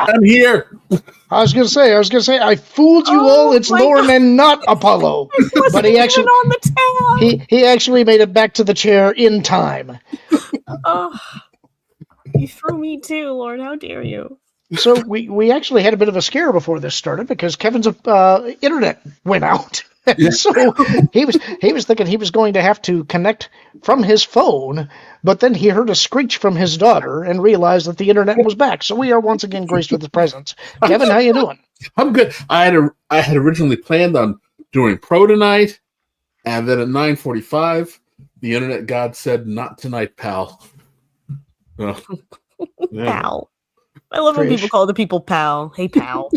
I'm here. I was gonna say, I fooled you all. It's Lorn and not Apollo. But he actually on the tab. he actually made it back to the chair in time. Oh, you threw me too, Lord. How dare you? So we actually had a bit of a scare before this started because Kevin's internet went out. Yeah. So he was thinking he was going to have to connect from his phone, but then he heard a screech from his daughter and realized that the internet was back. So we are once again graced with his presence. Kevin, how you doing? I'm good. I had originally planned on doing pro tonight, and then at 9:45, the internet god said, "Not tonight, pal." Yeah. Pal. I love when people call the people pal. Hey, pal.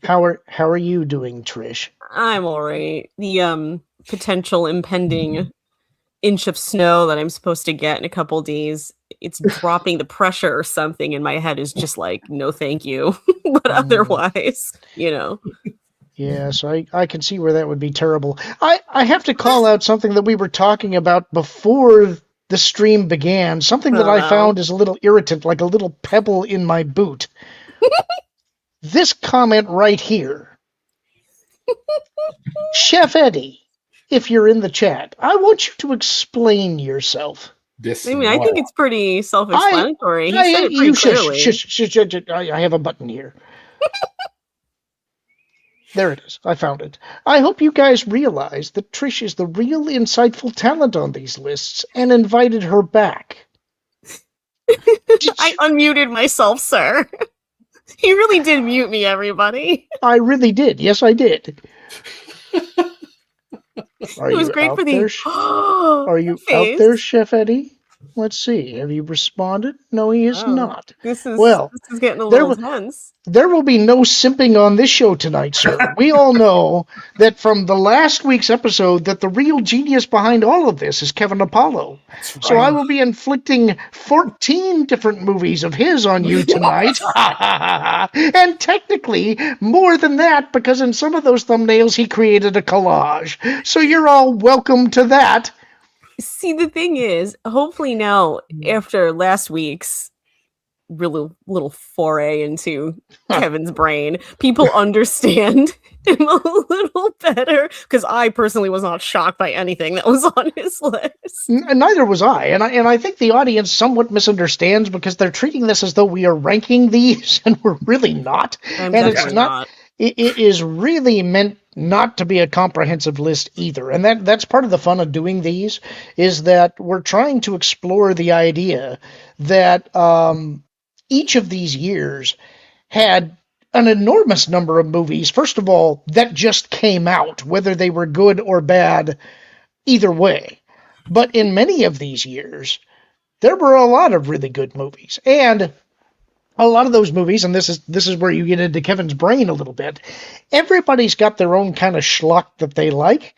How are you doing, Trish? I'm all right. The potential impending inch of snow that I'm supposed to get in a couple days, it's dropping the pressure or something, and my head is just like, no, thank you. But otherwise, Yes, I can see where that would be terrible. I have to call out something that we were talking about before the stream began, something that I found is a little irritant, like a little pebble in my boot. This comment right here. Chef Eddie, if you're in the chat, I want you to explain yourself. I think it's pretty self-explanatory. He said it pretty clearly. I have a button here. There it is. I found it. I hope you guys realize that Trish is the real insightful talent on these lists and invited her back. I unmuted myself, sir. He really did mute me, everybody. I really did. Yes, I did. It was great for the... Are you out there, Chef Eddie? Let's see. Have you responded? No, he is not. This is getting a little tense. There will be no simping on this show tonight, sir. We all know that from the last week's episode that the real genius behind all of this is Kevin Apollo. Right. So I will be inflicting 14 different movies of his on you tonight. And technically more than that, because in some of those thumbnails he created a collage. So you're all welcome to that. See, the thing is, hopefully now, after last week's little foray into Kevin's brain, people understand him a little better, because I personally was not shocked by anything that was on his list. Neither was I, and I think the audience somewhat misunderstands because they're treating this as though we are ranking these, and we're really not. And it's not. It is really meant not to be a comprehensive list either. And that's part of the fun of doing these, is that we're trying to explore the idea that each of these years had an enormous number of movies, first of all, that just came out, whether they were good or bad, either way. But in many of these years, there were a lot of really good movies. And a lot of those movies, and this is where you get into Kevin's brain a little bit, everybody's got their own kind of schlock that they like,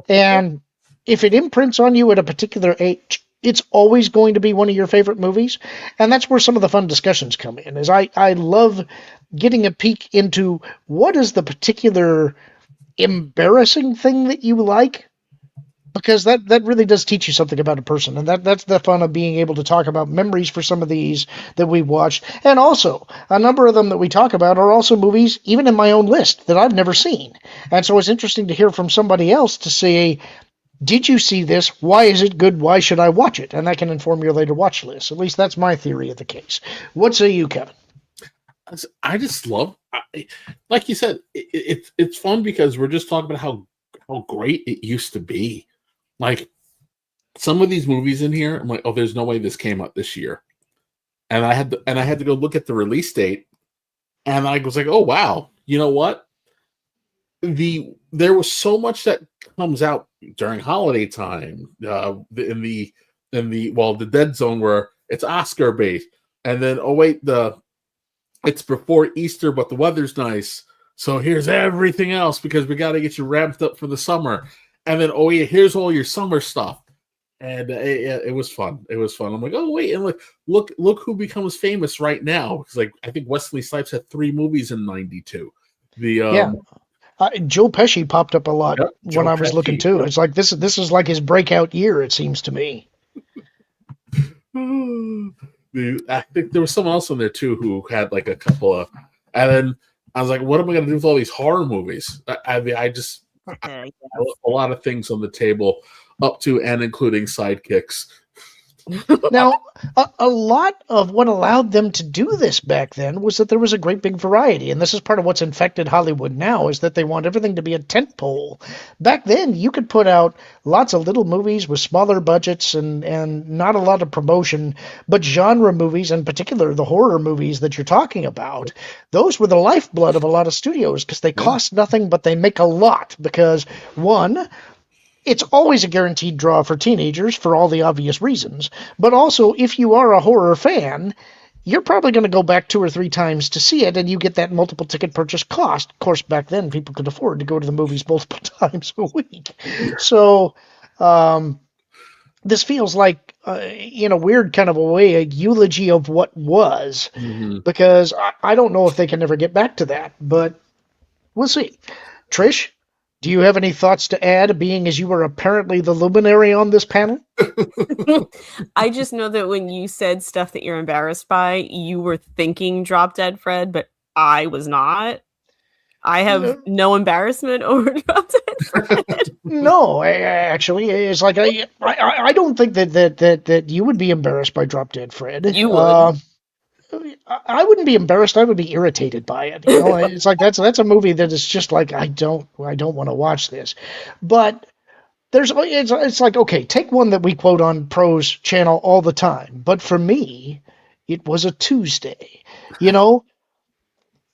and if it imprints on you at a particular age, it's always going to be one of your favorite movies, and that's where some of the fun discussions come in, is I love getting a peek into what is the particular embarrassing thing that you like, because that really does teach you something about a person, and that's the fun of being able to talk about memories for some of these that we watched. And also, a number of them that we talk about are also movies, even in my own list, that I've never seen. And so it's interesting to hear from somebody else to say, did you see this? Why is it good? Why should I watch it? And that can inform your later watch list. At least that's my theory of the case. What say you, Kevin? I just love, like you said, it's fun because we're just talking about how great it used to be. Like, some of these movies in here, I'm like, oh, there's no way this came out this year. And I had to go look at the release date, and I was like, oh wow, you know what? There was so much that comes out during holiday time, in the Dead Zone, where it's Oscar bait, and then it's before Easter, but the weather's nice, so here's everything else because we got to get you ramped up for the summer. And then, oh yeah, here's all your summer stuff, and it was fun. It was fun. I'm like, oh wait, and look who becomes famous right now. Because like I think Wesley Snipes had 3 movies in '92. Joe Pesci popped up a lot when I was looking too. It's like this is like his breakout year. It seems to me. I think there was someone else in there too who had like a couple of And then I was like, what am I going to do with all these horror movies? I mean, I just Okay. a lot of things on the table, up to and including sidekicks. Now, a lot of what allowed them to do this back then was that there was a great big variety, and this is part of what's infected Hollywood now, is that they want everything to be a tentpole. Back then, you could put out lots of little movies with smaller budgets and not a lot of promotion, but genre movies, in particular the horror movies that you're talking about, those were the lifeblood of a lot of studios because they cost nothing, but they make a lot because, one, it's always a guaranteed draw for teenagers for all the obvious reasons. But also, if you are a horror fan, you're probably going to go back 2 or 3 times to see it, and you get that multiple ticket purchase cost. Of course, back then, people could afford to go to the movies multiple times a week. So, this feels like, in a weird kind of a way, a eulogy of what was, because I don't know if they can ever get back to that, but we'll see. Trish? Do you have any thoughts to add, being as you were apparently the luminary on this panel? I just know that when you said stuff that you're embarrassed by, you were thinking Drop Dead Fred, but I was not. I have no embarrassment over Drop Dead Fred. No, actually, it's like I don't think that you would be embarrassed by Drop Dead Fred. You would. I wouldn't be embarrassed. I would be irritated by it. You know, it's like that's a movie that is just like I don't want to watch this. But it's like, okay, take one that we quote on Pro's channel all the time. But for me, it was a Tuesday. You know,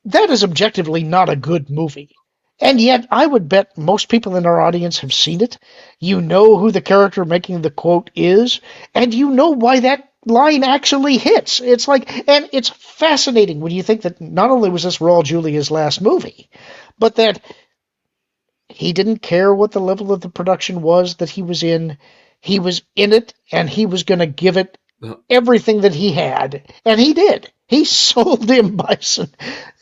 that is objectively not a good movie. And yet, I would bet most people in our audience have seen it. You know who the character making the quote is, and you know why that line actually hits. It's like, and it's fascinating when you think that not only was this Raul Julia's last movie, but that he didn't care what the level of the production was that he was in. He was in it, and he was going to give it everything that he had, and he did. He sold M. Bison.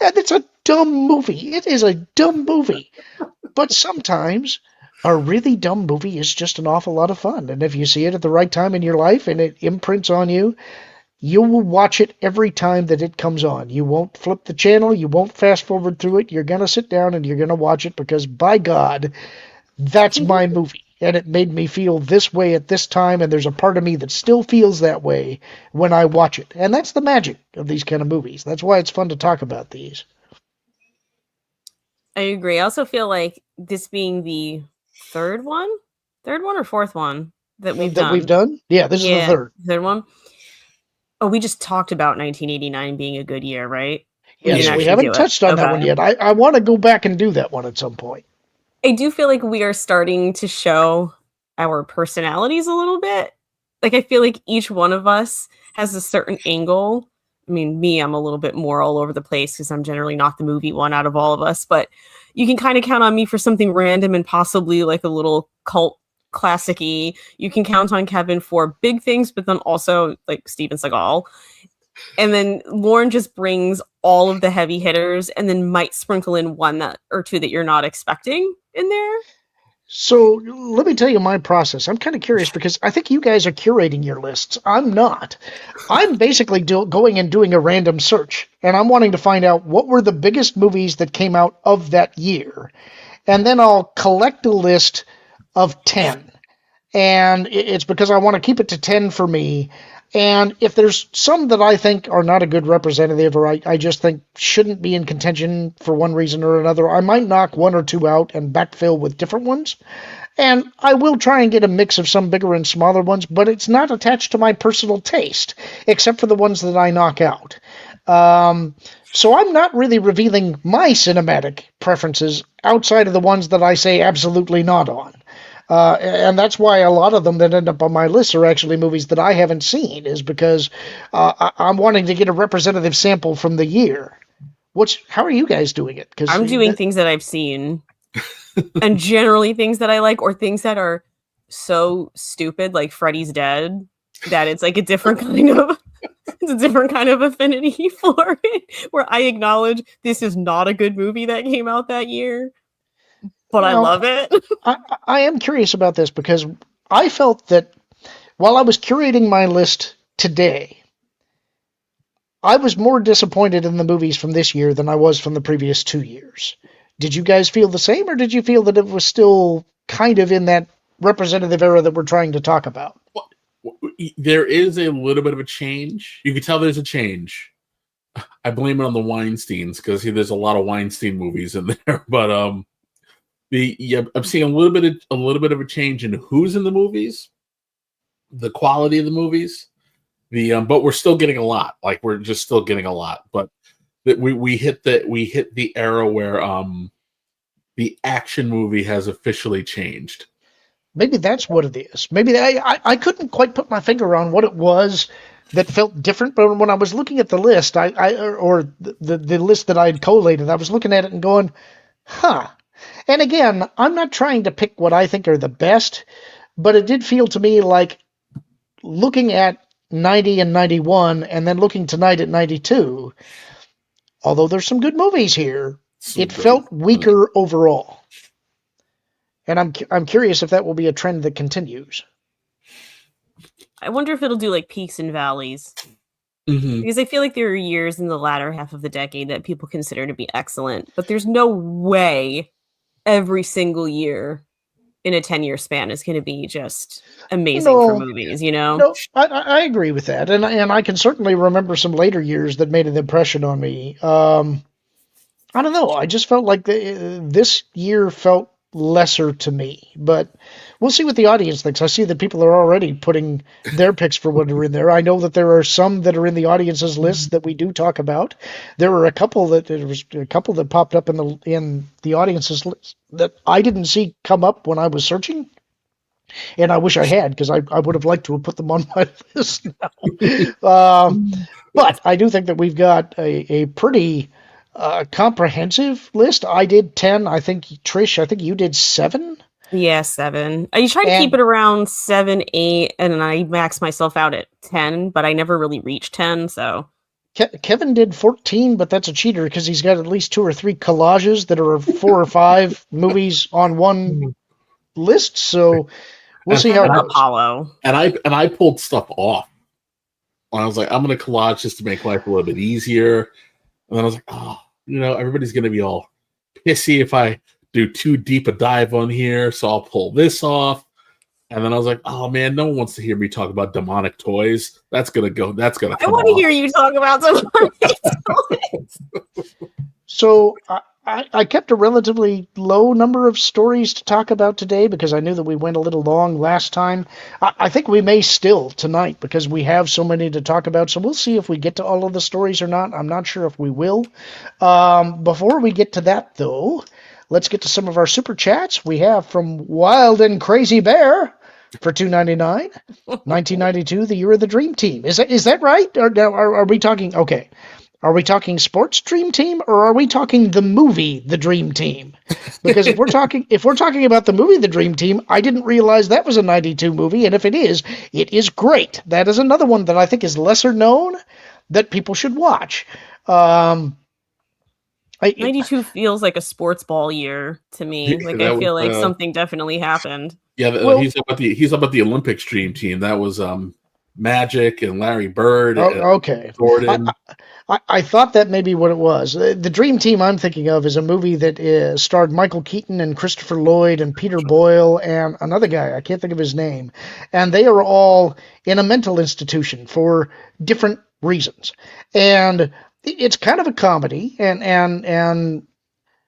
And it's a dumb movie. It is a dumb movie. But sometimes a really dumb movie is just an awful lot of fun. And if you see it at the right time in your life and it imprints on you, you will watch it every time that it comes on. You won't flip the channel. You won't fast forward through it. You're going to sit down and you're going to watch it because, by God, that's my movie. And it made me feel this way at this time, and there's a part of me that still feels that way when I watch it. And that's the magic of these kind of movies. That's why it's fun to talk about these. I agree. I also feel like this being the third one or fourth one that we've done. Yeah, this is the third one. Oh, we just talked about 1989 being a good year, right? Yes, we haven't touched on that one yet. I want to go back and do that one at some point. I do feel like we are starting to show our personalities a little bit. Like, I feel like each one of us has a certain angle. I mean, me, I'm a little bit more all over the place because I'm generally not the movie one out of all of us, but you can kind of count on me for something random and possibly like a little cult classic-y. You can count on Kevin for big things, but then also like Steven Seagal. And then Lorn just brings all of the heavy hitters and then might sprinkle in one or two that you're not expecting in there. So let me tell you my process. I'm kind of curious because I think you guys are curating your lists. I'm not. I'm basically going and doing a random search, and I'm wanting to find out what were the biggest movies that came out of that year. And then I'll collect a list of 10. And it's because I want to keep it to 10 for me. And if there's some that I think are not a good representative or I just think shouldn't be in contention for one reason or another, I might knock 1 or 2 out and backfill with different ones. And I will try and get a mix of some bigger and smaller ones, but it's not attached to my personal taste, except for the ones that I knock out. So I'm not really revealing my cinematic preferences outside of the ones that I say absolutely not on. And that's why a lot of them that end up on my list are actually movies that I haven't seen, is because I'm wanting to get a representative sample from the year. How are you guys doing it? I'm doing things that I've seen, and generally things that I like, or things that are so stupid, like Freddy's Dead, that it's like a different kind of it's a different kind of affinity for it, where I acknowledge this is not a good movie that came out that year. But I love it. I am curious about this because I felt that while I was curating my list today, I was more disappointed in the movies from this year than I was from the previous 2 years. Did you guys feel the same, or did you feel that it was still kind of in that representative era that we're trying to talk about? There is a little bit of a change. You can tell there's a change. I blame it on the Weinsteins because there's a lot of Weinstein movies in there. But I'm seeing a little bit of a change in who's in the movies, the quality of the movies. But we're still getting a lot. Like we're just still getting a lot. But we hit the era where the action movie has officially changed. Maybe that's what it is. Maybe I couldn't quite put my finger on what it was that felt different. But when I was looking at the list, the list that I had collated, I was looking at it and going, huh. And again, I'm not trying to pick what I think are the best, but it did feel to me like looking at 90 and 91 and then looking tonight at 92, although there's some good movies here, it felt weaker overall. And I'm curious if that will be a trend that continues. I wonder if it'll do like peaks and valleys. Mm-hmm. Because I feel like there are years in the latter half of the decade that people consider to be excellent, but there's no way every single year in a 10-year span is going to be just amazing for movies, No, I agree with that. And I can certainly remember some later years that made an impression on me. I don't know. I just felt like this year felt lesser to me, but we'll see what the audience thinks. I see that people are already putting their picks for what are in there. I know that there are some that are in the audience's list that we do talk about. There were a couple that popped up in the audience's list that I didn't see come up when I was searching, and I wish I had, because I would have liked to have put them on my list now. But I do think that we've got a pretty comprehensive list. I did 10. I think Trish, you did 7. Yeah, 7. I try to keep it around 7, 8, and I max myself out at 10, but I never really reached 10. So Kevin did 14, but that's a cheater because he's got at least 2 or 3 collages that are 4 or 5 movies on one list. So we'll see how it goes. Apollo. And I pulled stuff off. I was like, I'm going to collage just to make life a little bit easier. And then I was like, everybody's going to be all pissy if I do too deep a dive on here, so I'll pull this off. And then I was like, oh man, no one wants to hear me talk about demonic toys. That's going to come I want to hear you talk about demonic toys. So I kept a relatively low number of stories to talk about today because I knew that we went a little long last time. I think we may still tonight because we have so many to talk about. So we'll see if we get to all of the stories or not. I'm not sure if we will. Before we get to that, though, let's get to some of our super chats. We have from Wild and Crazy Bear for $2.99. 1992, the year of the Dream Team. Is that right? Or are we talking? Okay. Are we talking sports Dream Team, or are we talking the movie The Dream Team? Because if we're talking about the movie The Dream Team, I didn't realize that was a 92 movie, and if it is great. That is another one that I think is lesser known that people should watch. 92 feels like a sports ball year to me. Like I feel like something definitely happened. Yeah, he's about the Olympics Dream Team. That was Magic and Larry Bird. Okay. Gordon. I thought that may be what it was. The Dream Team I'm thinking of is a movie that starred Michael Keaton and Christopher Lloyd and Peter Boyle and another guy. I can't think of his name. And they are all in a mental institution for different reasons. And it's kind of a comedy. And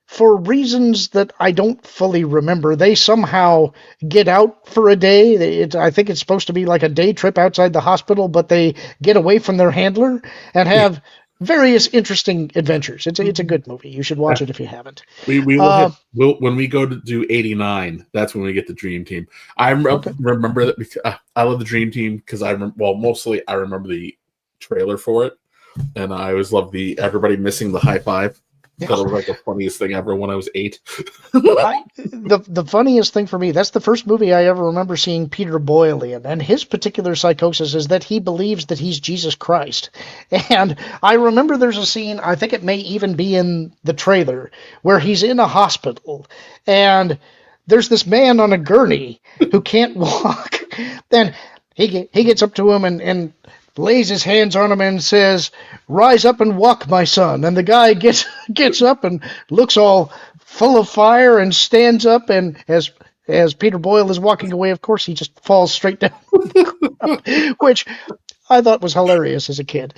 for reasons that I don't fully remember, they somehow get out for a day. I think it's supposed to be like a day trip outside the hospital, but they get away from their handler and have various interesting adventures. It's a good movie. You should watch it if you haven't. We will when we go to do 89. That's when we get the Dream Team. I remember that because I love the Dream Team because mostly I remember the trailer for it, and I always love the everybody missing the high five. That was like the funniest thing ever when I was 8. The funniest thing for me, that's the first movie I ever remember seeing Peter Boyle in, and his particular psychosis is that he believes that he's Jesus Christ. And I remember there's a scene, I think it may even be in the trailer, where he's in a hospital, and there's this man on a gurney who can't walk. Then he gets up to him and lays his hands on him and says, "Rise up and walk, my son." And the guy gets up and looks all full of fire and stands up, and as Peter Boyle is walking away, of course, he just falls straight down, which I thought was hilarious as a kid.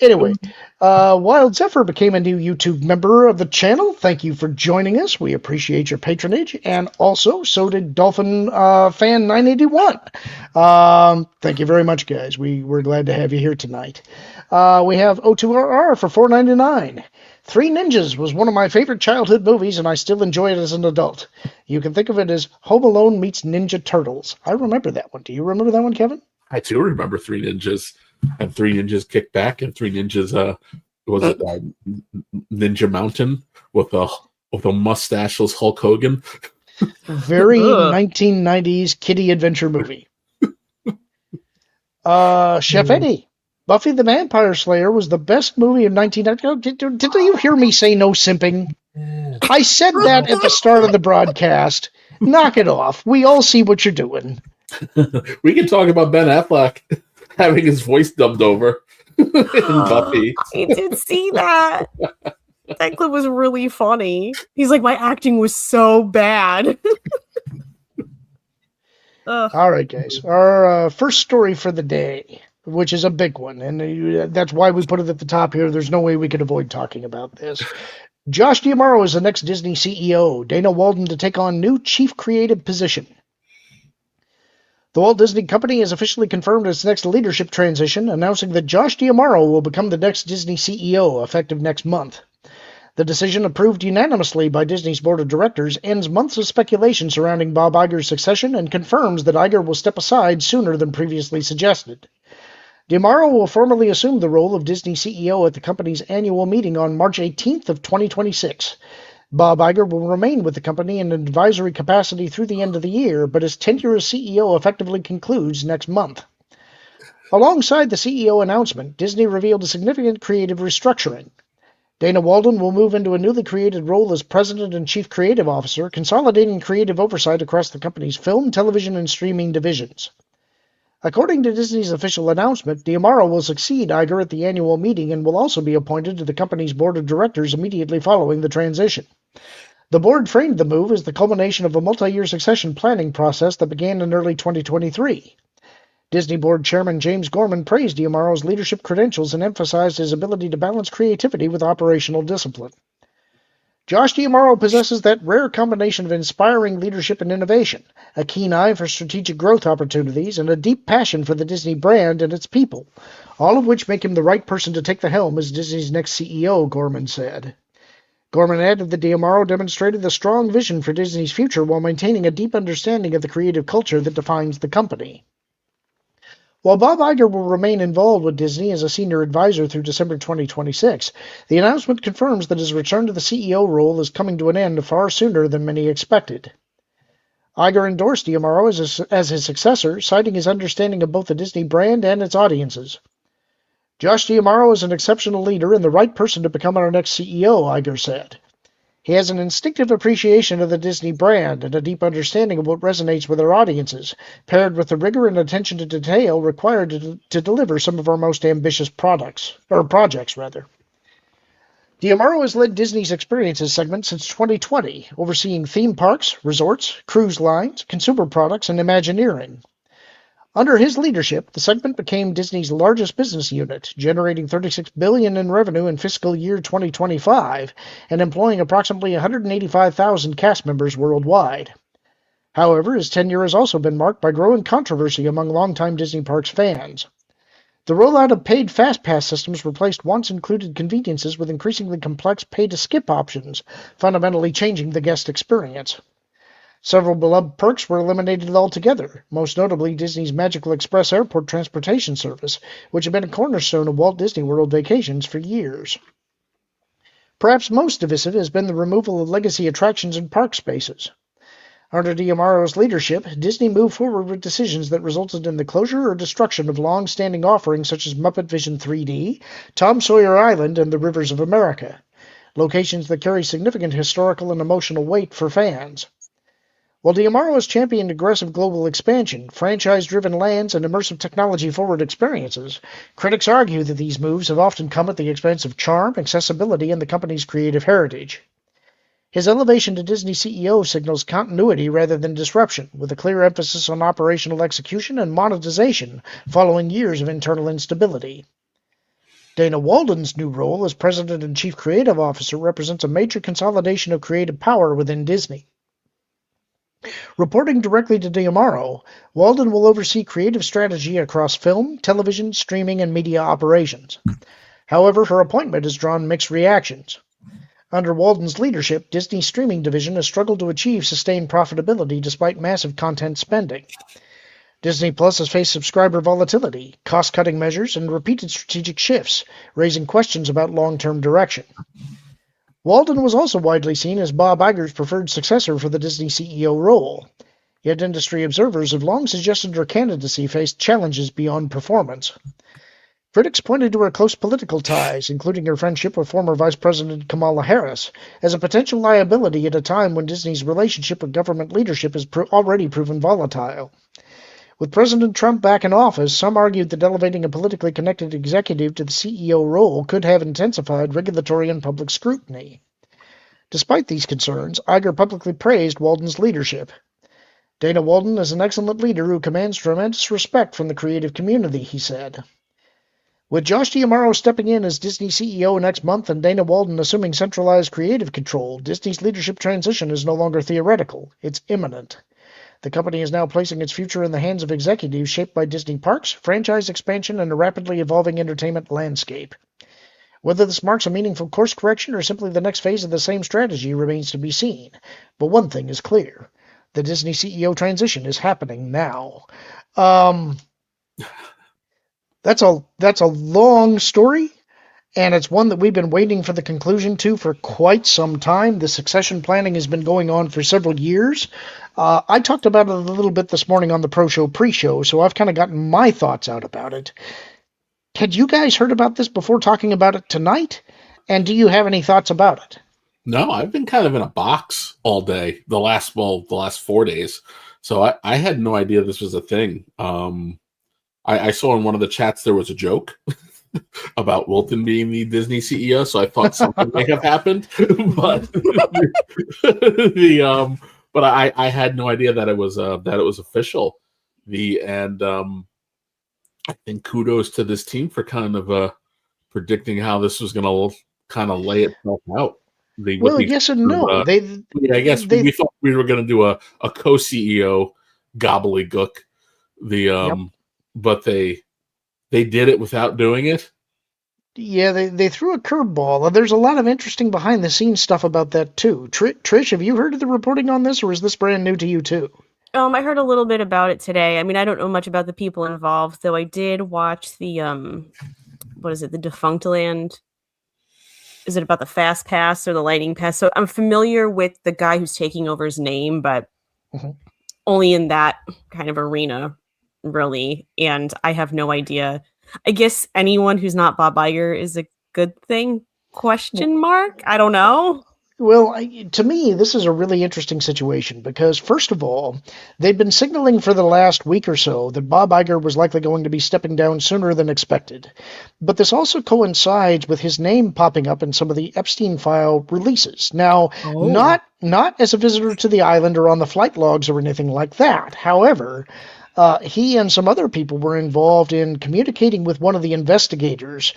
Anyway, Wild Zephyr became a new YouTube member of the channel. Thank you for joining us. We appreciate your patronage. And also, so did Dolphin Fan 981. Thank you very much, guys. We're glad to have you here tonight. We have O2RR for $4.99. Three Ninjas was one of my favorite childhood movies, and I still enjoy it as an adult. You can think of it as Home Alone meets Ninja Turtles. I remember that one. Do you remember that one, Kevin? I do remember Three Ninjas, and Three Ninjas Kick Back, and Three Ninjas Ninja Mountain with a mustacheless Hulk Hogan. Very 1990s kiddie adventure movie. Chef Eddie, Buffy the Vampire Slayer was the best movie of 1990. Did you hear me say no simping? I said that at the start of the broadcast. Knock it off. We all see what you're doing. We can talk about Ben Affleck having his voice dubbed over in Buffy. I did see that. That clip was really funny. He's like, my acting was so bad. All right, guys. Our first story for the day, which is a big one, and that's why we put it at the top here. There's no way we could avoid talking about this. Josh D'Amaro is the next Disney CEO. Dana Walden to take on new chief creative position. The Walt Disney Company has officially confirmed its next leadership transition, announcing that Josh D'Amaro will become the next Disney CEO, effective next month. The decision, approved unanimously by Disney's board of directors, ends months of speculation surrounding Bob Iger's succession and confirms that Iger will step aside sooner than previously suggested. D'Amaro will formally assume the role of Disney CEO at the company's annual meeting on March 18th of 2026. Bob Iger will remain with the company in an advisory capacity through the end of the year, but his tenure as CEO effectively concludes next month. Alongside the CEO announcement, Disney revealed a significant creative restructuring. Dana Walden will move into a newly created role as President and Chief Creative Officer, consolidating creative oversight across the company's film, television, and streaming divisions. According to Disney's official announcement, D'Amaro will succeed Iger at the annual meeting and will also be appointed to the company's board of directors immediately following the transition. The board framed the move as the culmination of a multi-year succession planning process that began in early 2023. Disney Board Chairman James Gorman praised D'Amaro's leadership credentials and emphasized his ability to balance creativity with operational discipline. Josh D'Amaro possesses that rare combination of inspiring leadership and innovation, a keen eye for strategic growth opportunities, and a deep passion for the Disney brand and its people, all of which make him the right person to take the helm as Disney's next CEO, Gorman said. Gorman added that D'Amaro demonstrated a strong vision for Disney's future while maintaining a deep understanding of the creative culture that defines the company. While Bob Iger will remain involved with Disney as a senior advisor through December 2026, the announcement confirms that his return to the CEO role is coming to an end far sooner than many expected. Iger endorsed D'Amaro as his successor, citing his understanding of both the Disney brand and its audiences. Josh D'Amaro is an exceptional leader and the right person to become our next CEO, Iger said. He has an instinctive appreciation of the Disney brand and a deep understanding of what resonates with our audiences, paired with the rigor and attention to detail required to deliver some of our most ambitious projects. D'Amaro has led Disney's Experiences segment since 2020, overseeing theme parks, resorts, cruise lines, consumer products, and Imagineering. Under his leadership, the segment became Disney's largest business unit, generating $36 billion in revenue in fiscal year 2025 and employing approximately 185,000 cast members worldwide. However, his tenure has also been marked by growing controversy among longtime Disney Parks fans. The rollout of paid FastPass systems replaced once-included conveniences with increasingly complex pay-to-skip options, fundamentally changing the guest experience. Several beloved perks were eliminated altogether, most notably Disney's Magical Express airport transportation service, which had been a cornerstone of Walt Disney World vacations for years. Perhaps most divisive has been the removal of legacy attractions and park spaces. Under D'Amaro's leadership, Disney moved forward with decisions that resulted in the closure or destruction of long-standing offerings such as Muppet Vision 3D, Tom Sawyer Island, and the Rivers of America, locations that carry significant historical and emotional weight for fans. While D'Amaro has championed aggressive global expansion, franchise-driven lands, and immersive technology-forward experiences, critics argue that these moves have often come at the expense of charm, accessibility, and the company's creative heritage. His elevation to Disney CEO signals continuity rather than disruption, with a clear emphasis on operational execution and monetization following years of internal instability. Dana Walden's new role as President and Chief Creative Officer represents a major consolidation of creative power within Disney. Reporting directly to D'Amaro, Walden will oversee creative strategy across film, television, streaming, and media operations. However, her appointment has drawn mixed reactions. Under Walden's leadership, Disney's streaming division has struggled to achieve sustained profitability despite massive content spending. Disney Plus has faced subscriber volatility, cost-cutting measures, and repeated strategic shifts, raising questions about long-term direction. Walden was also widely seen as Bob Iger's preferred successor for the Disney CEO role, yet industry observers have long suggested her candidacy faced challenges beyond performance. Critics pointed to her close political ties, including her friendship with former Vice President Kamala Harris, as a potential liability at a time when Disney's relationship with government leadership has already proven volatile. With President Trump back in office, some argued that elevating a politically connected executive to the CEO role could have intensified regulatory and public scrutiny. Despite these concerns, Iger publicly praised Walden's leadership. Dana Walden is an excellent leader who commands tremendous respect from the creative community, he said. With Josh D'Amaro stepping in as Disney CEO next month and Dana Walden assuming centralized creative control, Disney's leadership transition is no longer theoretical, it's imminent. The company is now placing its future in the hands of executives shaped by Disney parks, franchise expansion, and a rapidly evolving entertainment landscape. Whether this marks a meaningful course correction or simply the next phase of the same strategy remains to be seen. But one thing is clear. The Disney CEO transition is happening now. That's a long story, and it's one that we've been waiting for the conclusion to for quite some time. The succession planning has been going on for several years. I talked about it a little bit this morning on the Pro Show pre-show, so I've kind of gotten my thoughts out about it. Had you guys heard about this before talking about it tonight? And do you have any thoughts about it? No, I've been kind of in a box all day, the last 4 days. So I had no idea this was a thing. I saw in one of the chats there was a joke about Wilton being the Disney CEO, so I thought something may have happened. But I had no idea that it was official. I think kudos to this team for kind of predicting how this was going to kind of lay itself out. Yes and no. I guess we thought we were going to do a co-CEO gobbledygook. But they did it without doing it. Yeah, they threw a curveball, and there's a lot of interesting behind-the-scenes stuff about that too. Trish, have you heard of the reporting on this, or is this brand new to you too? I heard a little bit about it today. I mean, I don't know much about the people involved, though I did watch the what is it, the Defunct Land? Is it about the Fast Pass or the Lightning Pass? So I'm familiar with the guy who's taking over his name, but only in that kind of arena, really. And I have no idea. I guess anyone who's not Bob Iger is a good thing? Question mark? I don't know. Well, to me, this is a really interesting situation because, first of all, they've been signaling for the last week or so that Bob Iger was likely going to be stepping down sooner than expected. But this also coincides with his name popping up in some of the Epstein file releases. Now, not as a visitor to the island or on the flight logs or anything like that. However, he and some other people were involved in communicating with one of the investigators,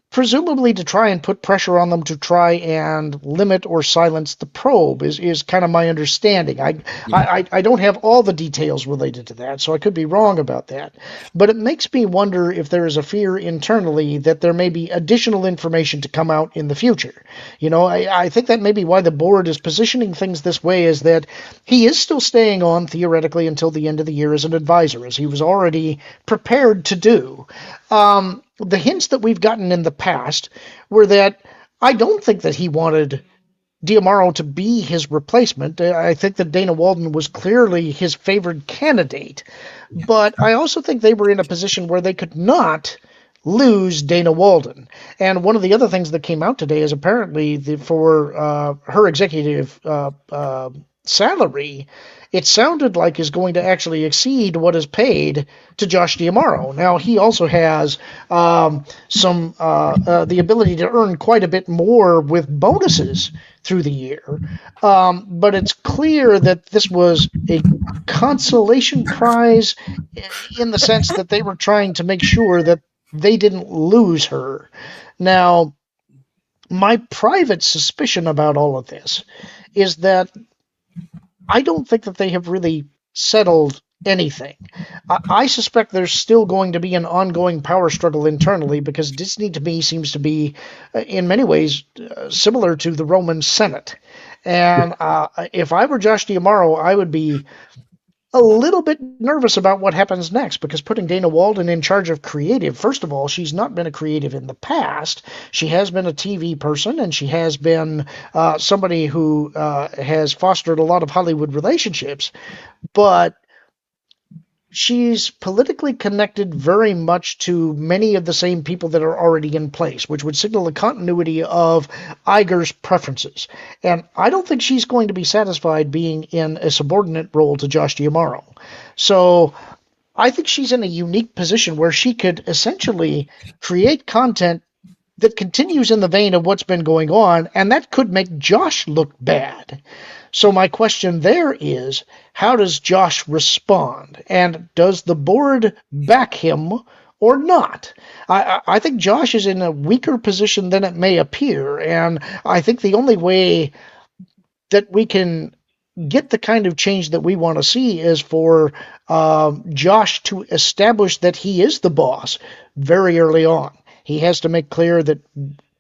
presumably to try and put pressure on them to try and limit or silence the probe is kind of my understanding. I don't have all the details related to that, so I could be wrong about that. But it makes me wonder if there is a fear internally that there may be additional information to come out in the future. You know, I think that may be why the board is positioning things this way, is that he is still staying on theoretically until the end of the year as an advisor, as he was already prepared to do. The hints that we've gotten in the past were that I don't think that he wanted D'Amaro to be his replacement. I think that Dana Walden was clearly his favored candidate. But I also think they were in a position where they could not lose Dana Walden. And one of the other things that came out today is apparently for her executive salary, it sounded like is going to actually exceed what is paid to Josh D'Amaro. Now, he also has the ability to earn quite a bit more with bonuses through the year. But it's clear that this was a consolation prize in the sense that they were trying to make sure that they didn't lose her. Now, my private suspicion about all of this is that I don't think that they have really settled anything. I suspect there's still going to be an ongoing power struggle internally because Disney to me seems to be, in many ways, similar to the Roman Senate. And if I were Josh D'Amaro, I would be a little bit nervous about what happens next because putting Dana Walden in charge of creative, first of all, she's not been a creative in the past. She has been a TV person and she has been somebody who has fostered a lot of Hollywood relationships, but she's politically connected very much to many of the same people that are already in place, which would signal the continuity of Iger's preferences. And I don't think she's going to be satisfied being in a subordinate role to Josh D'Amaro. So I think she's in a unique position where she could essentially create content that continues in the vein of what's been going on, and that could make Josh look bad. So my question there is, how does Josh respond? And does the board back him or not? I think Josh is in a weaker position than it may appear, and I think the only way that we can get the kind of change that we want to see is for Josh to establish that he is the boss very early on. He has to make clear that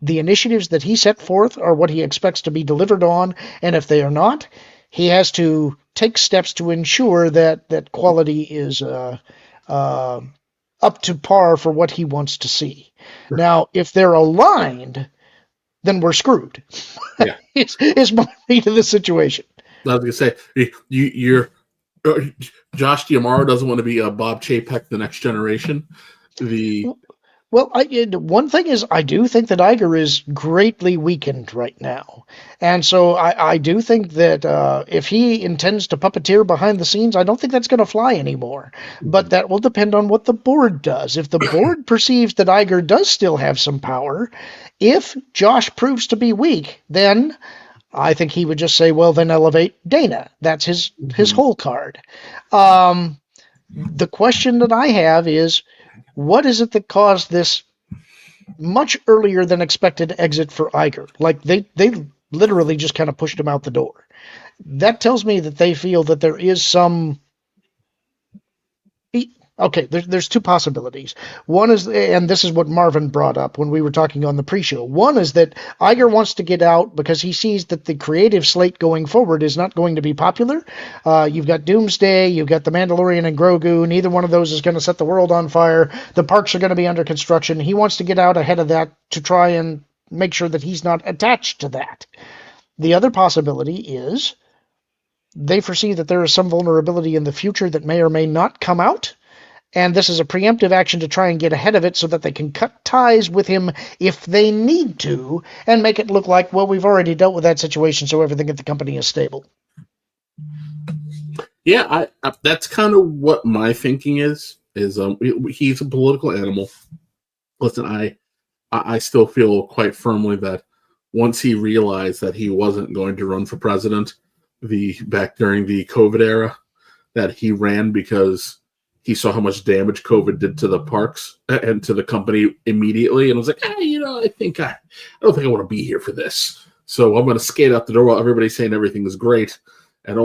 the initiatives that he set forth are what he expects to be delivered on, and if they are not, he has to take steps to ensure that quality is up to par for what he wants to see. Sure. Now, if they're aligned, then we're screwed. Yeah. It's my read of the situation. I was going to say, you're Josh D'Amaro doesn't want to be a Bob Chapek the next generation. Well, one thing is I do think that Iger is greatly weakened right now. And so I do think that if he intends to puppeteer behind the scenes, I don't think that's going to fly anymore. But that will depend on what the board does. If the board perceives that Iger does still have some power, if Josh proves to be weak, then I think he would just say, well, then elevate Dana. That's his whole card. The question that I have is, what is it that caused this much earlier than expected exit for Iger? Like they literally just kind of pushed him out the door. That tells me that they feel that there is some. Okay, there's two possibilities. One is, and this is what Marvin brought up when we were talking on the pre-show. One is that Iger wants to get out because he sees that the creative slate going forward is not going to be popular. You've got Doomsday, you've got The Mandalorian and Grogu. Neither one of those is going to set the world on fire. The parks are going to be under construction. He wants to get out ahead of that to try and make sure that he's not attached to that. The other possibility is they foresee that there is some vulnerability in the future that may or may not come out. And this is a preemptive action to try and get ahead of it so that they can cut ties with him if they need to and make it look like, well, we've already dealt with that situation, so everything at the company is stable. Yeah, I that's kind of what my thinking is he's a political animal. Listen, I still feel quite firmly that once he realized that he wasn't going to run for president back during the COVID era, that he ran because he saw how much damage COVID did to the parks and to the company immediately, and was like, I don't think I want to be here for this. So I'm going to skate out the door while everybody's saying everything is great. And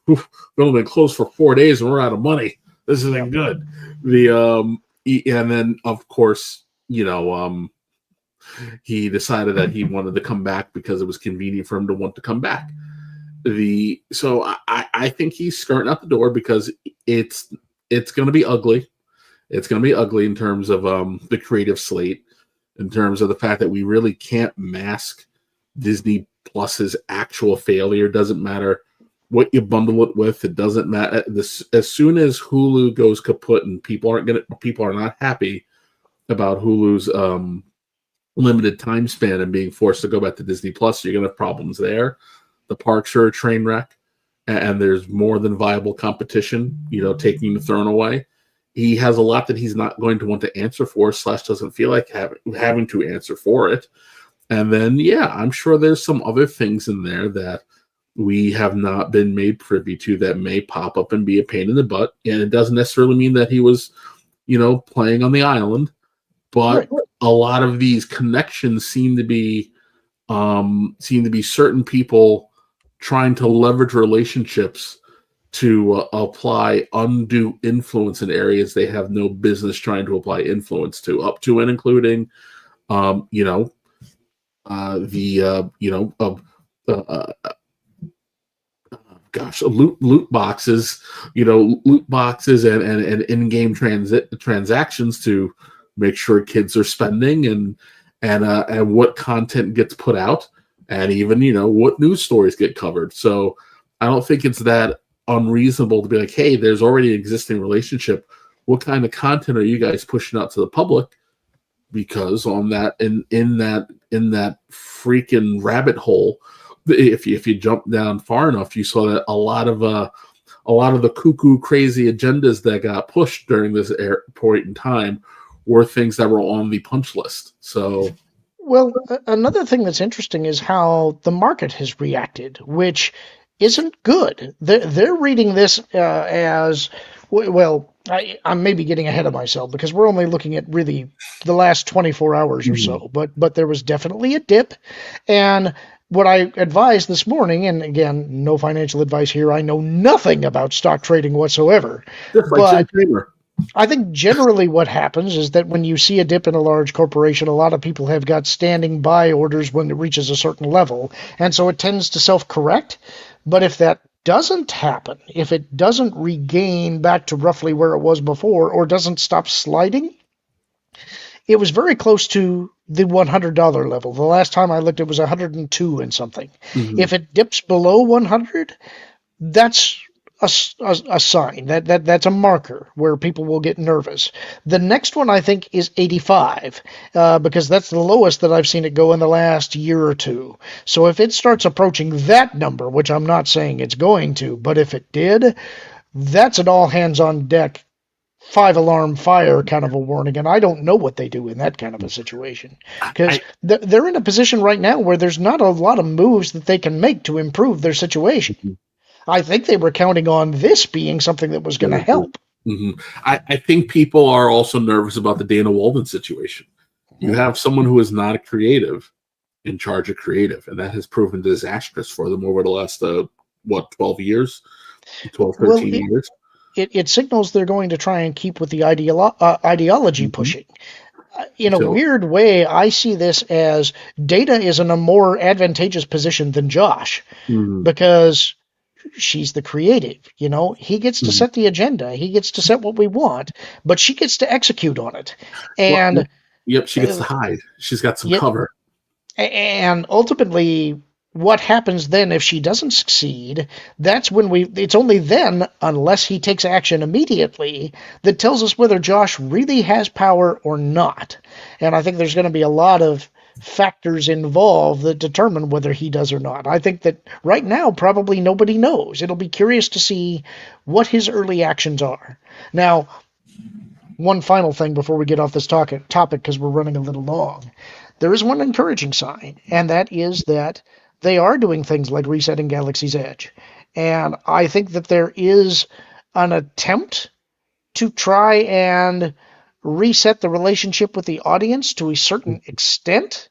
we've only been closed for 4 days and we're out of money. This isn't good. And then of course, he decided that he wanted to come back because it was convenient for him to want to come back. So I think he's skirting out the door because it's going to be ugly. It's going to be ugly in terms of the creative slate, in terms of the fact that we really can't mask Disney Plus's actual failure. Doesn't matter what you bundle it with. It doesn't matter. As soon as Hulu goes kaput and people are not happy about Hulu's limited time span and being forced to go back to Disney Plus, you're going to have problems there. The parks are a train wreck. and there's more than viable competition, taking the throne away, he has a lot that he's not going to want to answer for, / doesn't feel like having to answer for it. And then, I'm sure there's some other things in there that we have not been made privy to that may pop up and be a pain in the butt. And it doesn't necessarily mean that he was, playing on the island, but a lot of these connections seem to be certain people trying to leverage relationships to apply undue influence in areas they have no business trying to apply influence to, up to and including, loot boxes, and in-game transactions to make sure kids are spending and what content gets put out, and even what news stories get covered. So I don't think it's that unreasonable to be like, hey, there's already an existing relationship. What kind of content are you guys pushing out to the public? Because on that in that freaking rabbit hole, if you jump down far enough, you saw that a lot of the cuckoo crazy agendas that got pushed during this point in time were things that were on the punch list. So, well, another thing that's interesting is how the market has reacted, which isn't good. They're reading this as well. I'm maybe getting ahead of myself because we're only looking at really the last 24 hours or so. But there was definitely a dip, and what I advised this morning, and again, no financial advice here. I know nothing about stock trading whatsoever. Just like Jim Cramer. I think generally what happens is that when you see a dip in a large corporation, a lot of people have got standing by orders when it reaches a certain level, and so it tends to self-correct. But if that doesn't happen, if it doesn't regain back to roughly where it was before, or doesn't stop sliding, it was very close to the $100 level. The last time I looked, it was 102 and something. Mm-hmm. If it dips below 100, that's a sign that's a marker where people will get nervous. The next one I think is 85 because that's the lowest that I've seen it go in the last year or two. So if it starts approaching that number, which I'm not saying it's going to, but if it did, that's an all hands on deck 5-alarm fire kind of a warning, and I don't know what they do in that kind of a situation because they're in a position right now where there's not a lot of moves that they can make to improve their situation. I think they were counting on this being something that was going to help. Mm-hmm. I think people are also nervous about the Dana Walden situation. You have someone who is not a creative in charge of creative, and that has proven disastrous for them over the last, 12 years? 12, 13 years? It signals they're going to try and keep with the ideology pushing. In a weird way, I see this as Data is in a more advantageous position than Josh because she's the creative, he gets to set the agenda. He gets to set what we want, but she gets to execute on it. And she gets to hide. She's got some cover. And ultimately, what happens then if she doesn't succeed, that's when it's only then, unless he takes action immediately, that tells us whether Josh really has power or not. And I think there's going to be a lot of factors involved that determine whether he does or not. I think that right now, probably nobody knows. It'll be curious to see what his early actions are. Now, one final thing before we get off this topic, because we're running a little long. There is one encouraging sign, and that is that they are doing things like resetting Galaxy's Edge. And I think that there is an attempt to try and reset the relationship with the audience to a certain extent.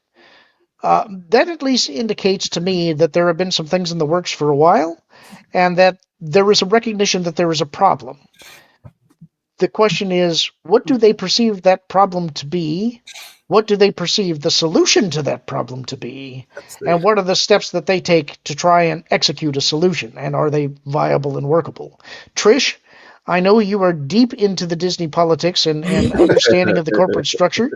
That at least indicates to me that there have been some things in the works for a while, and that there is a recognition that there is a problem. The question is, what do they perceive that problem to be? What do they perceive the solution to that problem to be? And what are the steps that they take to try and execute a solution? And are they viable and workable? Trish, I know you are deep into the Disney politics and understanding of the corporate structure.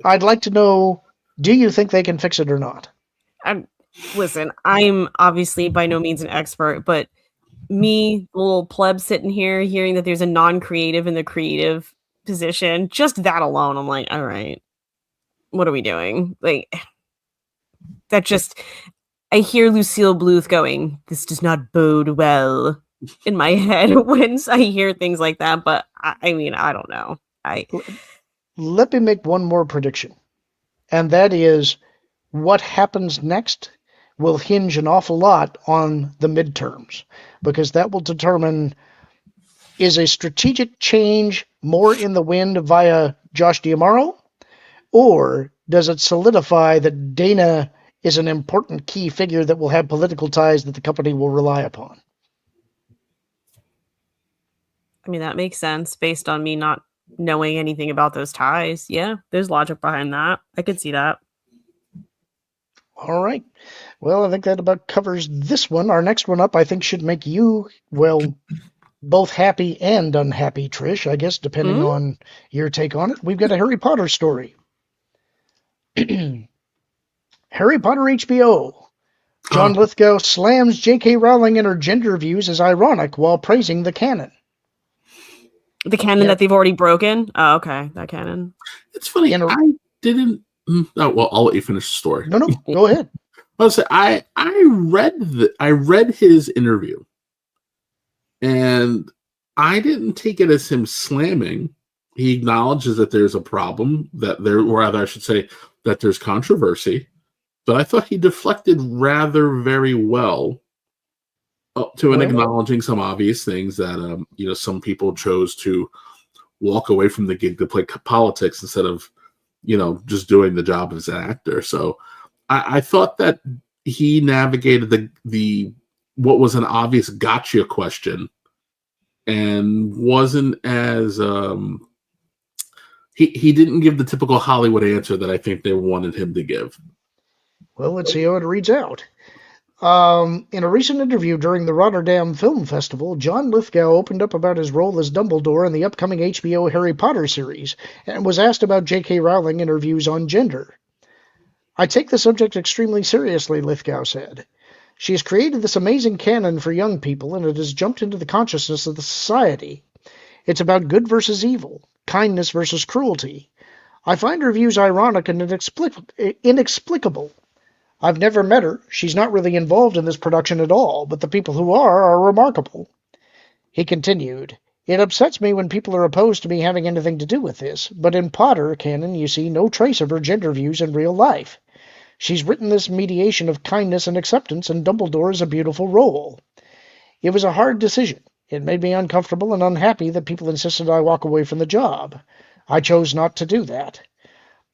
I'd like to know, do you think they can fix it or not? Listen, I'm obviously by no means an expert, but me, the little pleb sitting here, hearing that there's a non-creative in the creative position, just that alone, I'm like, all right, what are we doing? Like, that just, I hear Lucille Bluth going, "This does not bode well," in my head when I hear things like that. But I mean, I don't know. Let me make one more prediction, and that is what happens next will hinge an awful lot on the midterms, because that will determine, is a strategic change more in the wind via Josh D'Amaro, or does it solidify that Dana is an important key figure that will have political ties that the company will rely upon? I mean, that makes sense based on me not knowing anything about those ties. Yeah, there's logic behind that. I could see that. All right. Well, I think that about covers this one. Our next one up, I think, should make you, well, both happy and unhappy, Trish, I guess, depending on your take on it. We've got a Harry Potter story. Harry Potter HBO. John Lithgow slams J.K. Rowling and her gender views as ironic while praising the canon. The canon that they've already broken? Oh, okay. That canon. It's funny. I didn't... Oh, well, I'll let you finish the story. No, go ahead. I read his interview, and I didn't take it as him slamming. He acknowledges that there's a problem, or rather, I should say, that there's controversy. But I thought he deflected rather very well up to acknowledging some obvious things that some people chose to walk away from the gig to play politics instead of just doing the job as an actor. So I thought that he navigated the what was an obvious gotcha question and wasn't as he didn't give the typical Hollywood answer that I think they wanted him to give. Well, let's see how it reads out. In a recent interview during the Rotterdam Film Festival, John Lithgow opened up about his role as Dumbledore in the upcoming HBO Harry Potter series and was asked about J.K. Rowling and her views on gender. "I take the subject extremely seriously," Lithgow said. "She has created this amazing canon for young people, and it has jumped into the consciousness of the society. It's about good versus evil, kindness versus cruelty. I find her views ironic and inexplicable. I've never met her. She's not really involved in this production at all, but the people who are remarkable." He continued, "It upsets me when people are opposed to me having anything to do with this, but in Potter canon you see no trace of her gender views in real life. She's written this mediation of kindness and acceptance, and Dumbledore is a beautiful role. It was a hard decision. It made me uncomfortable and unhappy that people insisted I walk away from the job. I chose not to do that.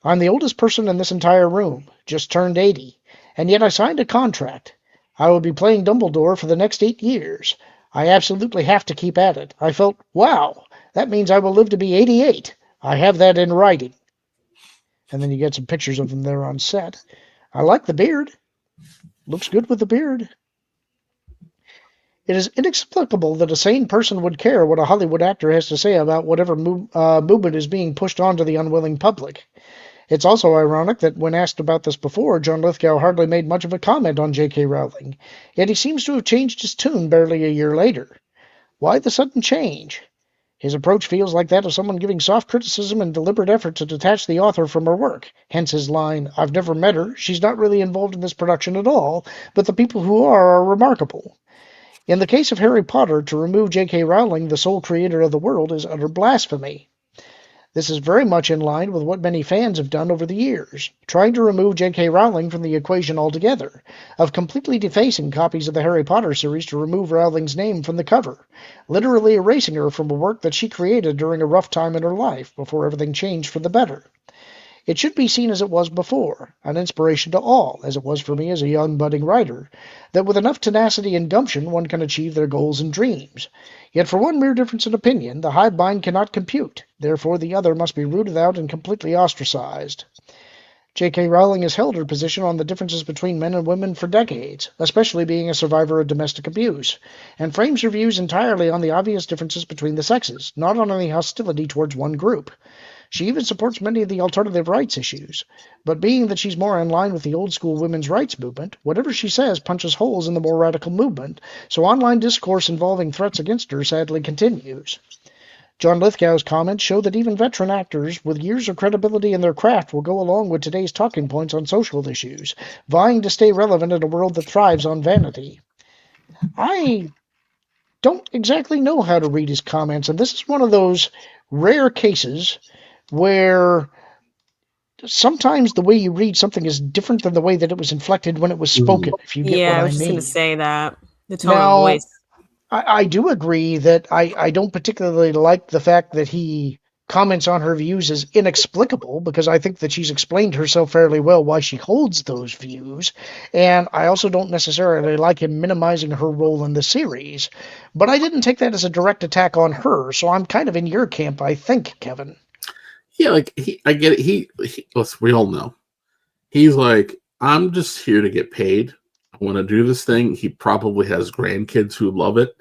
I'm the oldest person in this entire room, just turned 80. And yet I signed a contract. I will be playing Dumbledore for the next 8 years. I absolutely have to keep at it. I felt, wow, that means I will live to be 88. I have that in writing." And then you get some pictures of him there on set. "I like the beard. Looks good with the beard." "It is inexplicable that a sane person would care what a Hollywood actor has to say about whatever movement is being pushed onto the unwilling public. It's also ironic that when asked about this before, John Lithgow hardly made much of a comment on J.K. Rowling, yet he seems to have changed his tune barely a year later. Why the sudden change? His approach feels like that of someone giving soft criticism and deliberate effort to detach the author from her work, hence his line, 'I've never met her, she's not really involved in this production at all, but the people who are remarkable.' In the case of Harry Potter, to remove J.K. Rowling, the sole creator of the world, is utter blasphemy. This is very much in line with what many fans have done over the years, trying to remove J.K. Rowling from the equation altogether, of completely defacing copies of the Harry Potter series to remove Rowling's name from the cover, literally erasing her from a work that she created during a rough time in her life, before everything changed for the better. It should be seen as it was before, an inspiration to all, as it was for me as a young budding writer, that with enough tenacity and gumption one can achieve their goals and dreams. Yet for one mere difference in opinion, the hive mind cannot compute, therefore the other must be rooted out and completely ostracized. J.K. Rowling has held her position on the differences between men and women for decades, especially being a survivor of domestic abuse, and frames her views entirely on the obvious differences between the sexes, not on any hostility towards one group. She even supports many of the alternative rights issues, but being that she's more in line with the old-school women's rights movement, whatever she says punches holes in the more radical movement, so online discourse involving threats against her sadly continues. John Lithgow's comments show that even veteran actors with years of credibility in their craft will go along with today's talking points on social issues, vying to stay relevant in a world that thrives on vanity. I don't exactly know how to read his comments, and this is one of those rare cases where sometimes the way you read something is different than the way that it was inflected when it was spoken, if you get what I I was just going mean. to say that. The tone of Now, voice. I do agree that I don't particularly like the fact that he comments on her views as inexplicable, because I think that she's explained herself fairly well why she holds those views, and I also don't necessarily like him minimizing her role in the series, but I didn't take that as a direct attack on her, so I'm kind of in your camp, I think, Kevin. Yeah, like I get it. Listen, we all know he's like, I'm just here to get paid. I want to do this thing. He probably has grandkids who love it,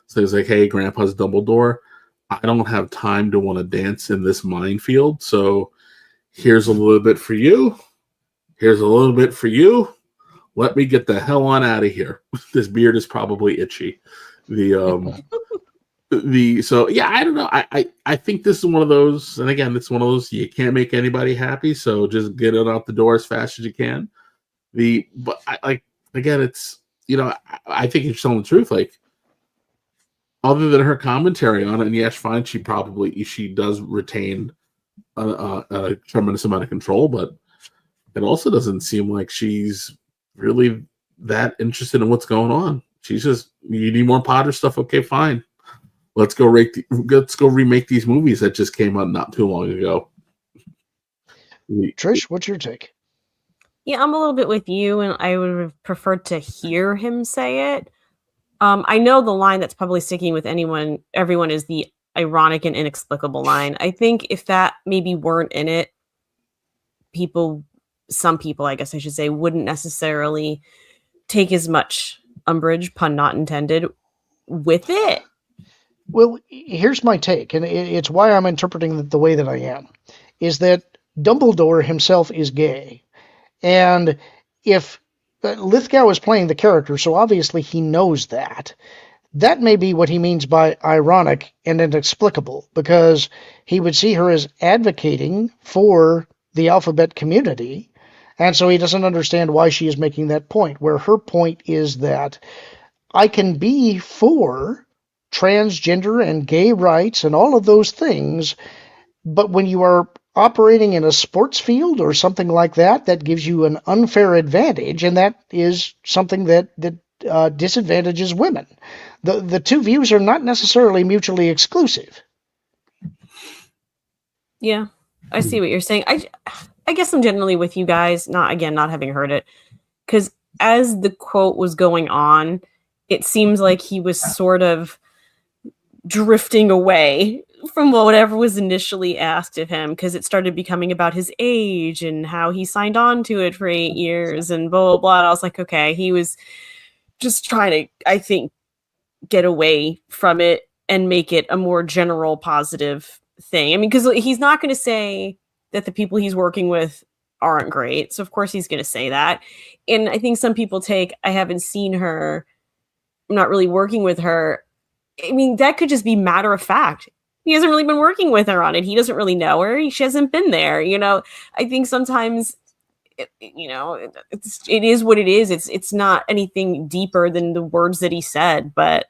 so he's like, hey, Grandpa's Dumbledore, I don't have time to want to dance in this minefield. So here's a little bit for you. Here's a little bit for you. Let me get the hell on out of here. This beard is probably itchy. So yeah, I don't know. I think this is one of those, and again, it's one of those you can't make anybody happy, so just get it out the door as fast as you can. But again, it's I think you're telling the truth. Like, other than her commentary on it, and yes, fine, she does retain a tremendous amount of control, but it also doesn't seem like she's really that interested in what's going on. She's just, you need more Potter stuff. Okay, fine. Let's go remake these movies that just came out not too long ago. Trish, what's your take? Yeah, I'm a little bit with you, and I would have preferred to hear him say it. I know the line that's probably sticking with everyone is the ironic and inexplicable line. I think if that maybe weren't in it, some people, I guess I should say, wouldn't necessarily take as much umbrage, pun not intended, with it. Well, here's my take, and it's why I'm interpreting it the way that I am, is that Dumbledore himself is gay. And if Lithgow is playing the character, so obviously he knows that. That may be what he means by ironic and inexplicable, because he would see her as advocating for the alphabet community, and so he doesn't understand why she is making that point, where her point is that I can be for transgender and gay rights and all of those things, but when you are operating in a sports field or something like that, that gives you an unfair advantage, and that is something that disadvantages women. The two views are not necessarily mutually exclusive. Yeah, I see what you're saying. I guess I'm generally with you guys, not having heard it, because as the quote was going on, it seems like he was sort of drifting away from whatever was initially asked of him, because it started becoming about his age and how he signed on to it for 8 years and blah, blah, blah. And I was like, okay, he was just trying to, I think, get away from it and make it a more general positive thing. I mean, because he's not going to say that the people he's working with aren't great. So of course he's going to say that. And I think some people take, I haven't seen her, I'm not really working with her. I mean, that could just be matter of fact. He hasn't really been working with her on it. He doesn't really know her. She hasn't been there. I think sometimes, it is what it is. It's not anything deeper than the words that he said. But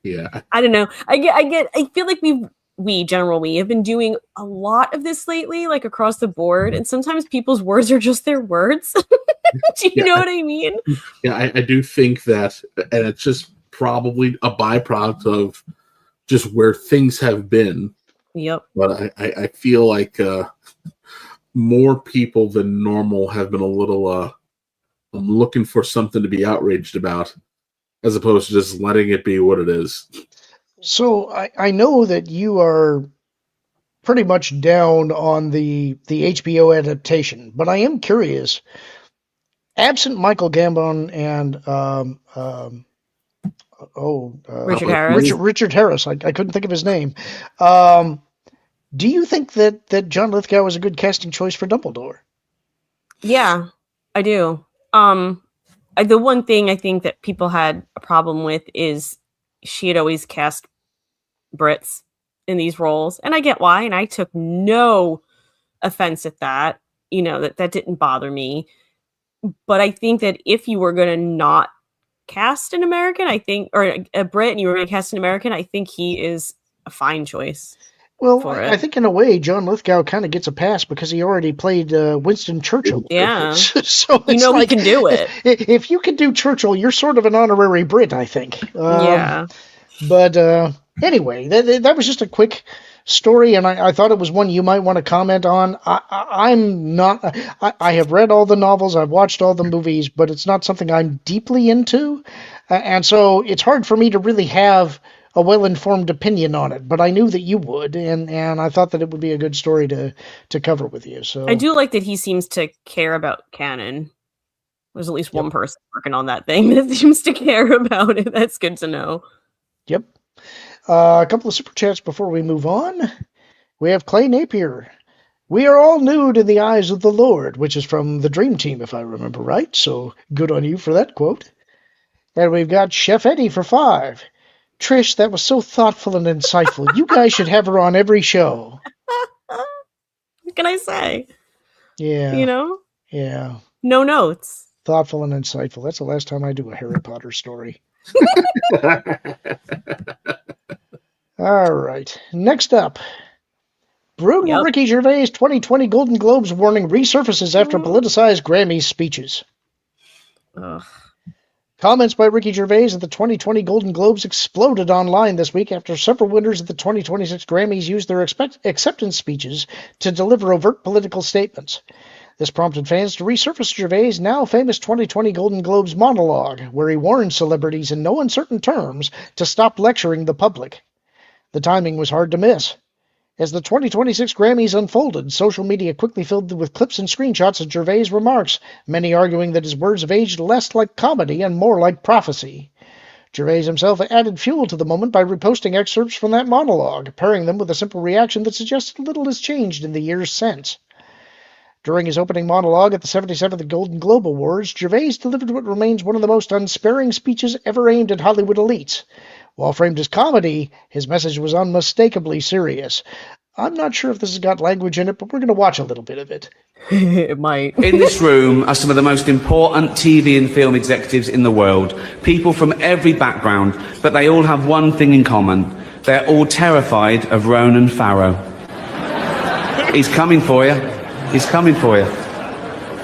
yeah, I don't know. I feel like we have been doing a lot of this lately, like across the board. And sometimes people's words are just their words. Do you know what I mean? Yeah, I do think that, and it's just probably a byproduct of just where things have been. Yep. But I feel like more people than normal have been a little looking for something to be outraged about, as opposed to just letting it be what it is. So I know that you are pretty much down on the HBO adaptation, but I am curious. Absent Michael Gambon and Richard Harris. Richard Harris. I couldn't think of his name. Do you think that John Lithgow was a good casting choice for Dumbledore? Yeah, I do. The one thing I think that people had a problem with is she had always cast Brits, in these roles, and I get why, and I took no offense at that. That didn't bother me. But I think that if you were going to not cast an American, or a Brit, and you were going to cast an American, I think he is a fine choice. Well, I think in a way, John Lithgow kind of gets a pass because he already played Winston Churchill. Yeah. So it's he can do it. If you can do Churchill, you're sort of an honorary Brit, I think. Yeah. But anyway, that was just a quick story, and I thought it was one you might want to comment on. I'm not. I have read all the novels, I've watched all the movies, but it's not something I'm deeply into, and so it's hard for me to really have a well-informed opinion on it. But I knew that you would, and I thought that it would be a good story to cover with you. So I do like that he seems to care about canon. There's at least one person working on that thing that seems to care about it. That's good to know. Yep. A couple of super chats before we move on. We have Clay Napier. We are all nude in the eyes of the Lord, which is from the Dream Team, if I remember right. So good on you for that quote. And we've got Chef Eddie for 5. Trish, that was so thoughtful and insightful. You guys should have her on every show. What can I say? Yeah. Yeah. No notes. Thoughtful and insightful. That's the last time I do a Harry Potter story. All right. Next up. Brutal Ricky Gervais 2020 Golden Globes warning resurfaces after politicized Grammy speeches. Ugh. Comments by Ricky Gervais at the 2020 Golden Globes exploded online this week after several winners of the 2026 Grammys used their acceptance speeches to deliver overt political statements. This prompted fans to resurface Gervais' now famous 2020 Golden Globes monologue, where he warned celebrities in no uncertain terms to stop lecturing the public. The timing was hard to miss. As the 2026 Grammys unfolded, social media quickly filled with clips and screenshots of Gervais' remarks, many arguing that his words have aged less like comedy and more like prophecy. Gervais himself added fuel to the moment by reposting excerpts from that monologue, pairing them with a simple reaction that suggested little has changed in the years since. During his opening monologue at the 77th Golden Globe Awards, Gervais delivered what remains one of the most unsparing speeches ever aimed at Hollywood elites. While framed as comedy, his message was unmistakably serious. I'm not sure if this has got language in it, but we're going to watch a little bit of it. It might. In this room are some of the most important TV and film executives in the world. People from every background, but they all have one thing in common. They're all terrified of Ronan Farrow. He's coming for you. He's coming for you.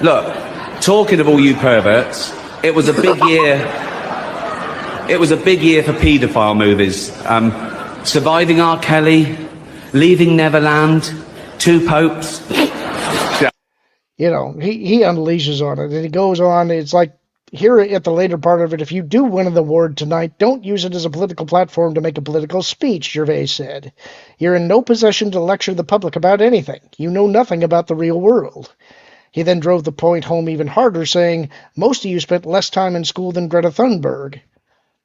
Look, talking of all you perverts, it was a big year. It was a big year for paedophile movies. Surviving R. Kelly, Leaving Neverland, Two Popes. You know, he unleashes on it, and he goes on. It's like, here at the later part of it, if you do win an award tonight, don't use it as a political platform to make a political speech, Gervais said. You're in no possession to lecture the public about anything. You know nothing about the real world. He then drove the point home even harder, saying, most of you spent less time in school than Greta Thunberg.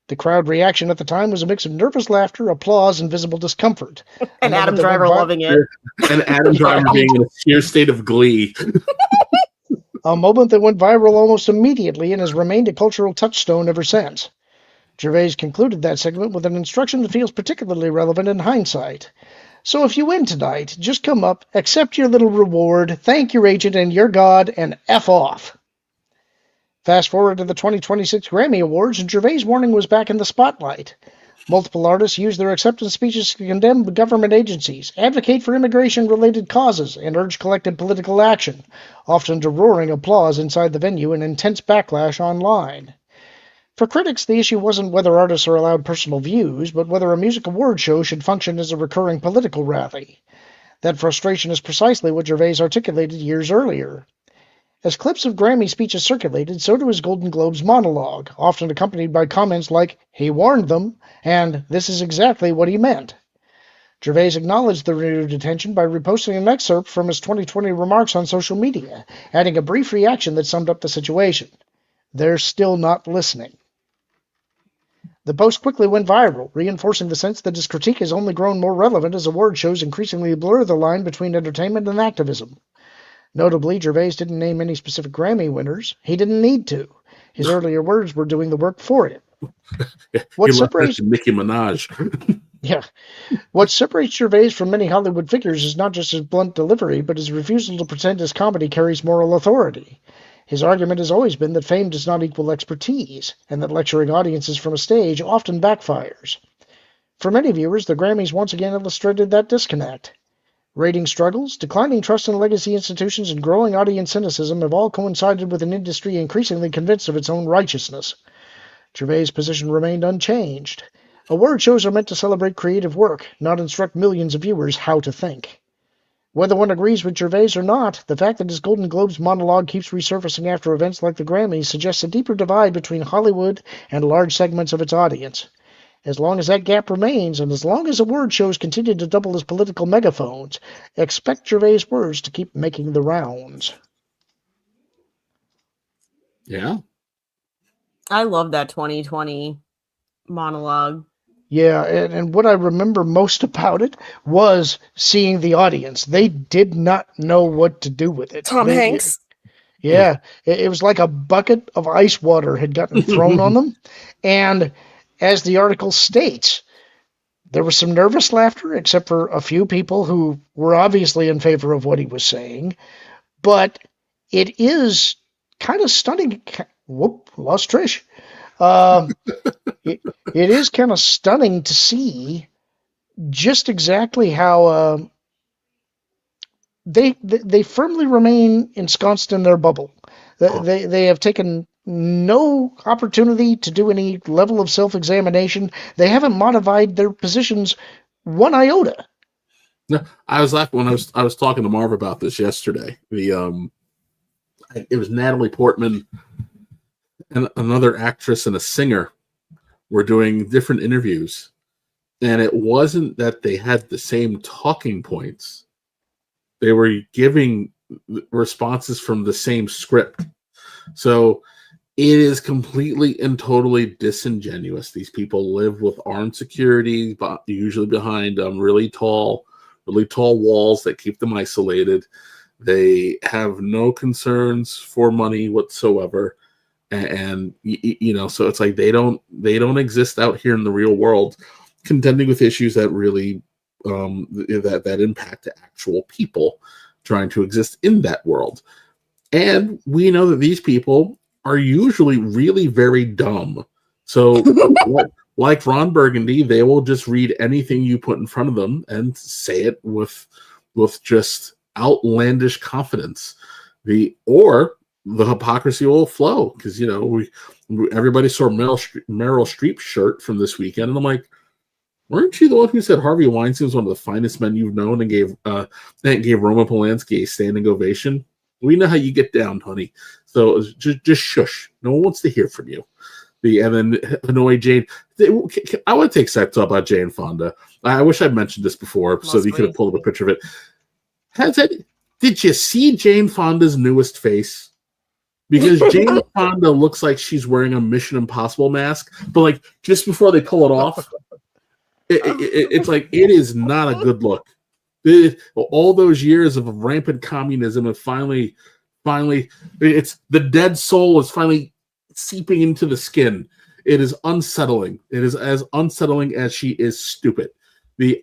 The crowd reaction at the time was a mix of nervous laughter, applause, and visible discomfort. And Adam Driver loving it. And Adam Driver being in a sheer state of glee. A moment that went viral almost immediately and has remained a cultural touchstone ever since. Gervais concluded that segment with an instruction that feels particularly relevant in hindsight. So if you win tonight, just come up, accept your little reward, thank your agent and your God, and F off. Fast forward to the 2026 Grammy Awards, and Gervais' warning was back in the spotlight. Multiple artists used their acceptance speeches to condemn government agencies, advocate for immigration-related causes, and urge collective political action, often to roaring applause inside the venue and intense backlash online. For critics, the issue wasn't whether artists are allowed personal views, but whether a music award show should function as a recurring political rally. That frustration is precisely what Gervais articulated years earlier. As clips of Grammy speeches circulated, so do his Golden Globes monologue, often accompanied by comments like, he warned them, and this is exactly what he meant. Gervais acknowledged the renewed attention by reposting an excerpt from his 2020 remarks on social media, adding a brief reaction that summed up the situation. They're still not listening. The post quickly went viral, reinforcing the sense that his critique has only grown more relevant as award shows increasingly blur the line between entertainment and activism. Notably, Gervais didn't name any specific Grammy winners. He didn't need to. His earlier words were doing the work for it. What he left that separates to Nicki Minaj. Yeah. What separates Gervais from many Hollywood figures is not just his blunt delivery, but his refusal to pretend his comedy carries moral authority. His argument has always been that fame does not equal expertise, and that lecturing audiences from a stage often backfires. For many viewers, the Grammys once again illustrated that disconnect. Rating struggles, declining trust in legacy institutions, and growing audience cynicism have all coincided with an industry increasingly convinced of its own righteousness. Gervais' position remained unchanged. Award shows are meant to celebrate creative work, not instruct millions of viewers how to think. Whether one agrees with Gervais or not, the fact that his Golden Globes monologue keeps resurfacing after events like the Grammys suggests a deeper divide between Hollywood and large segments of its audience. As long as that gap remains, and as long as award shows continue to double as political megaphones, expect Gervais' words to keep making the rounds. Yeah. I love that 2020 monologue. Yeah, and what I remember most about it was seeing the audience. They did not know what to do with it. Tom Hanks. Yeah, it was like a bucket of ice water had gotten thrown on them. And as the article states, there was some nervous laughter, except for a few people who were obviously in favor of what he was saying. But it is kind of stunning. Whoop, lost Trish. It is kind of stunning to see just exactly how they firmly remain ensconced in their bubble. They have taken no opportunity to do any level of self-examination. They haven't modified their positions one iota. No, I was laughing when I was talking to Marv about this yesterday. It was Natalie Portman and another actress and a singer were doing different interviews, and it wasn't that they had the same talking points. They were giving responses from the same script. So it is completely and totally disingenuous. These people live with armed security, but usually behind really tall walls that keep them isolated. They have no concerns for money whatsoever. And you know, so it's like they don't exist out here in the real world contending with issues that really that impact actual people trying to exist in that world. And we know that these people are usually really very dumb. So like Ron Burgundy, they will just read anything you put in front of them and say it with just outlandish confidence. The hypocrisy will flow because, you know, everybody saw Meryl Streep's shirt from this weekend, and I'm like, weren't you the one who said Harvey Weinstein was one of the finest men you've known and gave Roman Polanski a standing ovation? We know how you get down, honey. So just shush. No one wants to hear from you. And then Hanoi Jane. I want to take sex talk about Jane Fonda. I wish I'd mentioned this before, so you could have pulled up a picture of it. Did you see Jane Fonda's newest face? Because Jane Fonda looks like she's wearing a Mission Impossible mask, but like just before they pull it off, it's like it is not a good look. All those years of rampant communism have finally, it's the dead soul is finally seeping into the skin. It is unsettling. It is as unsettling as she is stupid.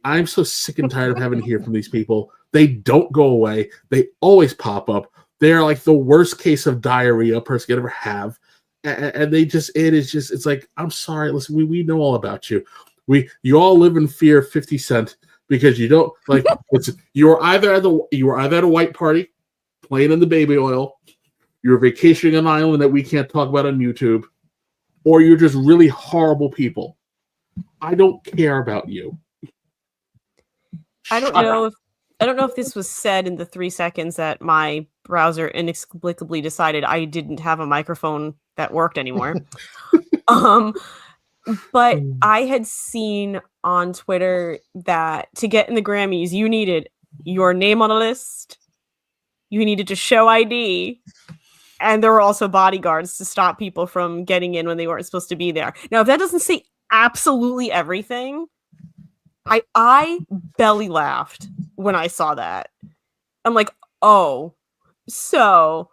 I'm so sick and tired of having to hear from these people. They don't go away. They always pop up. They're like the worst case of diarrhea a person could ever have. And it's like, I'm sorry, listen, we know all about you. You all live in fear of 50 Cent because you don't like you were either at a white party playing in the baby oil, you're vacationing on an island that we can't talk about on YouTube, or you're just really horrible people. I don't care about you. I don't know if this was said in the 3 seconds that my browser inexplicably decided I didn't have a microphone that worked anymore. But I had seen on Twitter that to get in the Grammys, you needed your name on a list, you needed to show ID, and there were also bodyguards to stop people from getting in when they weren't supposed to be there. Now, if that doesn't say absolutely everything, I belly laughed when I saw that. I'm like, oh, so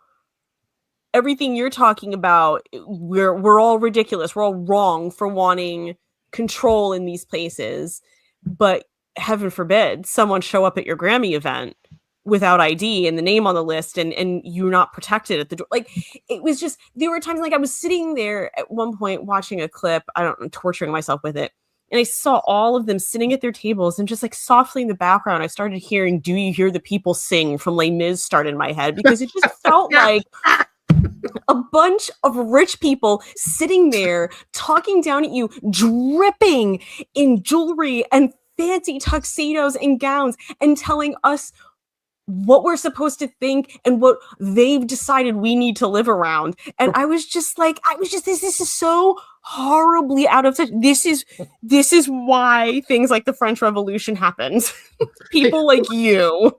everything you're talking about, we're all ridiculous. We're all wrong for wanting control in these places. But heaven forbid someone show up at your Grammy event without ID and the name on the list and you're not protected at the door. Like, it was just, there were times like I was sitting there at one point watching a clip, I don't know, torturing myself with it. And I saw all of them sitting at their tables and just like softly in the background, I started hearing Do You Hear the People Sing from Les Mis start in my head, because it just felt like a bunch of rich people sitting there talking down at you, dripping in jewelry and fancy tuxedos and gowns, and telling us what we're supposed to think and what they've decided we need to live around. And I was just like, this is so horribly out of touch. This is why things like the French Revolution happened. People like you.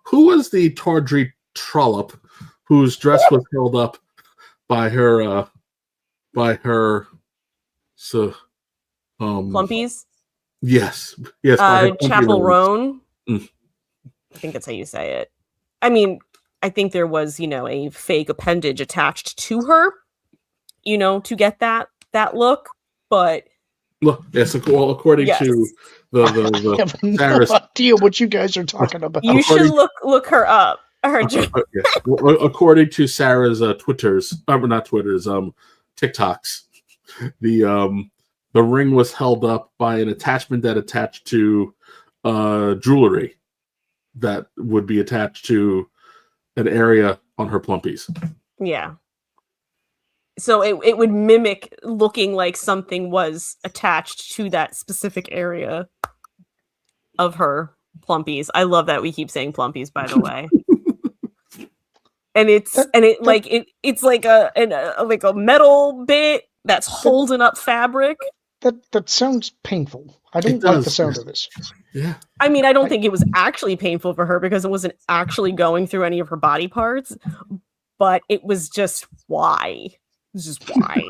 Who was the tawdry trollop whose dress was held up by her Plumpies? Yes. By her Chapel Roan. Mm. I think that's how you say it. I mean, I think there was, a fake appendage attached to her, to get that look. But look, yes, well, according to the I have no idea what you guys are talking about. You should look her up. According to Sarah's TikToks, the ring was held up by an attachment that attached to jewelry that would be attached to an area on her plumpies. Yeah. So it would mimic looking like something was attached to that specific area of her plumpies. I love that we keep saying plumpies, by the way. And it's like a metal bit that's holding up fabric. That sounds painful. I don't like the sound of this. Yeah. I mean, I don't think it was actually painful for her because it wasn't actually going through any of her body parts, but it was just why. This is why.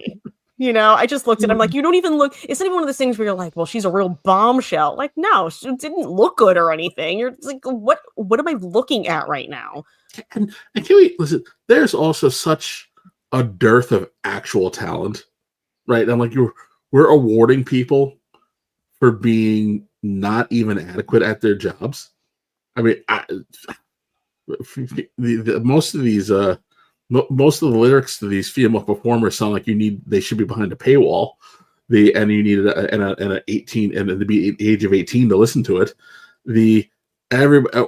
I just looked at him like, you don't even look. It's not even one of those things where you're like, well, she's a real bombshell. Like, no, she didn't look good or anything. You're like, what am I looking at right now? And can we listen? There's also such a dearth of actual talent, right? I'm like, we're awarding people for being not even adequate at their jobs. I mean, most of the lyrics to these female performers sound like they should be behind a paywall. And you need an 18 and to be the age of 18 to listen to it.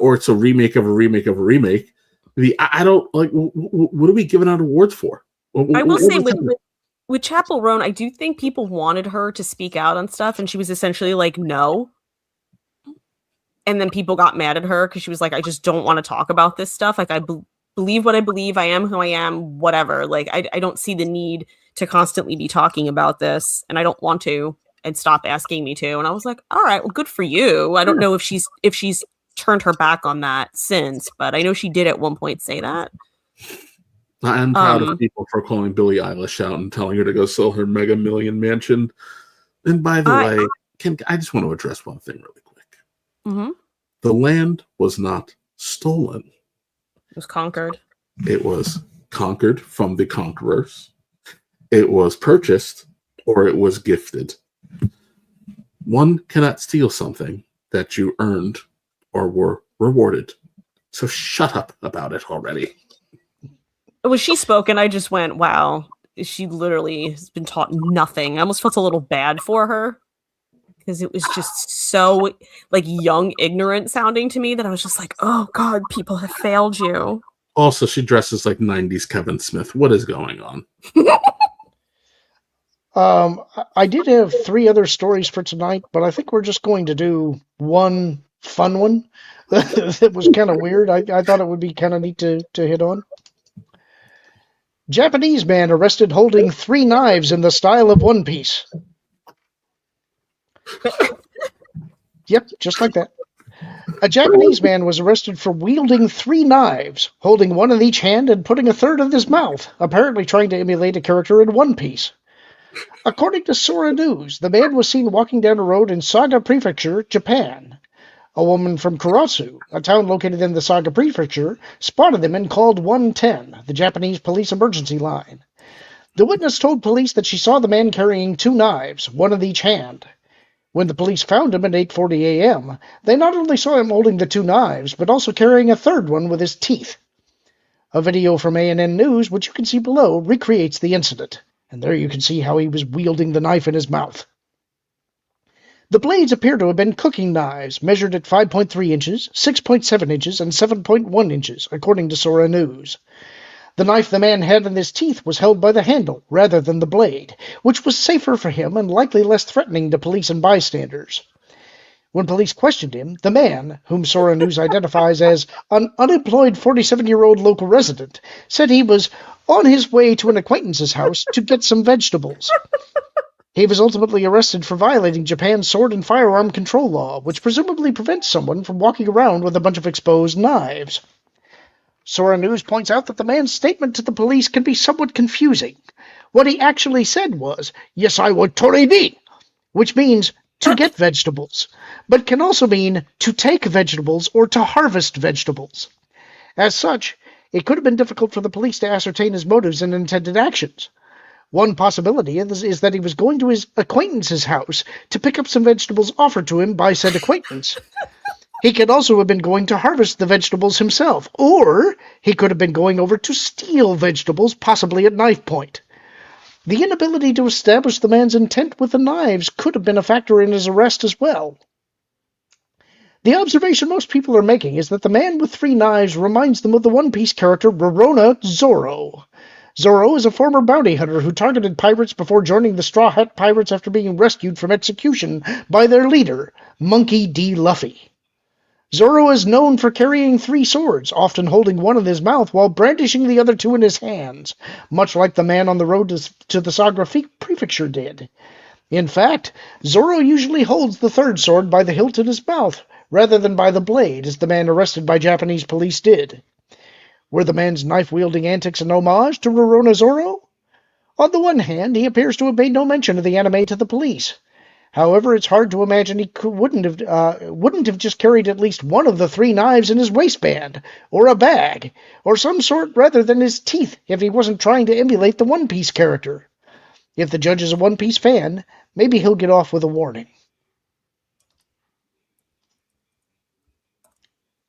Or it's a remake of a remake of a remake. I don't like. What are we giving out awards for? I will say with Chapel Roan, I do think people wanted her to speak out on stuff, and she was essentially like, no. And then people got mad at her because she was like, I just don't want to talk about this stuff. Like, I believe what I believe. I am who I am, whatever. Like, I don't see the need to constantly be talking about this, and I don't want to, and stop asking me to. And I was like, all right, well, good for you. I don't know if she's turned her back on that since, but I know she did at one point say that. I'm proud of people for calling Billie Eilish out and telling her to go sell her Mega Million mansion. And by the way, I just want to address one thing really quick. Mm-hmm. The land was not stolen. It was conquered. It was conquered from the conquerors. It was purchased or it was gifted. One cannot steal something that you earned or were rewarded. So shut up about it already. When she spoke, and I just went, wow, she literally has been taught nothing. I almost felt a little bad for her because it was just so like young, ignorant sounding to me that I was just like, oh God, people have failed you. Also, she dresses like 90s Kevin Smith. What is going on? I did have 3 other stories for tonight, but I think we're just going to do one fun one that was kind of weird. I thought it would be kind of neat to hit on. Japanese man arrested holding 3 knives in the style of One Piece. Yep, just like that. A Japanese man was arrested for wielding 3 knives, holding one in each hand and putting a third in his mouth, apparently trying to emulate a character in One Piece. According to Sora News, the man was seen walking down a road in Saga Prefecture, Japan. A woman from Kuratsu, a town located in the Saga Prefecture, spotted them and called 110, the Japanese police emergency line. The witness told police that she saw the man carrying 2 knives, one in each hand. When the police found him at 8:40 a.m., they not only saw him holding the 2 knives, but also carrying a third one with his teeth. A video from ANN News, which you can see below, recreates the incident, and there you can see how he was wielding the knife in his mouth. The blades appear to have been cooking knives, measured at 5.3 inches, 6.7 inches, and 7.1 inches, according to Sora News. The knife the man had in his teeth was held by the handle rather than the blade, which was safer for him and likely less threatening to police and bystanders. When police questioned him, the man, whom Sora News identifies as an unemployed 47-year-old local resident, said he was on his way to an acquaintance's house to get some vegetables. He was ultimately arrested for violating Japan's sword and firearm control law, which presumably prevents someone from walking around with a bunch of exposed knives. Sora News points out that the man's statement to the police can be somewhat confusing. What he actually said was, "Yes, I would toredi," which means to get vegetables, but can also mean to take vegetables or to harvest vegetables. As such, it could have been difficult for the police to ascertain his motives and intended actions. One possibility is that he was going to his acquaintance's house to pick up some vegetables offered to him by said acquaintance. He could also have been going to harvest the vegetables himself, or he could have been going over to steal vegetables, possibly at knife point. The inability to establish the man's intent with the knives could have been a factor in his arrest as well. The observation most people are making is that the man with 3 knives reminds them of the One Piece character Rorona Zoro. Zoro is a former bounty hunter who targeted pirates before joining the Straw Hat Pirates after being rescued from execution by their leader, Monkey D. Luffy. Zoro is known for carrying 3 swords, often holding one in his mouth while brandishing the other 2 in his hands, much like the man on the road to the Saga Prefecture did. In fact, Zoro usually holds the 3rd sword by the hilt in his mouth, rather than by the blade, as the man arrested by Japanese police did. Were the man's knife-wielding antics an homage to Rorona Zoro? On the one hand, he appears to have made no mention of the anime to the police. However, it's hard to imagine he wouldn't have just carried at least one of the 3 knives in his waistband, or a bag, or some sort rather than his teeth if he wasn't trying to emulate the One Piece character. If the judge is a One Piece fan, maybe he'll get off with a warning.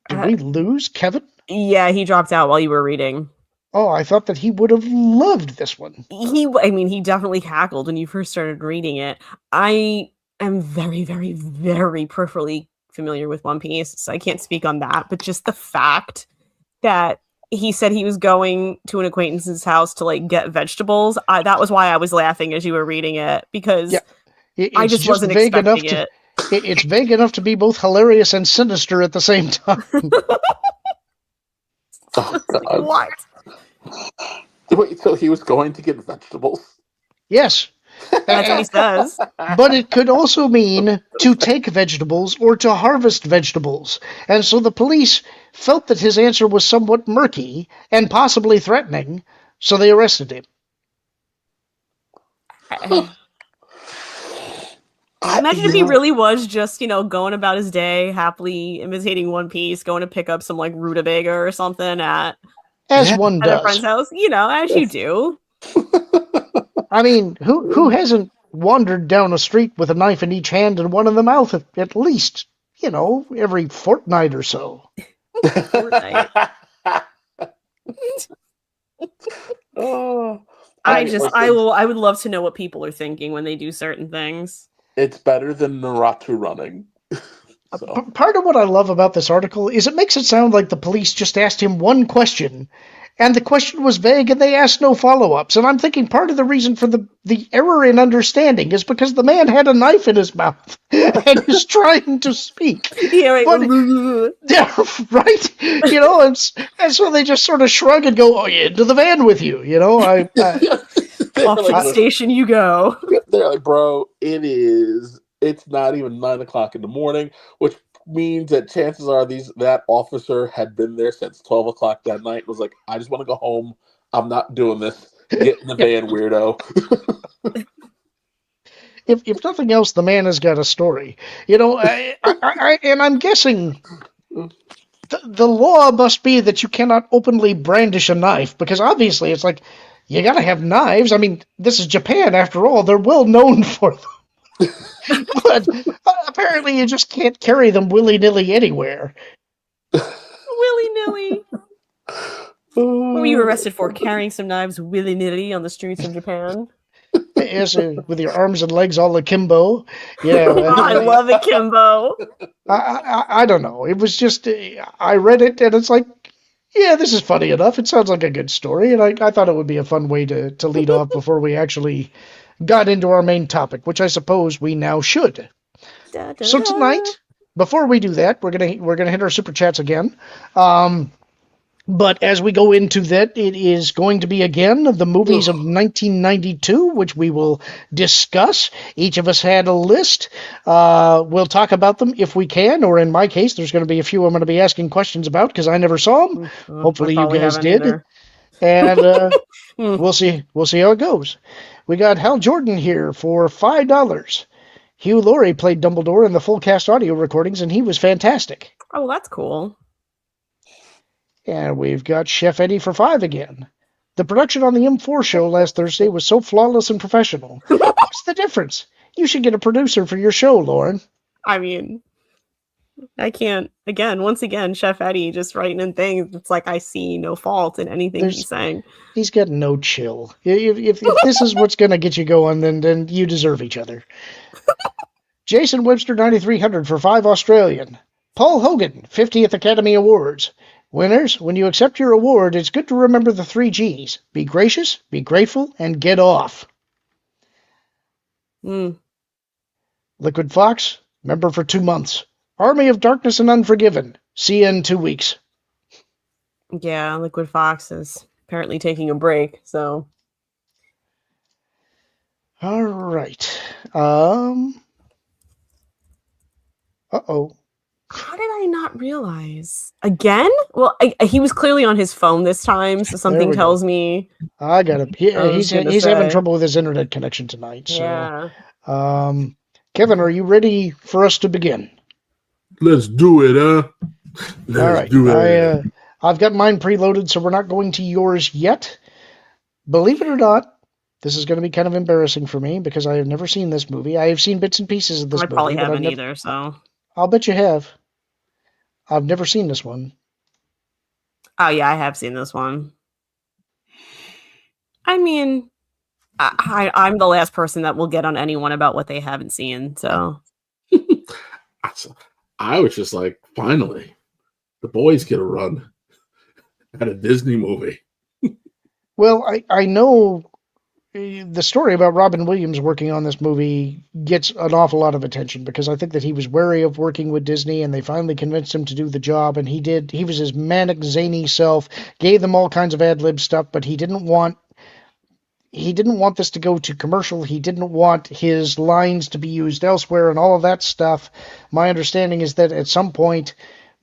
Did we lose Kevin? Yeah, he dropped out while you were reading. Oh, I thought that he would have loved this one. He definitely cackled when you first started reading it. I am very, very, very peripherally familiar with One Piece, so I can't speak on that, but just the fact that he said he was going to an acquaintance's house to get vegetables, that was why I was laughing as you were reading it, because I just wasn't expecting it. It's vague enough to be both hilarious and sinister at the same time. Oh, God. What? Wait, so he was going to get vegetables? Yes. That's what he says. But it could also mean to take vegetables or to harvest vegetables. And so the police felt that his answer was somewhat murky and possibly threatening, so they arrested him. Imagine if he really was just, going about his day, happily imitating One Piece, going to pick up some rutabaga or something at one a friend's does. house, as you do. I mean, who hasn't wandered down a street with a knife in each hand and one in the mouth at least, every fortnight or so? Fortnite. Oh, I would love to know what people are thinking when they do certain things. It's better than Naruto running. So. Part of what I love about this article is it makes it sound like the police just asked him one question, and the question was vague and they asked no follow-ups. And I'm thinking part of the reason for the error in understanding is because the man had a knife in his mouth and is trying to speak. Yeah, right. Right? And so they just sort of shrug and go, "Oh, yeah, into the van with you." Off to the station you go. They're like, "Bro, it's not even 9 o'clock in the morning," which means that chances are that officer had been there since 12 o'clock that night and was like, "I just want to go home. I'm not doing this. Get in the van, weirdo." if nothing else, the man has got a story. You know, and I'm guessing the law must be that you cannot openly brandish a knife, because obviously it's like, you gotta have knives. I mean, this is Japan after all. They're well known for them. But apparently you just can't carry them willy-nilly anywhere. Willy-nilly. What were you arrested for? Carrying some knives willy-nilly on the streets of Japan? Yes, with your arms and legs all akimbo. Yeah. I love akimbo. I don't know. It was just, I read it, and it's like, yeah, this is funny enough. It sounds like a good story, and I thought it would be a fun way to lead off before we actually got into our main topic, which I suppose we now should. So tonight, before we do that, we're gonna hit our super chats again. But as we go into that, it is going to be again the movies of 1992, which we will discuss. Each of us had a list. We'll talk about them if we can, or in my case, there's going to be a few I'm going to be asking questions about because I never saw them. Hopefully you guys did. Either. And we'll see how it goes. We got Hal Jordan here for $5. Hugh Laurie played Dumbledore in the full cast audio recordings, and he was fantastic. Oh, that's cool. And we've got Chef Eddie for $5 again. The production on the M4 show last Thursday was so flawless and professional. What's the difference? You should get a producer for your show, Lorn. I mean, I can't. Once again, Chef Eddie just writing in things. It's like I see no fault in anything he's saying. He's got no chill. If this is what's going to get you going, then you deserve each other. Jason Webster 9300 for $5 Australian. Paul Hogan 50th Academy Awards. Winners, when you accept your award, it's good to remember the 3 G's. Be gracious, be grateful, and get off. Liquid Fox, member for 2 months. Army of Darkness and Unforgiven. See you in 2 weeks. Yeah, Liquid Fox is apparently taking a break, so. All right. Uh-oh. How did I not realize? Again? Well, he was clearly on his phone this time, so something tells me. I got him. He's having trouble with his internet connection tonight. So. Yeah. Kevin, are you ready for us to begin? Let's do it, huh? Let's do it. I've got mine preloaded, so we're not going to yours yet. Believe it or not, this is going to be kind of embarrassing for me because I have never seen this movie. I have seen bits and pieces of this movie. I probably haven't either, so. I'll bet you have. I've never seen this one. Oh, yeah, I have seen this one. I mean, I'm the last person that will get on anyone about what they haven't seen, so. I was just like, finally, the boys get a run at a Disney movie. Well, I know the story about Robin Williams working on this movie gets an awful lot of attention because I think that he was wary of working with Disney and they finally convinced him to do the job, and he was his manic, zany self, gave them all kinds of ad-lib stuff, but he didn't want this to go to commercial. He didn't want his lines to be used elsewhere and all of that stuff. My understanding is that at some point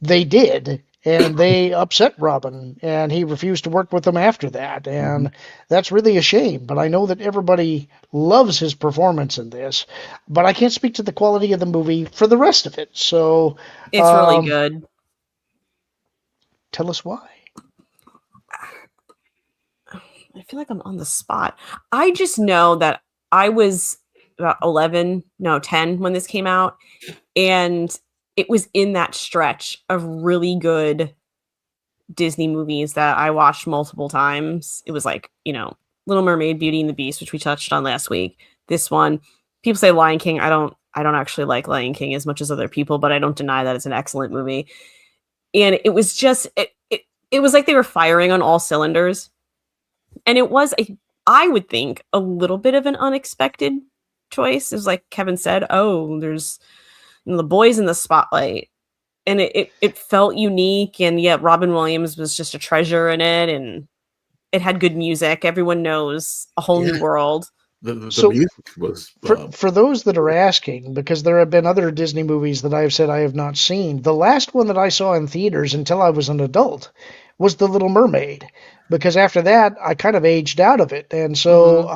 they did, and they upset Robin, and he refused to work with them after that, and that's really a shame. But I know that everybody loves his performance in this, but I can't speak to the quality of the movie for the rest of it. So it's really good. Tell us why. I feel like I'm on the spot. I just know that I was about 10 when this came out, and it was in that stretch of really good Disney movies that I watched multiple times. It was like, Little Mermaid, Beauty and the Beast, which we touched on last week. This one, people say Lion King. I don't actually like Lion King as much as other people, but I don't deny that it's an excellent movie. And it was just, it was like they were firing on all cylinders. And it was, I would think, a little bit of an unexpected choice. It was like Kevin said, there's the boys in the spotlight. And it felt unique. And yet Robin Williams was just a treasure in it. And it had good music. Everyone knows A Whole New World. The music was... For those that are asking, because there have been other Disney movies that I have said I have not seen, the last one that I saw in theaters until I was an adult was The Little Mermaid, because after that I kind of aged out of it, and so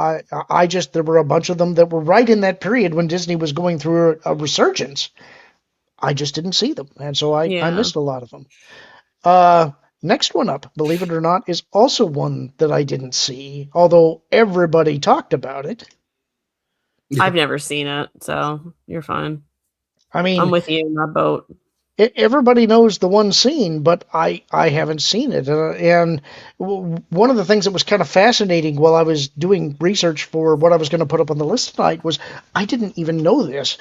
I just there were a bunch of them that were right in that period when Disney was going through a resurgence. I just didn't see them, and so I Yeah. missed a lot of them. Next one up, believe it or not, is also one that I didn't see, although everybody talked about it. I've never seen it, so you're fine. I mean, I'm with you in that boat. everybody knows the one scene, but I haven't seen it. And one of the things that was kind of fascinating while I was doing research for what I was going to put up on the list tonight was I didn't even know this.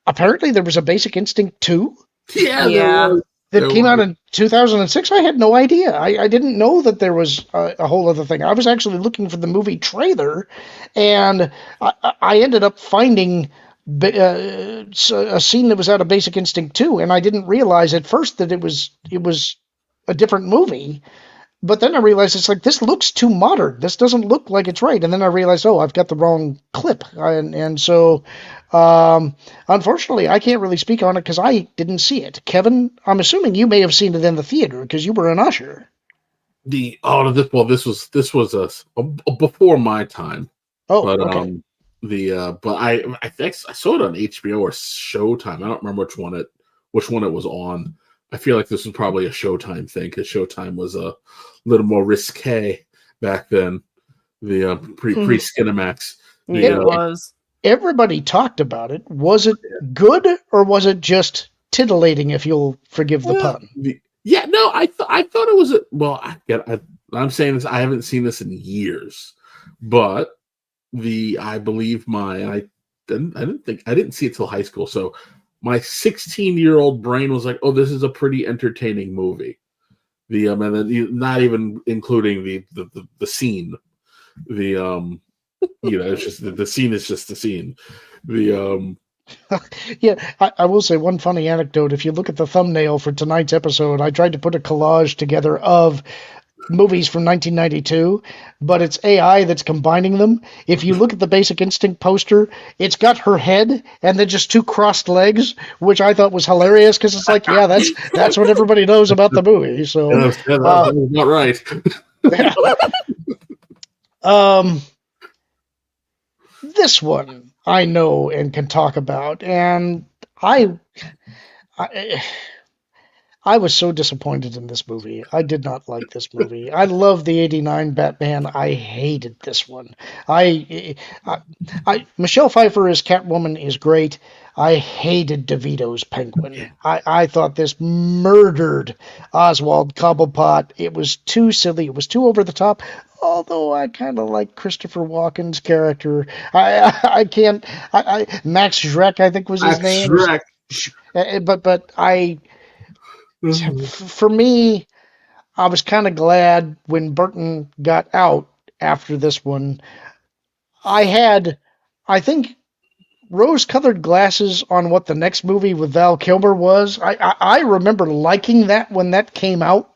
Apparently, there was a Basic Instinct 2. Yeah. Yeah. That came out in 2006. I had no idea. I didn't know that there was a whole other thing. I was actually looking for the movie trailer, and I ended up finding a scene that was out of Basic Instinct 2, and I didn't realize at first that it was a different movie. But then I realized it's like, this looks too modern. This doesn't look like it's right. And then I realized, oh, I've got the wrong clip. And so, unfortunately, I can't really speak on it because I didn't see it. Kevin, I'm assuming you may have seen it in the theater because you were an usher. This was before my time. Oh, But okay. but I think I saw it on HBO or Showtime. I don't remember which one it was on. I feel like this was probably a Showtime thing because Showtime was a little more risque back then. The pre Skinamax. It was. Everybody talked about it. Was it good or was it just titillating? If you'll forgive the pun. I thought it was I'm saying this. I haven't seen this in years, but I didn't see it till high school, so my 16-year-old brain was like, "Oh, this is a pretty entertaining movie." And then not even including the scene, it's just the scene is just the scene. Yeah, I will say one funny anecdote. If you look at the thumbnail for tonight's episode, I tried to put a collage together of movies from 1992, but it's AI that's combining them. If you look at the Basic Instinct poster, it's got her head and then just two crossed legs, which I thought was hilarious because it's like, yeah, that's what everybody knows about the movie. So that's not right. This one I know and can talk about, and I was so disappointed in this movie. I did not like this movie. I love the '89 Batman. I hated this one. Michelle Pfeiffer as Catwoman is great. I hated DeVito's Penguin. I thought this murdered Oswald Cobblepot. It was too silly. It was too over the top. Although I kind of like Christopher Walken's character. I can't. Max Schreck, I think was his name. Schreck. But for me, I was kind of glad when Burton got out after this one. I think, rose-colored glasses on what the next movie with Val Kilmer was. I remember liking that when that came out.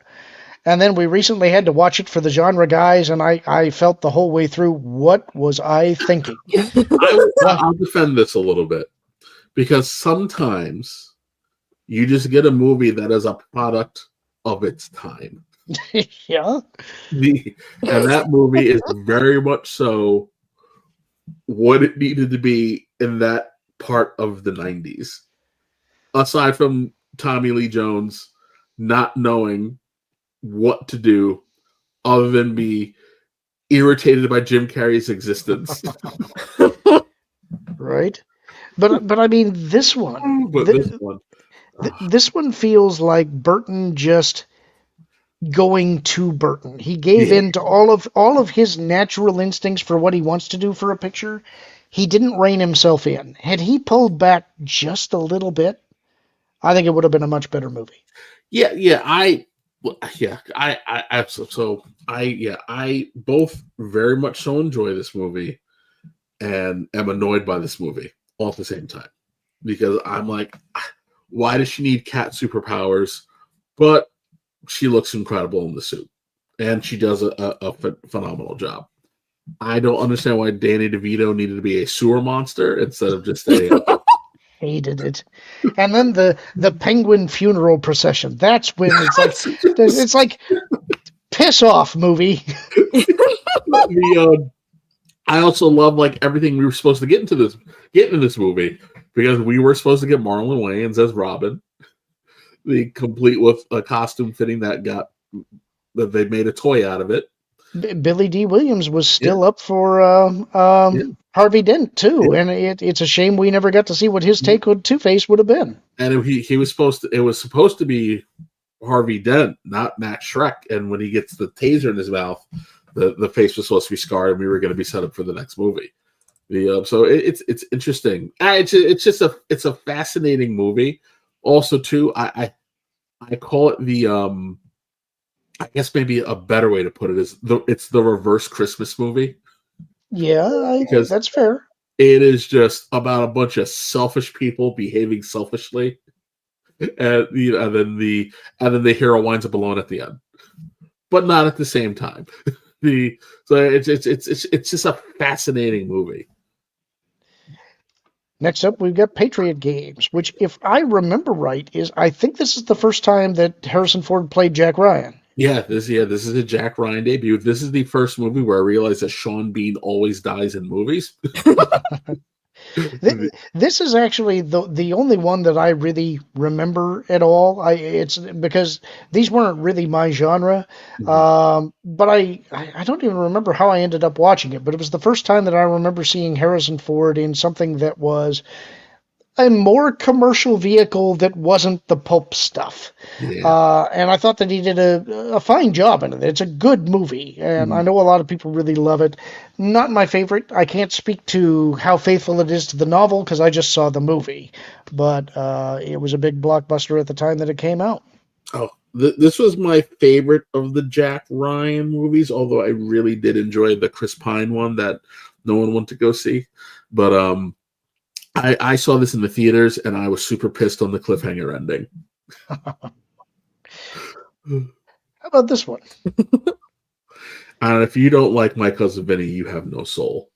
And then we recently had to watch it for the genre guys, and I felt the whole way through, what was I thinking? I'll defend this a little bit, because sometimes you just get a movie that is a product of its time. Yeah. And that movie is very much so what it needed to be in that part of the 90s. Aside from Tommy Lee Jones not knowing what to do other than be irritated by Jim Carrey's existence. Right. But I mean, this one. This one feels like Burton just going to Burton. He gave in to all of his natural instincts for what he wants to do for a picture. He didn't rein himself in. Had he pulled back just a little bit, I think it would have been a much better movie. I both very much so enjoy this movie and am annoyed by this movie all at the same time, because I'm like, why does she need cat superpowers? But she looks incredible in the suit, and she does a phenomenal job. I don't understand why Danny DeVito needed to be a sewer monster instead of just a hated it. And then the penguin funeral procession. That's when it's like piss off movie. I also love like everything we were supposed to get into this movie, because we were supposed to get Marlon Wayans as Robin, the complete with a costume fitting that they made a toy out of it. Billy D. Williams was still up for Harvey Dent too, and it's a shame we never got to see what his take on Two-Face would have been. And he was supposed to. It was supposed to be Harvey Dent, not Matt Shrek. And when he gets the taser in his mouth, the face was supposed to be scarred, and we were going to be set up for the next movie. So it's interesting. It's a fascinating movie. Also, too, I call it the I guess maybe a better way to put it is it's the reverse Christmas movie. Yeah, because that's fair. It is just about a bunch of selfish people behaving selfishly, and then the hero winds up alone at the end, but not at the same time. So it's just a fascinating movie. Next up, we've got Patriot Games, which, if I remember right, I think this is the first time that Harrison Ford played Jack Ryan. This is a Jack Ryan debut. This is the first movie where I realized that Sean Bean always dies in movies. This is actually the only one that I really remember at all. It's because these weren't really my genre, but I don't even remember how I ended up watching it. But it was the first time that I remember seeing Harrison Ford in something that was a more commercial vehicle that wasn't the pulp stuff. Yeah. And I thought that he did a fine job in it. It's a good movie, and I know a lot of people really love it. Not my favorite. I can't speak to how faithful it is to the novel because I just saw the movie, but it was a big blockbuster at the time that it came out. Oh, this was my favorite of the Jack Ryan movies, although I really did enjoy the Chris Pine one that no one wanted to go see. But I saw this in the theaters, and I was super pissed on the cliffhanger ending. How about this one? And if you don't like My Cousin Vinny, you have no soul.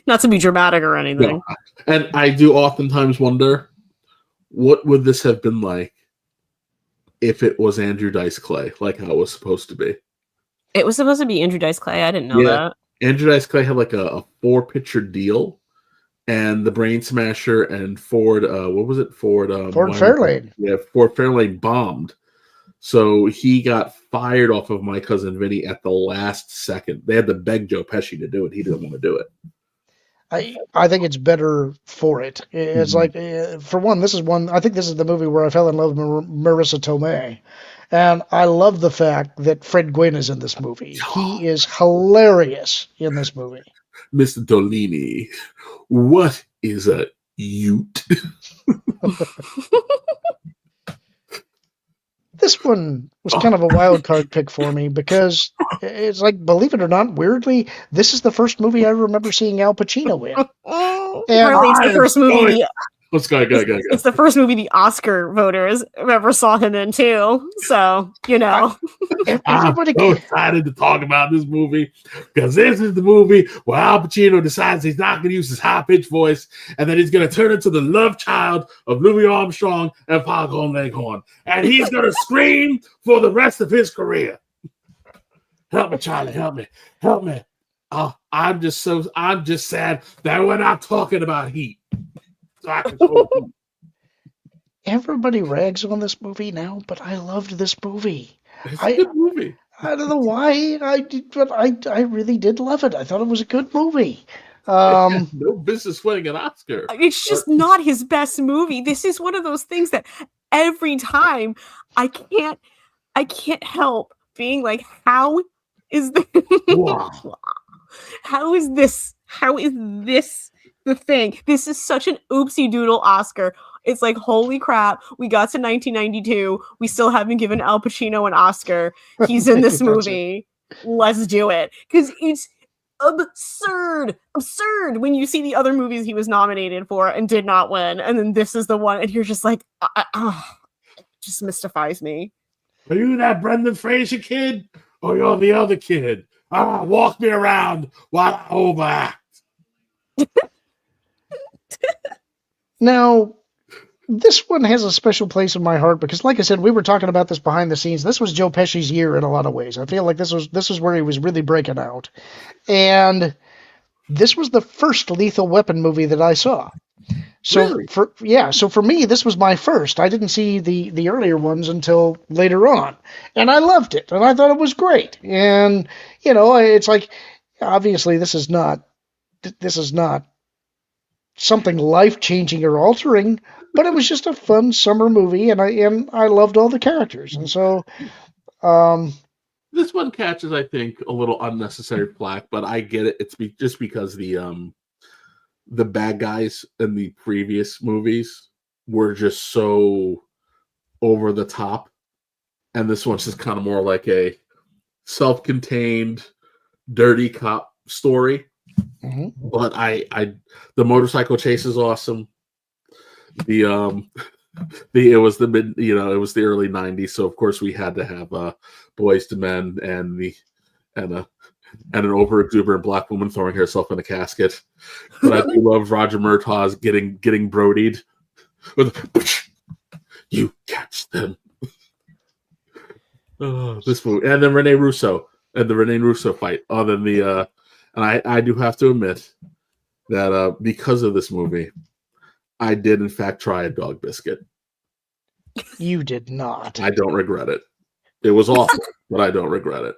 Not to be dramatic or anything. No. And I do oftentimes wonder, what would this have been like if it was Andrew Dice Clay, like how it was supposed to be? It was supposed to be Andrew Dice Clay. I didn't know that. Andrew Dice Clay had like a 4-picture deal. And the Brain Smasher and Ford, what was it? Ford Fairlane. Yeah, Ford Fairlane bombed. So he got fired off of My Cousin Vinny at the last second. They had to beg Joe Pesci to do it. He didn't want to do it. I think it's better for it. It's like, for one, I think this is the movie where I fell in love with Marissa Tomei. And I love the fact that Fred Gwynne is in this movie. He is hilarious in this movie. Mr. Dolini, what is a ute? This one was kind of a wild card pick for me because it's like, believe it or not, weirdly, this is the first movie I remember seeing Al Pacino in. Apparently, it's the first movie. Let's go. It's the first movie the Oscar voters ever saw him in too. So, I'm so excited to talk about this movie because this is the movie where Al Pacino decides he's not going to use his high-pitched voice, and then he's going to turn into the love child of Louis Armstrong and Foghorn Leghorn, and he's going to scream for the rest of his career. Help me, Charlie. Help me. Oh, I'm just sad that we're not talking about Heat. Everybody rags on this movie now, but I loved this movie. It's a good movie. I don't know why I did, but I really did love it. I thought it was a good movie. No business winning an Oscar. It's just not his best movie. This is one of those things that every time I can't help being like, how is this? How is this the thing? This is such an oopsie doodle Oscar. It's like, holy crap, we got to 1992. We still haven't given Al Pacino an Oscar. He's in this movie. Let's do it. Because it's absurd when you see the other movies he was nominated for and did not win. And then this is the one, and you're just like, it just mystifies me. Are you that Brendan Fraser kid? Or you're the other kid? Walk me around while I overact. Now, this one has a special place in my heart because, like I said, we were talking about this behind the scenes. This was Joe Pesci's year in a lot of ways. I feel like this was where he was really breaking out, and this was the first Lethal Weapon movie that I saw. So Really? so for me, this was my first. I didn't see the earlier ones until later on, and I loved it, and I thought it was great. And it's like, obviously, this is not something life-changing or altering, but it was just a fun summer movie, and I loved all the characters, and so This one catches, I think, a little unnecessary flack, but I get it. It's just because the bad guys in the previous movies were just so over the top, and this one's just kind of more like a self-contained, dirty cop story. But the motorcycle chase is awesome. It was the early '90s, so of course we had to have Boys to Men and an over exuberant black woman throwing herself in a casket. But I do love Roger Murtaugh's getting brodied with you catch them. This movie, and then Rene Russo fight. Other than the and I do have to admit that because of this movie, I did in fact try a dog biscuit. You did not. I don't regret it. It was awful, but I don't regret it.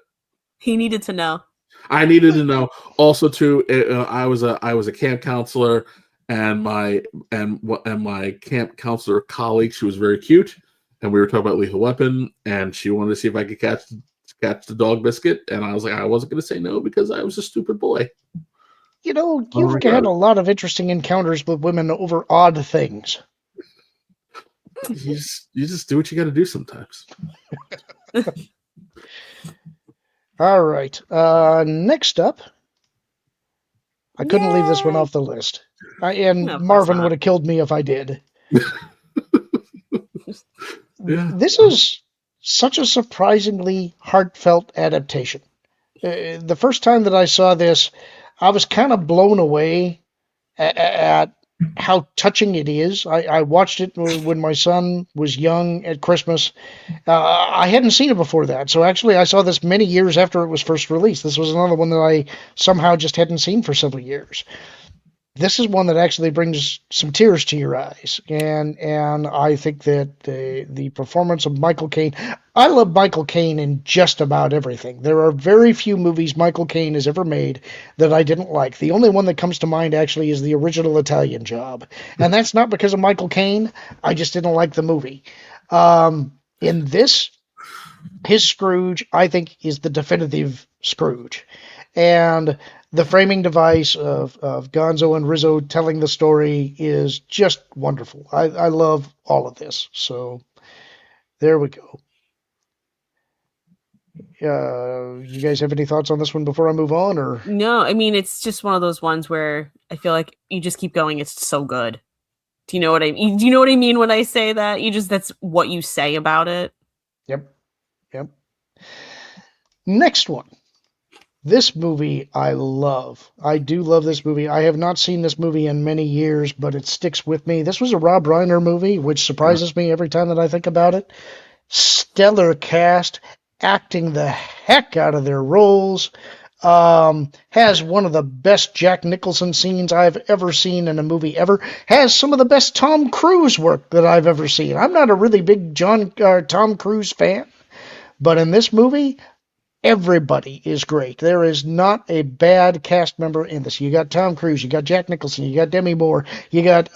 He needed to know. I needed to know. Also, too, I was a camp counselor, and my camp counselor colleague, she was very cute, and we were talking about Lethal Weapon, and she wanted to see if I could catch the dog biscuit, and I was like, I wasn't going to say no because I was a stupid boy. You've had a lot of interesting encounters with women over odd things. You just do what you got to do sometimes. All right. Next up, I couldn't leave this one off the list. No, Marvin would have killed me if I did. Yeah. This is such a surprisingly heartfelt adaptation. The first time that I saw this, I was kind of blown away at how touching it is. I watched it when my son was young at Christmas. I hadn't seen it before that, so actually I saw this many years after it was first released. This was another one that I somehow just hadn't seen for several years. This is one that actually brings some tears to your eyes, and I think that the performance of Michael Caine. I love Michael Caine in just about everything. There are very few movies Michael Caine has ever made that I didn't like. The only one that comes to mind actually is the original Italian Job, and that's not because of Michael Caine. I just didn't like the movie. In this, his Scrooge, I think, is the definitive Scrooge, and the framing device of Gonzo and Rizzo telling the story is just wonderful. I love all of this. So there we go. You guys have any thoughts on this one before I move on? Or No, I mean, it's just one of those ones where I feel like you just keep going. It's so good. Do you know what I mean? Do you know what I mean when I say that? That's what you say about it. Yep. Next one. This movie I love. I do love this movie. I have not seen this movie in many years, but it sticks with me. This was a Rob Reiner movie, which surprises me every time that I think about it. Stellar cast, acting the heck out of their roles. Has one of the best Jack Nicholson scenes I've ever seen in a movie ever. Has some of the best Tom Cruise work that I've ever seen. I'm not a really big Tom Cruise fan, but in this movie, everybody is great. There is not a bad cast member in this. You got Tom Cruise, you got Jack Nicholson, you got Demi Moore, you got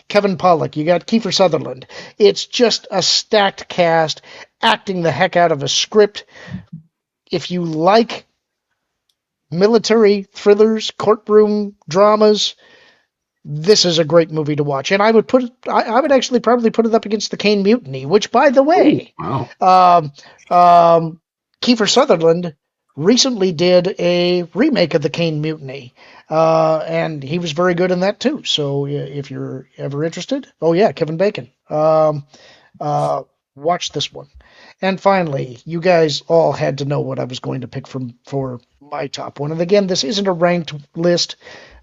Kevin Pollak, you got Kiefer Sutherland. It's just a stacked cast acting the heck out of a script. If you like military thrillers, courtroom dramas, this is a great movie to watch. And I would actually probably put it up against the Caine Mutiny, which, by the way, Kiefer Sutherland recently did a remake of the Caine Mutiny, and he was very good in that too. So if you're ever interested, Kevin Bacon. Watch this one. And finally, you guys all had to know what I was going to pick for my top one. And again, this isn't a ranked list,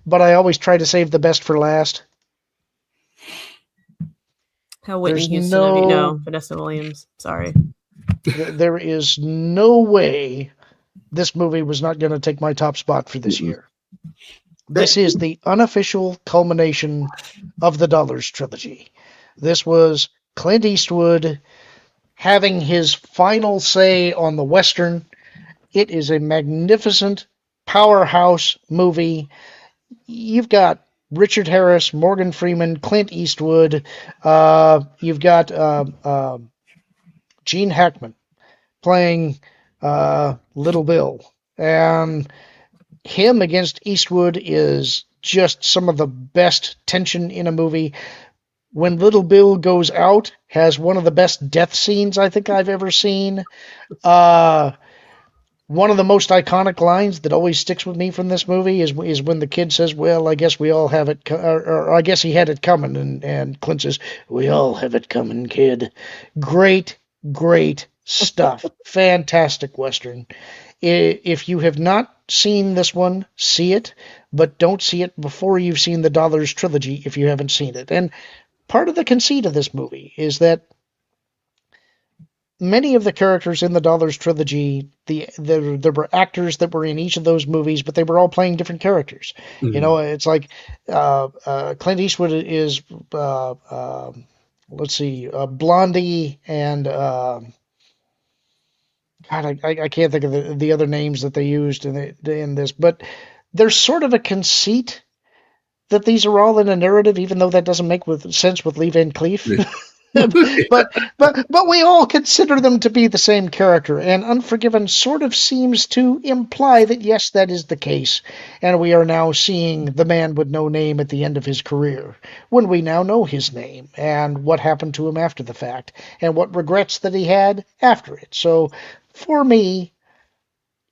but I always try to save the best for last. Whitney There's Houston. No, Vanessa Williams. Sorry. There is no way this movie was not going to take my top spot for this year. This is the unofficial culmination of the Dollars trilogy. This was Clint Eastwood having his final say on the Western. It is a magnificent powerhouse movie. You've got Richard Harris, Morgan Freeman, Clint Eastwood. You've got Gene Hackman playing Little Bill. And him against Eastwood is just some of the best tension in a movie. When Little Bill goes out, has one of the best death scenes I think I've ever seen. One of the most iconic lines that always sticks with me from this movie is when the kid says, "Well, I guess we all have it," or I guess he had it coming, and Clint says, "We all have it coming, kid." Great stuff. Fantastic Western. If you have not seen this one, see it, but don't see it before you've seen the Dollars trilogy if you haven't seen it. And part of the conceit of this movie is that many of the characters in the Dollars trilogy, there were actors that were in each of those movies, but they were all playing different characters. Mhm. You know, it's like Clint Eastwood is, let's see, Blondie and God, I can't think of the other names that they used in this, but there's sort of a conceit that these are all in a narrative, even though that doesn't make sense with Lee Van Cleef. but we all consider them to be the same character, and Unforgiven sort of seems to imply that yes, that is the case, and we are now seeing the man with no name at the end of his career, when we now know his name, and what happened to him after the fact, and what regrets that he had after it. So, for me,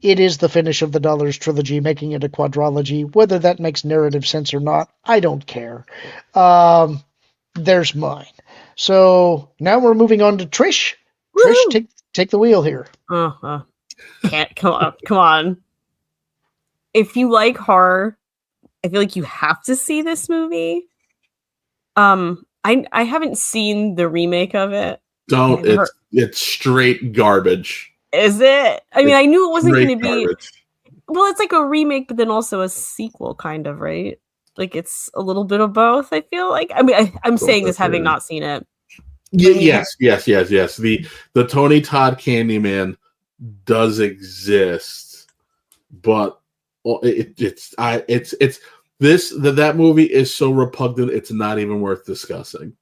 it is the finish of the Dollars trilogy, making it a quadrilogy. Whether that makes narrative sense or not, I don't care. There's mine. So now we're moving on to Trish. Woo! Trish, take the wheel here. Can't come on. If you like horror, I feel like you have to see this movie. I haven't seen the remake of it. Don't. It's straight garbage. Is it? I mean, I knew it wasn't going to be. Garbage. Well, it's like a remake, but then also a sequel, kind of, right? Like it's a little bit of both. I feel like. I mean, I'm saying this having not seen it. Yes. The Tony Todd Candyman does exist, but that movie is so repugnant. It's not even worth discussing.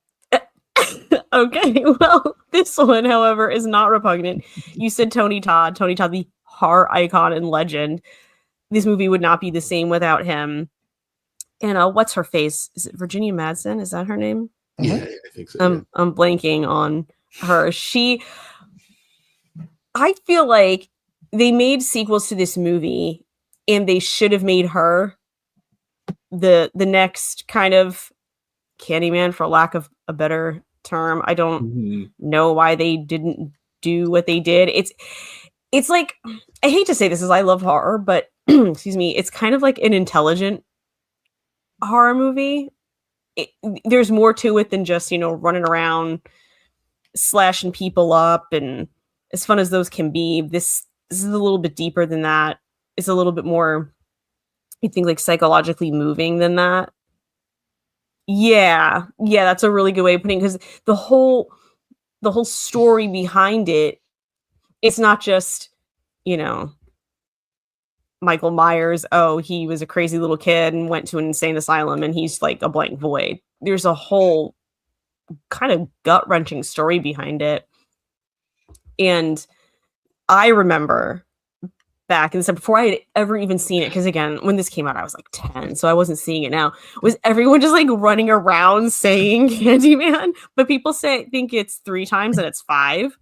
Okay, well, this one, however, is not repugnant. You said Tony Todd, the horror icon and legend. This movie would not be the same without him. And what's her face? Is it Virginia Madsen? Is that her name? Yeah, I think so. I'm blanking on her. I feel like they made sequels to this movie, and they should have made her the next kind of Candyman, for lack of a better term. I don't know why they didn't do what they did. It's like, I hate to say this, as I love horror, but excuse me, it's kind of like an intelligent horror movie. There's more to it than just, running around slashing people up, and as fun as those can be, this is a little bit deeper than that. It's a little bit more, I think, like psychologically moving than that. Yeah, that's a really good way of putting it, because the whole story behind it, it's not just, Michael Myers, he was a crazy little kid and went to an insane asylum and he's like a blank void. There's a whole kind of gut-wrenching story behind it. And I remember back, and before I had ever even seen it, because again, when this came out, I was like 10, so I wasn't seeing it now. Was everyone just like running around saying Candyman? But people think it's 3 times and it's 5,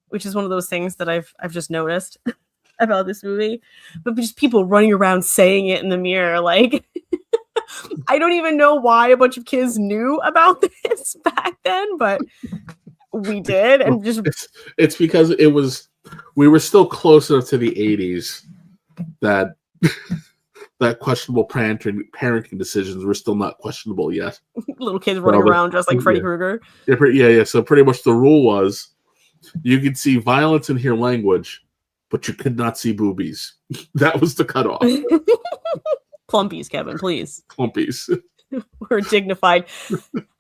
which is one of those things that I've just noticed about this movie. But just people running around saying it in the mirror, like I don't even know why a bunch of kids knew about this back then, but we did, and it's because we were still closer to the 80s that that questionable parenting decisions were still not questionable yet. Little kids running around dressed like Freddy Krueger. Yeah. So pretty much the rule was you could see violence and hear language, but you could not see boobies. That was the cutoff. Plumpies, Kevin, please. Plumpies. We're dignified.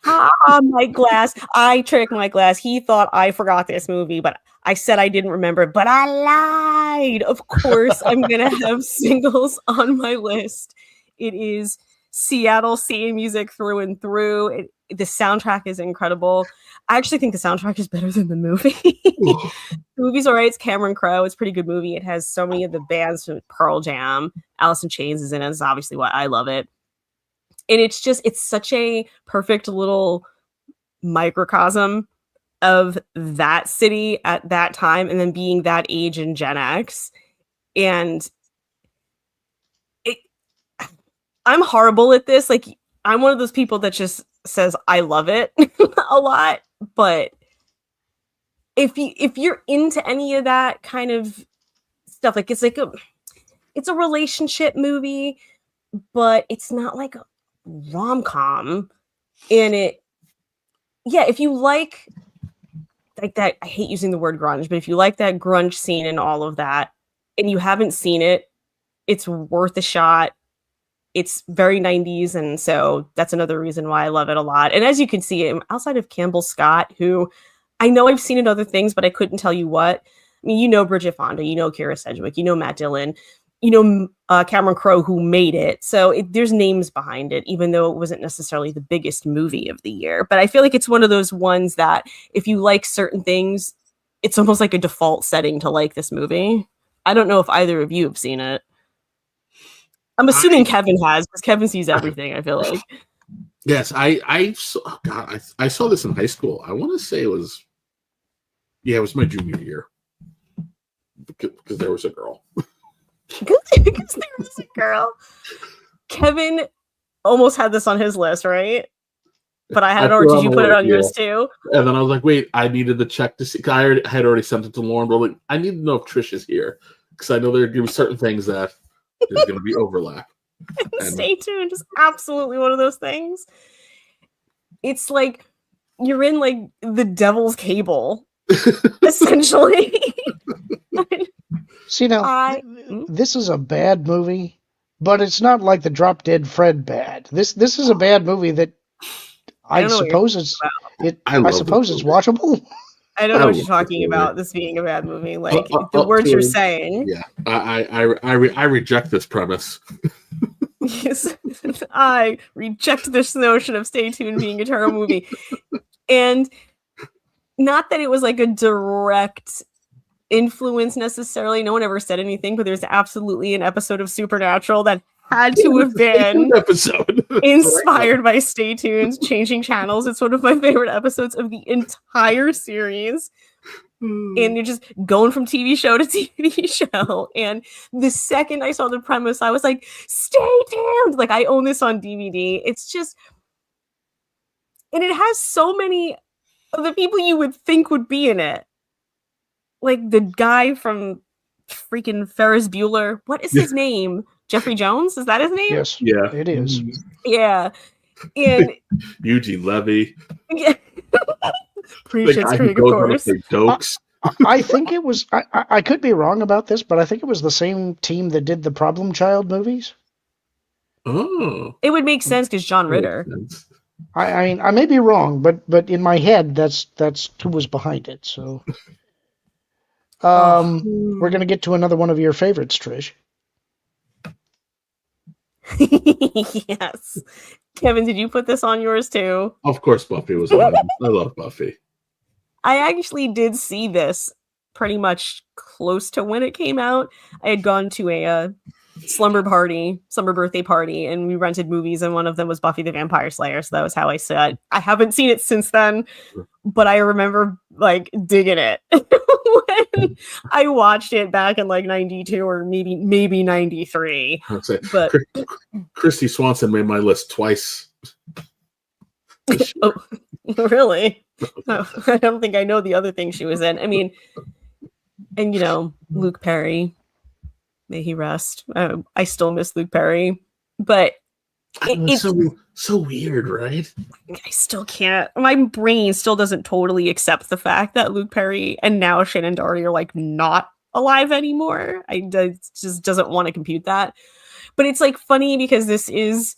My glass. I tricked my glass. He thought I forgot this movie, but I said I didn't remember, but I lied. Of course, I'm going to have singles on my list. It is Seattle scene music through and through. The soundtrack is incredible. I actually think the soundtrack is better than the movie. The movie's all right. It's Cameron Crowe. It's a pretty good movie. It has so many of the bands from Pearl Jam. Alice in Chains is in it. It's obviously why I love it. And it's such a perfect little microcosm of that city at that time, and then being that age in Gen X. And I'm horrible at this. Like, I'm one of those people that just says I love it a lot. But if you're into any of that kind of stuff, like it's a relationship movie, but it's not like a rom-com. And if you like that, I hate using the word grunge, but if you like that grunge scene and all of that, and you haven't seen it, it's worth a shot. It's very 90s, and so that's another reason why I love it a lot. And as you can see, outside of Campbell Scott, who I know I've seen in other things, but I couldn't tell you what. I mean, you know Bridget Fonda, you know Kira Sedgwick, you know Matt Dillon, you know Cameron Crowe, who made it. So there's names behind it, even though it wasn't necessarily the biggest movie of the year. But I feel like it's one of those ones that if you like certain things, it's almost like a default setting to like this movie. I don't know if either of you have seen it. I'm assuming Kevin has, because Kevin sees everything, I feel like. Yes, I saw this in high school. I want to say it was my junior year. Because there was a girl. Because there was a girl. Kevin almost had this on his list, right? But I had it, or did you put it on yours too? And then I was like, wait, I needed to check to see. I had already sent it to Lorn, but like, I need to know if Trish is here. Because I know there are going to be certain things that there's going to be overlap. Stay tuned. Just absolutely one of those things. It's like you're in like the devil's cable, essentially. See, now, this is a bad movie, but it's not like the Drop Dead Fred bad. This is a bad movie that I suppose it's watchable. I don't know what you're talking about. This being a bad movie, like the words you're saying. Yeah, I reject this premise. Yes, I reject this notion of Stay Tuned being a terrible movie, and not that it was like a direct influence necessarily. No one ever said anything, but there's absolutely an episode of Supernatural that had to have been inspired by Stay Tuned, changing channels. It's one of my favorite episodes of the entire series. And you're just going from TV show to TV show. And the second I saw the premise, I was like, Stay Tuned! Like, I own this on DVD. It's just... And it has so many of the people you would think would be in it. Like, the guy from freaking Ferris Bueller. What is his name? Jeffrey Jones? Is that his name? Yes. Yeah. It is. Yeah. And Eugene Levy. Yeah. Schitt's Creek, of course. Jokes. I think it was, I could be wrong about this, but I think it was the same team that did the Problem Child movies. Oh. It would make sense because John Ritter. I mean, I may be wrong, but in my head, that's who was behind it. So, we're gonna get to another one of your favorites, Trish. Yes. Kevin, did you put this on yours too? Of course, Buffy was on. I love Buffy. I actually did see this pretty much close to when it came out. I had gone to a summer birthday party, and we rented movies, and one of them was Buffy the Vampire Slayer, so that was how I saw it. I haven't seen it since then, but I remember like digging it when I watched it back in like 92 or maybe 93. But Christy Swanson made my list twice. Oh, really? No, I don't think I know the other thing she was in. I mean, and Luke Perry. May he rest. I still miss Luke Perry, but It's so weird, right? I still can't. My brain still doesn't totally accept the fact that Luke Perry and now Shannon Doherty are like not alive anymore. Just doesn't want to compute that. But it's like funny because this is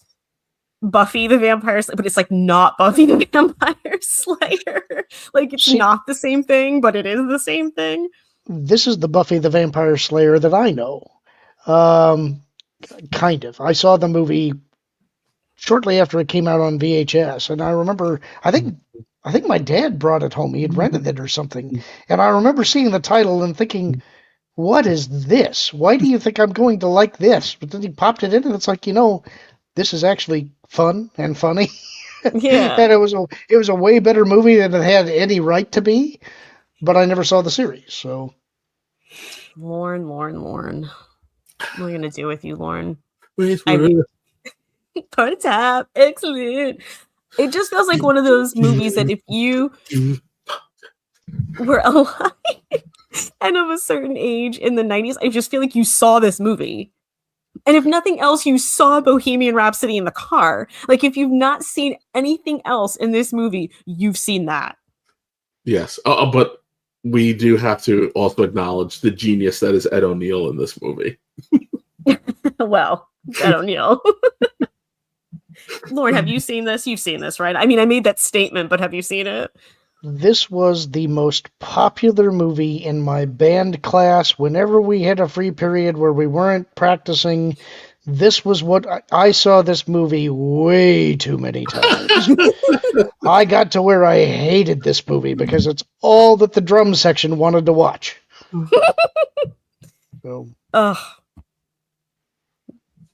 Buffy the Vampire Slayer, but it's like not Buffy the Vampire Slayer. Like it's not the same thing, but it is the same thing. This is the Buffy the Vampire Slayer that I know. Kind of. I saw the movie shortly after it came out on VHS, and I remember, I think my dad brought it home. He had rented it or something, and I remember seeing the title and thinking, what is this? Why do you think I'm going to like this? But then he popped it in, and it's like, this is actually fun and funny. Yeah. And it was a way better movie than it had any right to be, but I never saw the series, so. Lorn. What am I gonna do with you, Lorn? Party tap, excellent. It just feels like one of those movies that if you were alive and of a certain age in the 90s, I just feel like you saw this movie. And if nothing else, you saw Bohemian Rhapsody in the car. Like if you've not seen anything else in this movie, you've seen that. Yes, but we do have to also acknowledge the genius that is Ed O'Neill in this movie. Well, Ed O'Neill. Lord, have you seen this? You've seen this, right? I mean, I made that statement, but have you seen it? This was the most popular movie in my band class. Whenever we had a free period where we weren't practicing, this was what I saw this movie way too many times. I got to where I hated this movie because it's all that the drum section wanted to watch.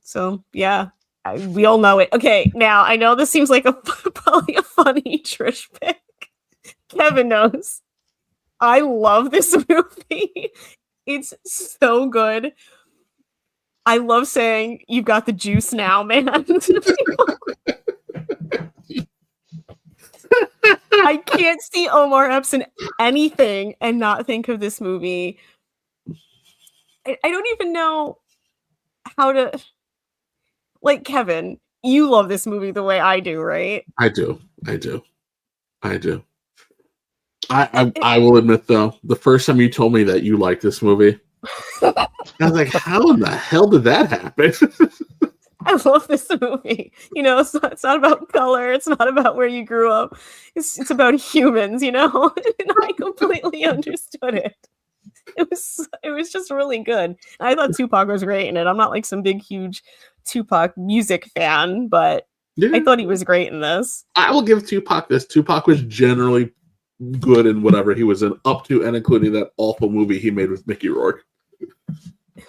So, yeah. We all know it. Okay, now I know this seems like probably a funny Trish pick. Kevin knows. I love this movie. It's so good. I love saying you've got the juice now, man. I can't see Omar Epps in anything and not think of this movie. I don't even know how to... Like, Kevin, you love this movie the way I do, right? I do. I will admit, though, the first time you told me that you liked this movie, I was like, how in the hell did that happen? I love this movie. It's not about color. It's not about where you grew up. It's about humans, and I completely understood it. It was just really good. I thought Tupac was great in it. I'm not like some big, huge Tupac music fan, but I thought he was great in this. I will give Tupac this. Tupac was generally good in whatever he was in, up to and including that awful movie he made with Mickey Rourke.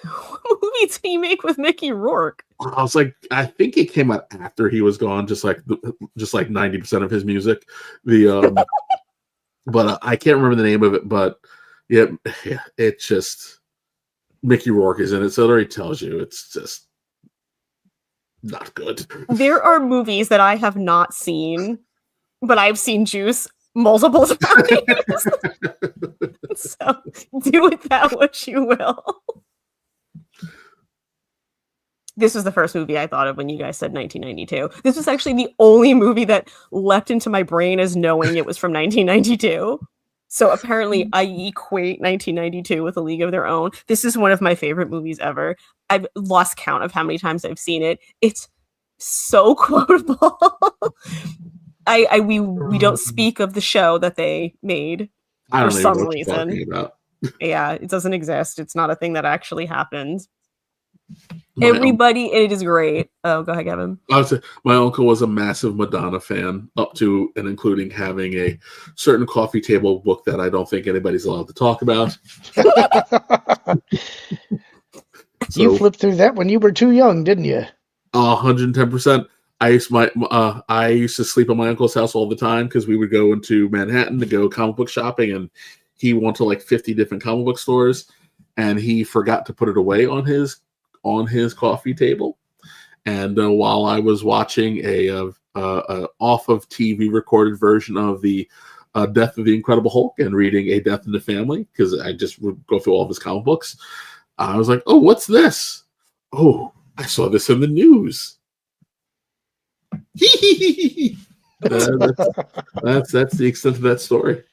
What movie did he make with Mickey Rourke? I was like, I think it came out after he was gone, just like 90% of his music. But I can't remember the name of it. But yeah, it's just Mickey Rourke is in it, so it already tells you it's just not good. There are movies that I have not seen, but I've seen Juice multiple times. So do with that what you will. This was the first movie I thought of when you guys said 1992. This was actually the only movie that leapt into my brain as knowing it was from 1992. So apparently I equate 1992 with A League of Their Own. This is one of my favorite movies ever. I've lost count of how many times I've seen it. It's so quotable. We don't speak of the show that they made for some reason. Yeah, it doesn't exist. It's not a thing that actually happened. It is great. Oh, go ahead, Kevin. My uncle was a massive Madonna fan, up to and including having a certain coffee table book that I don't think anybody's allowed to talk about. You flipped through that when you were too young, didn't you? 110%. I used to sleep at my uncle's house all the time because we would go into Manhattan to go comic book shopping, and he went to like 50 different comic book stores, and he forgot to put it away on his coffee table. And while I was watching a off of TV recorded version of the Death of the Incredible Hulk and reading A Death in the Family, because I just would go through all of his comic books, I was like, oh, what's this? Oh, I saw this in the news. That's the extent of that story.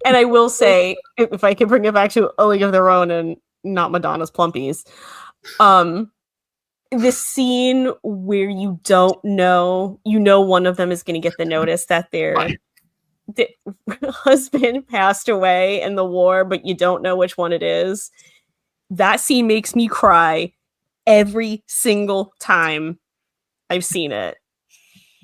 And I will say, if I can bring it back to A League of Their Own and not Madonna's Plumpies, the scene where you don't know, one of them is going to get the notice that their husband passed away in the war, but you don't know which one it is. That scene makes me cry every single time I've seen it.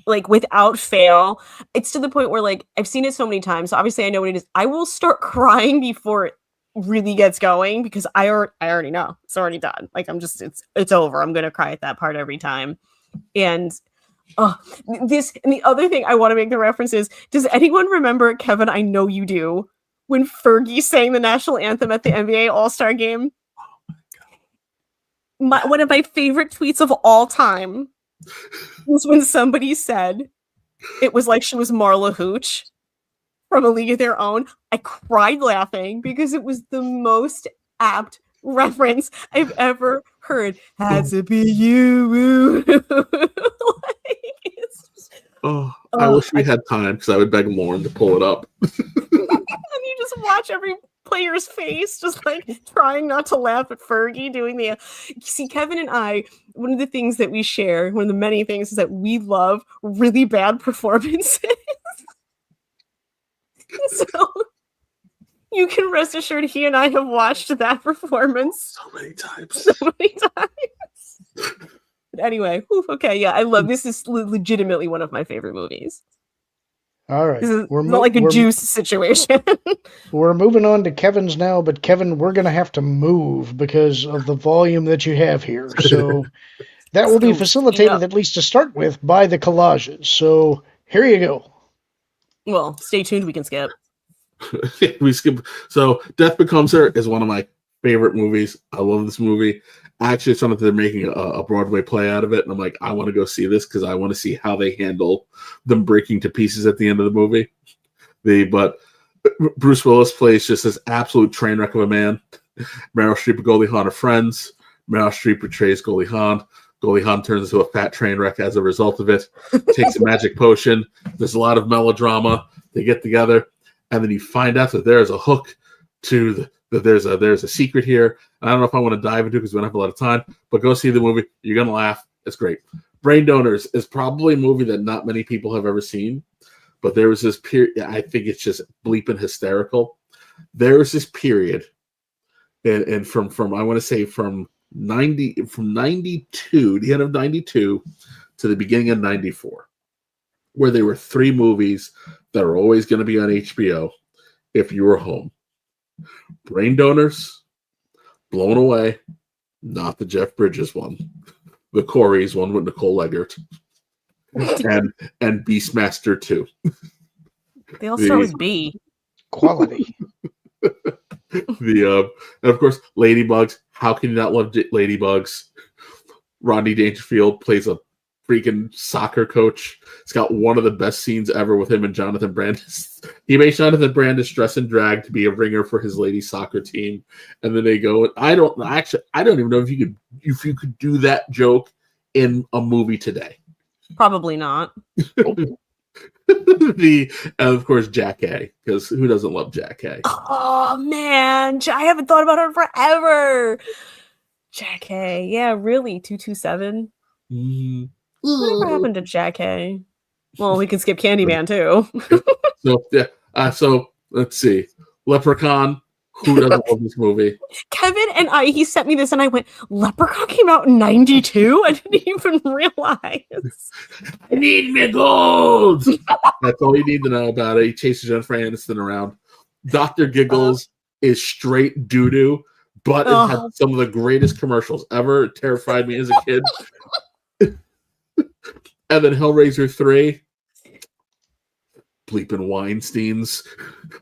Like, without fail. It's to the point where, like, I've seen it so many times, so obviously I know what it is. I will start crying before it really gets going because I already know. It's already done. Like, it's over. I'm gonna cry at that part every time. And the other thing I want to make the reference is, does anyone remember, Kevin, I know you do, when Fergie sang the national anthem at the NBA All-Star game? One of my favorite tweets of all time was when somebody said it was like she was Marla Hooch from A League of Their Own. I cried laughing because it was the most apt reference I've ever heard. Had to be you. I wish we had time because I would beg Lorn to pull it up. And you just watch every player's face, just like trying not to laugh at Fergie doing the. See, Kevin and I, one of the things that we share, one of the many things, is that we love really bad performances. So you can rest assured he and I have watched that performance so many times. But anyway, okay, yeah, I love this. Is legitimately one of my favorite movies. All right. We're not like a Juice situation. We're moving on to Kevin's now, but Kevin, we're going to have to move because of the volume that you have here. So that will be facilitated, at least to start with, by the collages. So here you go. Well, stay tuned. We can skip. We skip. So Death Becomes Her is one of my favorite movies. I love this movie. Actually, it's something they're making a Broadway play out of it, and I'm like, I want to go see this because I want to see how they handle them breaking to pieces at the end of the movie. But Bruce Willis plays just this absolute train wreck of a man. Meryl Streep and Goldie Hawn are friends. Meryl Streep portrays Goldie Hawn. Goldie Hawn turns into a fat train wreck as a result of it. Takes a magic potion. There's a lot of melodrama. They get together, and then you find out that there is a hook to that there's a secret here. And I don't know if I want to dive into it because we don't have a lot of time, but go see the movie. You're going to laugh. It's great. Brain Donors is probably a movie that not many people have ever seen, but there was this period. I think it's just bleeping hysterical. There was this period, and from I want to say from 92, the end of 92 to the beginning of 94, where there were three movies that are always going to be on HBO if you were home. Brain Donors, Blown Away, not the Jeff Bridges one, the Corey's one with Nicole Eggert, and Beastmaster 2. They all start with B. Quality. And of course, Ladybugs. How can you not love Ladybugs? Rodney Dangerfield plays a freaking soccer coach. It's got one of the best scenes ever with him and Jonathan Brandis. He made Jonathan Brandis dress and drag to be a ringer for his ladies soccer team, and then they go. I don't even know if you could do that joke in a movie today. Probably not. And of course Jack A, because who doesn't love Jack A? Oh man, I haven't thought about her forever. Jack A, yeah, really, 227. Whatever happened to Jack A? Well, we can skip Candyman too. So let's see. Leprechaun. Who doesn't love this movie? Kevin and he sent me this and I went, Leprechaun came out in 92? I didn't even realize. I need me gold. That's all you need to know about it. He chases Jennifer Aniston around. Dr. Giggles is straight doo-doo, but it had some of the greatest commercials ever. It terrified me as a kid. And then Hellraiser 3. Bleeping Weinsteins.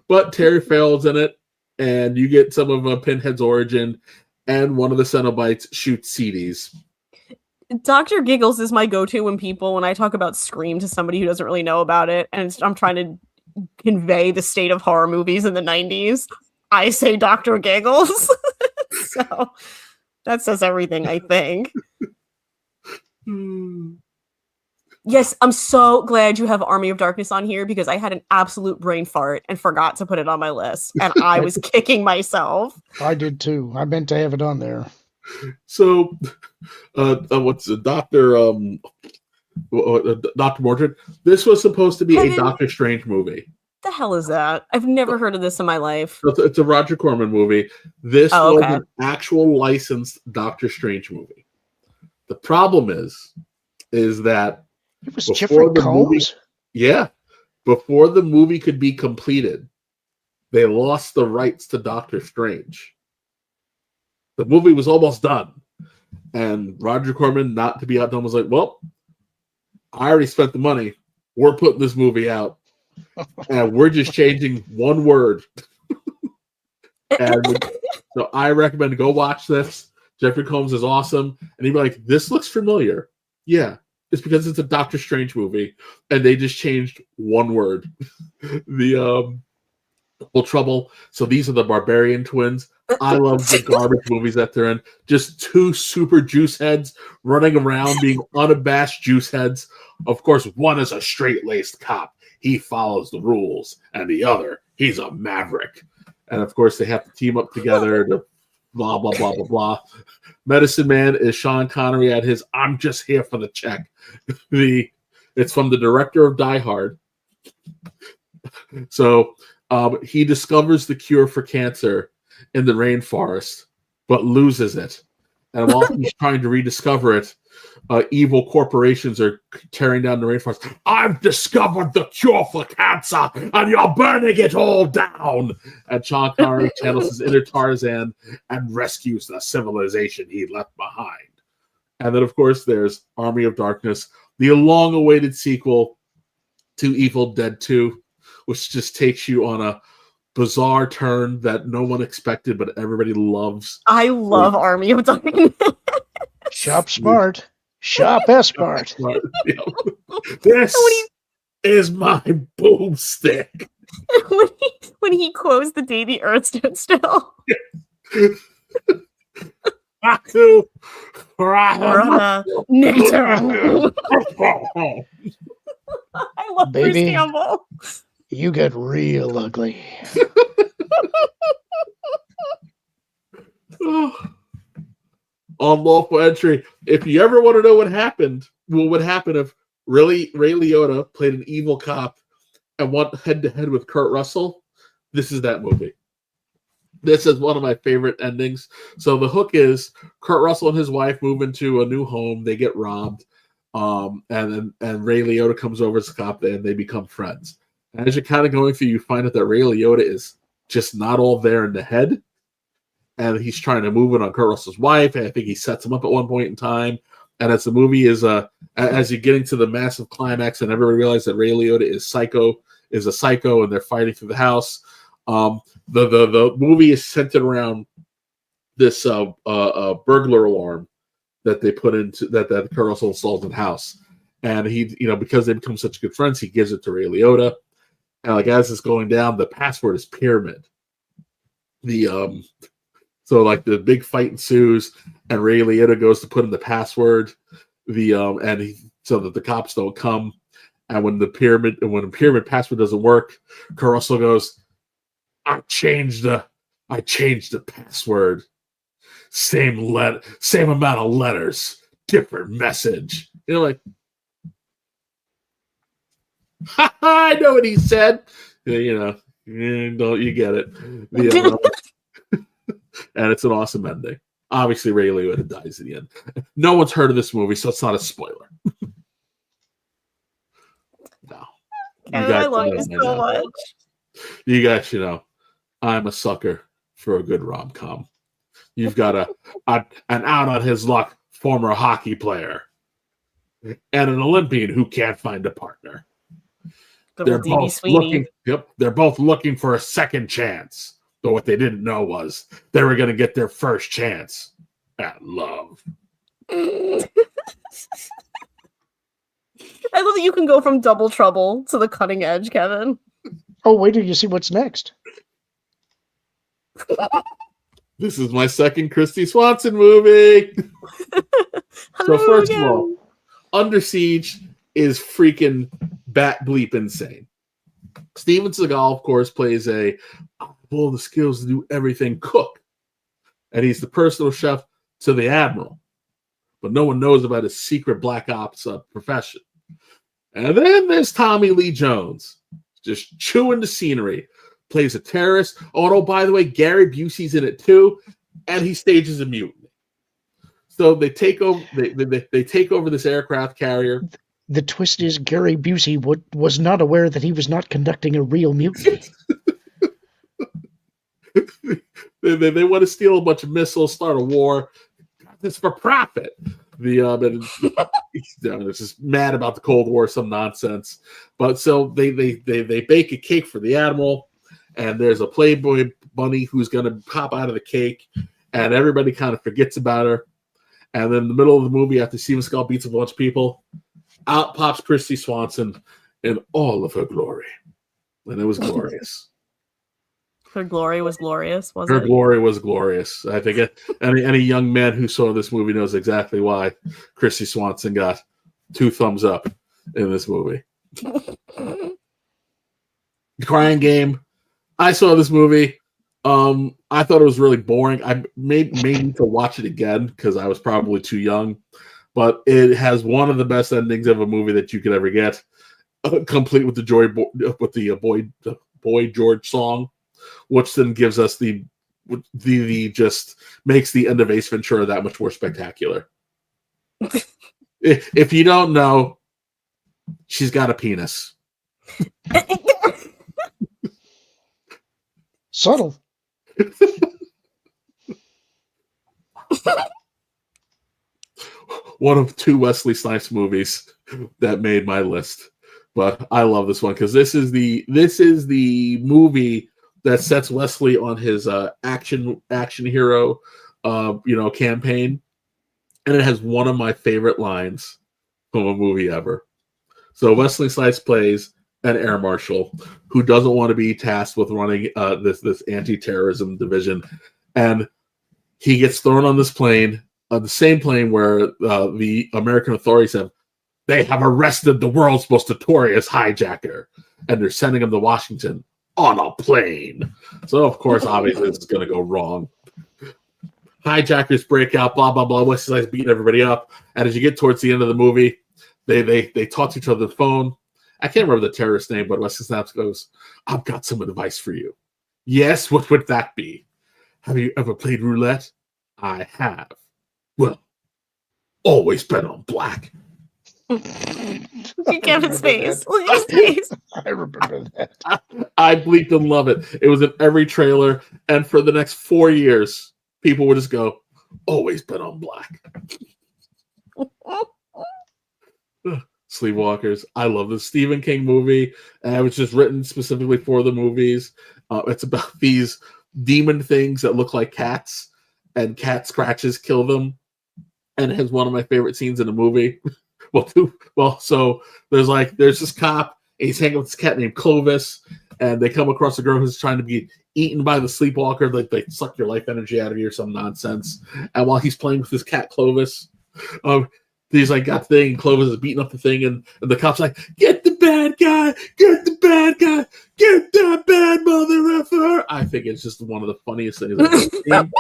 But Terry Farrell's in it. And you get some of Pinhead's origin, and one of the Cenobites shoots CDs. Dr. Giggles is my go-to when I talk about Scream to somebody who doesn't really know about it, and I'm trying to convey the state of horror movies in the 90s. I say Dr. Giggles. So that says everything, I think. Yes, I'm so glad you have Army of Darkness on here because I had an absolute brain fart and forgot to put it on my list, and I was kicking myself. I did too. I meant to have it on there. So, what's the Doctor? Dr. Mordred. This was supposed to be Kevin, a Doctor Strange movie. The hell is that? I've never heard of this in my life. It's a Roger Corman movie. This was okay. an actual licensed Doctor Strange movie. The problem is that it was Jeffrey Combs. Before the movie could be completed, they lost the rights to Doctor Strange. The movie was almost done, and Roger Corman, not to be outdone, was like, "Well, I already spent the money. We're putting this movie out, and we're just changing one word." And so I recommend go watch this. Jeffrey Combs is awesome, and he'd be like, "This looks familiar." Yeah, it's because it's a Doctor Strange movie, and they just changed one word. The Trouble. So these are the Barbarian twins. I love the garbage movies that they're in. Just two super juice heads running around being unabashed juice heads. Of course, one is a straight-laced cop. He follows the rules. And the other, he's a maverick. And of course, they have to team up together to blah, blah, blah, blah, blah. Medicine Man is Sean Connery at his I'm just here for the check. It's from the director of Die Hard. So he discovers the cure for cancer in the rainforest, but loses it. And while he's trying to rediscover it, evil corporations are tearing down the rainforest. I've discovered the cure for cancer, and you're burning it all down. And Sean Connery channels his inner Tarzan and rescues the civilization he left behind. And then, of course, there's Army of Darkness, the long-awaited sequel to Evil Dead 2, which just takes you on a bizarre turn that no one expected, but everybody loves. I love Army of Darkness. Shop smart. Shop smart. This is my boomstick. when he quotes the day the earth stood still. Nectar. I love Bruce Campbell. You get real ugly. Unlawful entry. If you ever want to know what happened, what would happen if Ray Liotta played an evil cop and went head-to-head with Kurt Russell, this is that movie. This is one of my favorite endings. So the hook is Kurt Russell and his wife move into a new home. They get robbed. And Ray Liotta comes over as a cop and they become friends. And as you're kind of going through, you find out that Ray Liotta is just not all there in the head. And he's trying to move it on Kurt Russell's wife. And I think he sets him up at one point in time. And as the movie is, as you're getting to the massive climax and everybody realizes that Ray Liotta is a psycho, and they're fighting through the house. The movie is centered around this burglar alarm that they put into that Kurt Russell installed in the house. And he, because they become such good friends, he gives it to Ray Liotta. And as it's going down, the password is pyramid. So the big fight ensues, and Ray Liotta goes to put in the password, so that the cops don't come. And when the pyramid password doesn't work, Kurt Russell goes, I changed the password. Same amount of letters, different message. I know what he said. Don't you get it? And it's an awesome ending. Obviously, Ray Liotta dies at the end. No one's heard of this movie, so it's not a spoiler. No. I love you so much. You guys should know, I'm a sucker for a good rom-com. You've got an out on his luck former hockey player and an Olympian who can't find a partner. They're both looking for a second chance. But what they didn't know was they were going to get their first chance at love. I love that you can go from Double Trouble to the cutting edge, Kevin. Oh, wait till you see what's next. This is my second Christy Swanson movie. So first of all, Under Siege is freaking bat bleep insane. Steven Seagal, of course, plays a full of the skills to do everything cook. And he's the personal chef to the Admiral. But no one knows about his secret black ops profession. And then there's Tommy Lee Jones, just chewing the scenery, plays a terrorist. Oh, by the way, Gary Busey's in it too, and he stages a mutiny. So they take over. They take over this aircraft carrier. The twist is Gary Busey was not aware that he was not conducting a real mutiny. They want to steal a bunch of missiles, start a war. It's for profit. He's just mad about the Cold War, some nonsense. But so they bake a cake for the Admiral, and there's a Playboy bunny who's going to pop out of the cake, and everybody kind of forgets about her. And then in the middle of the movie, after Steven Seagal beats a bunch of people, out pops Christy Swanson in all of her glory, and it was glorious. Her glory was glorious, wasn't Her it? glory was glorious. I think any young man who saw this movie knows exactly why Christy Swanson got 2 thumbs up in this movie. Crying Game. I saw this movie. I thought it was really boring. I may need to watch it again because I was probably too young. But it has one of the best endings of a movie that you could ever get, complete with the Boy George song, which then gives us the just makes the end of Ace Ventura that much more spectacular. If you don't know, she's got a penis. Subtle. One of 2 Wesley Snipes movies that made my list, but I love this one because this is the movie that sets Wesley on his action hero, campaign, and it has one of my favorite lines from a movie ever. So Wesley Snipes plays an air marshal who doesn't want to be tasked with running this anti-terrorism division, and he gets thrown on this plane, the same plane where the American authorities they have arrested the world's most notorious hijacker, and they're sending him to Washington on a plane. So of course, obviously, this is going to go wrong. Hijackers break out, blah blah blah. Wesley Snipes beating everybody up, and as you get towards the end of the movie, they talk to each other on the phone. I can't remember the terrorist name, but Wesley Snipes goes, "I've got some advice for you." Yes, what would that be? Have you ever played roulette? I have. Well, always bet on black. Look at Kevin's face. Look at his face. I remember that. I bleeped and love it. It was in every trailer, and for the next 4 years, people would just go, "Always bet on black." Sleepwalkers. I love this Stephen King movie, and it was just written specifically for the movies. It's about these demon things that look like cats, and cat scratches kill them. And it has one of my favorite scenes in the movie. So there's this cop, and he's hanging with this cat named Clovis, and they come across a girl who's trying to be eaten by the sleepwalker. They suck your life energy out of you or some nonsense. And while he's playing with his cat Clovis, he's got the thing, and Clovis is beating up the thing, and the cop's like, "Get the bad guy! Get the bad guy! Get that bad mother effer!" I think it's just one of the funniest things I've ever seen.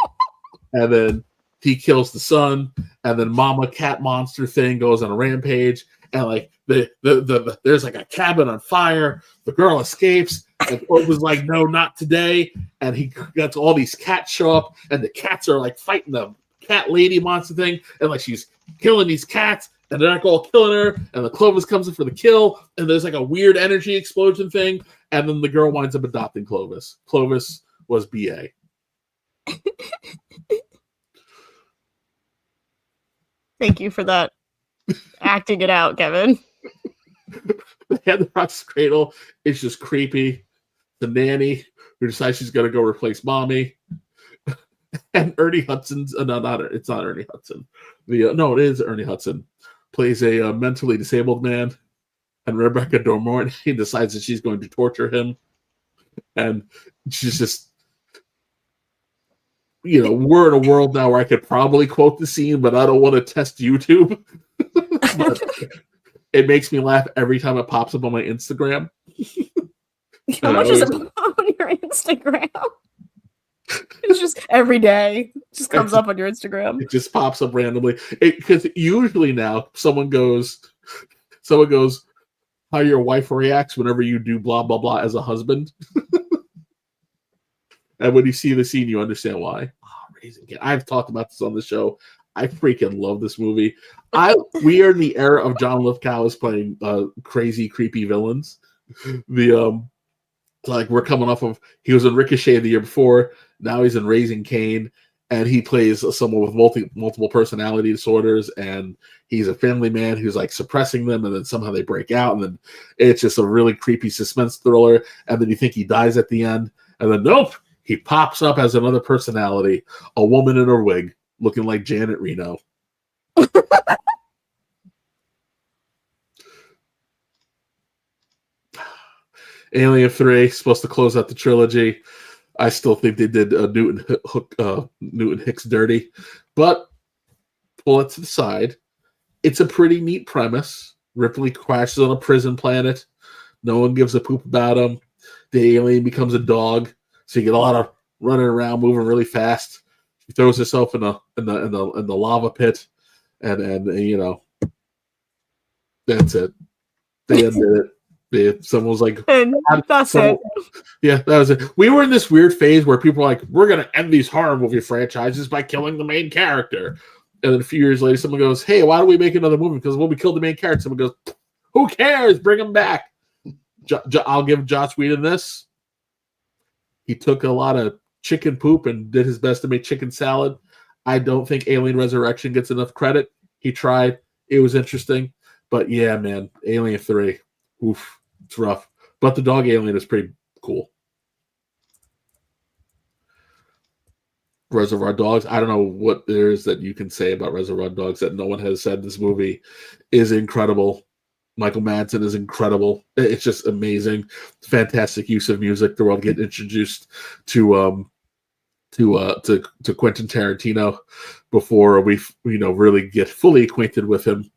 And then he kills the son, and then Mama Cat Monster thing goes on a rampage, and there's a cabin on fire. The girl escapes, and Clovis is like, "No, not today!" And he gets all these cats show up, and the cats are fighting the cat lady monster thing, and she's killing these cats, and they're not all killing her, and the Clovis comes in for the kill, and there's a weird energy explosion thing, and then the girl winds up adopting Clovis. Clovis was BA. Thank you for that. Acting it out, Kevin. The Head that Rocks the Cradle is just creepy. The nanny who decides she's going to go replace mommy. And Ernie Hudson's it's not Ernie Hudson. It is Ernie Hudson. Plays a mentally disabled man, and Rebecca De Mornay decides that she's going to torture him, and she's just we're in a world now where I could probably quote the scene, but I don't want to test YouTube. But it makes me laugh every time it pops up on my Instagram. How much is it on your Instagram? It's just every day. It just comes up on your Instagram. It just pops up randomly. Because usually now someone goes, how your wife reacts whenever you do blah blah blah as a husband. And when you see the scene, you understand why. Oh, Raising Kid. I've talked about this on the show. I freaking love this movie. We are in the era of John Lithgow is playing crazy, creepy villains. Like we're coming off of, he was in Ricochet the year before. Now he's in Raising Cain, and he plays someone with multiple personality disorders, and he's a family man who's like suppressing them, and then somehow they break out, and then it's just a really creepy suspense thriller. And then you think he dies at the end, and then nope, he pops up as another personality, a woman in her wig, looking like Janet Reno. Alien 3 supposed to close out the trilogy. I still think they did Newton Hicks dirty, but pull it to the side. It's a pretty neat premise. Ripley crashes on a prison planet. No one gives a poop about him. The alien becomes a dog, so you get a lot of running around, moving really fast. She throws herself in the lava pit, and that's it. They ended it. Someone was like, and that's it. Yeah, that was it. We were in this weird phase where people were like, we're going to end these horror movie franchises by killing the main character. And then a few years later, someone goes, hey, why don't we make another movie? Because we killed the main character. Someone goes, who cares? Bring him back. I'll give Joss Whedon this. He took a lot of chicken poop and did his best to make chicken salad. I don't think Alien Resurrection gets enough credit. He tried. It was interesting. But yeah, man, Alien 3. Oof. It's rough, but the dog alien is pretty cool. Reservoir Dogs. I don't know what there is that you can say about Reservoir Dogs that no one has said. This movie is incredible. Michael Madsen is incredible. It's just amazing. Fantastic use of music. The world get introduced to Quentin Tarantino before we really get fully acquainted with him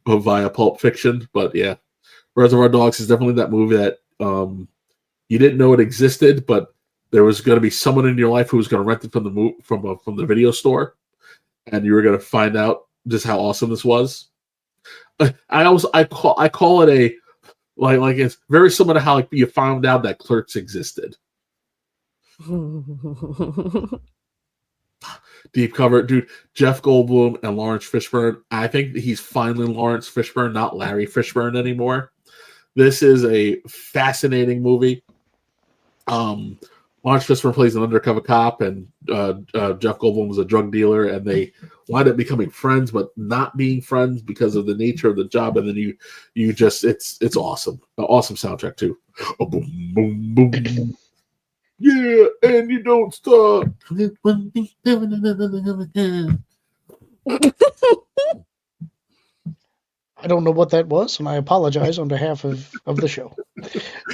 via Pulp Fiction. But yeah. Reservoir Dogs is definitely that movie that you didn't know it existed, but there was going to be someone in your life who was going to rent it from the video store, and you were going to find out just how awesome this was. I call it a like it's very similar to how like you found out that Clerks existed. Deep cover, dude. Jeff Goldblum and Lawrence Fishburne. I think he's finally Lawrence Fishburne, not Larry Fishburne anymore. This is a fascinating movie. Lawrence Fishburne plays an undercover cop, and Jeff Goldblum was a drug dealer, and they wind up becoming friends, but not being friends because of the nature of the job. And then you just it's awesome. An awesome soundtrack too. Oh, boom, boom, boom. Yeah, and you don't stop. I don't know what that was, and I apologize on behalf of the show.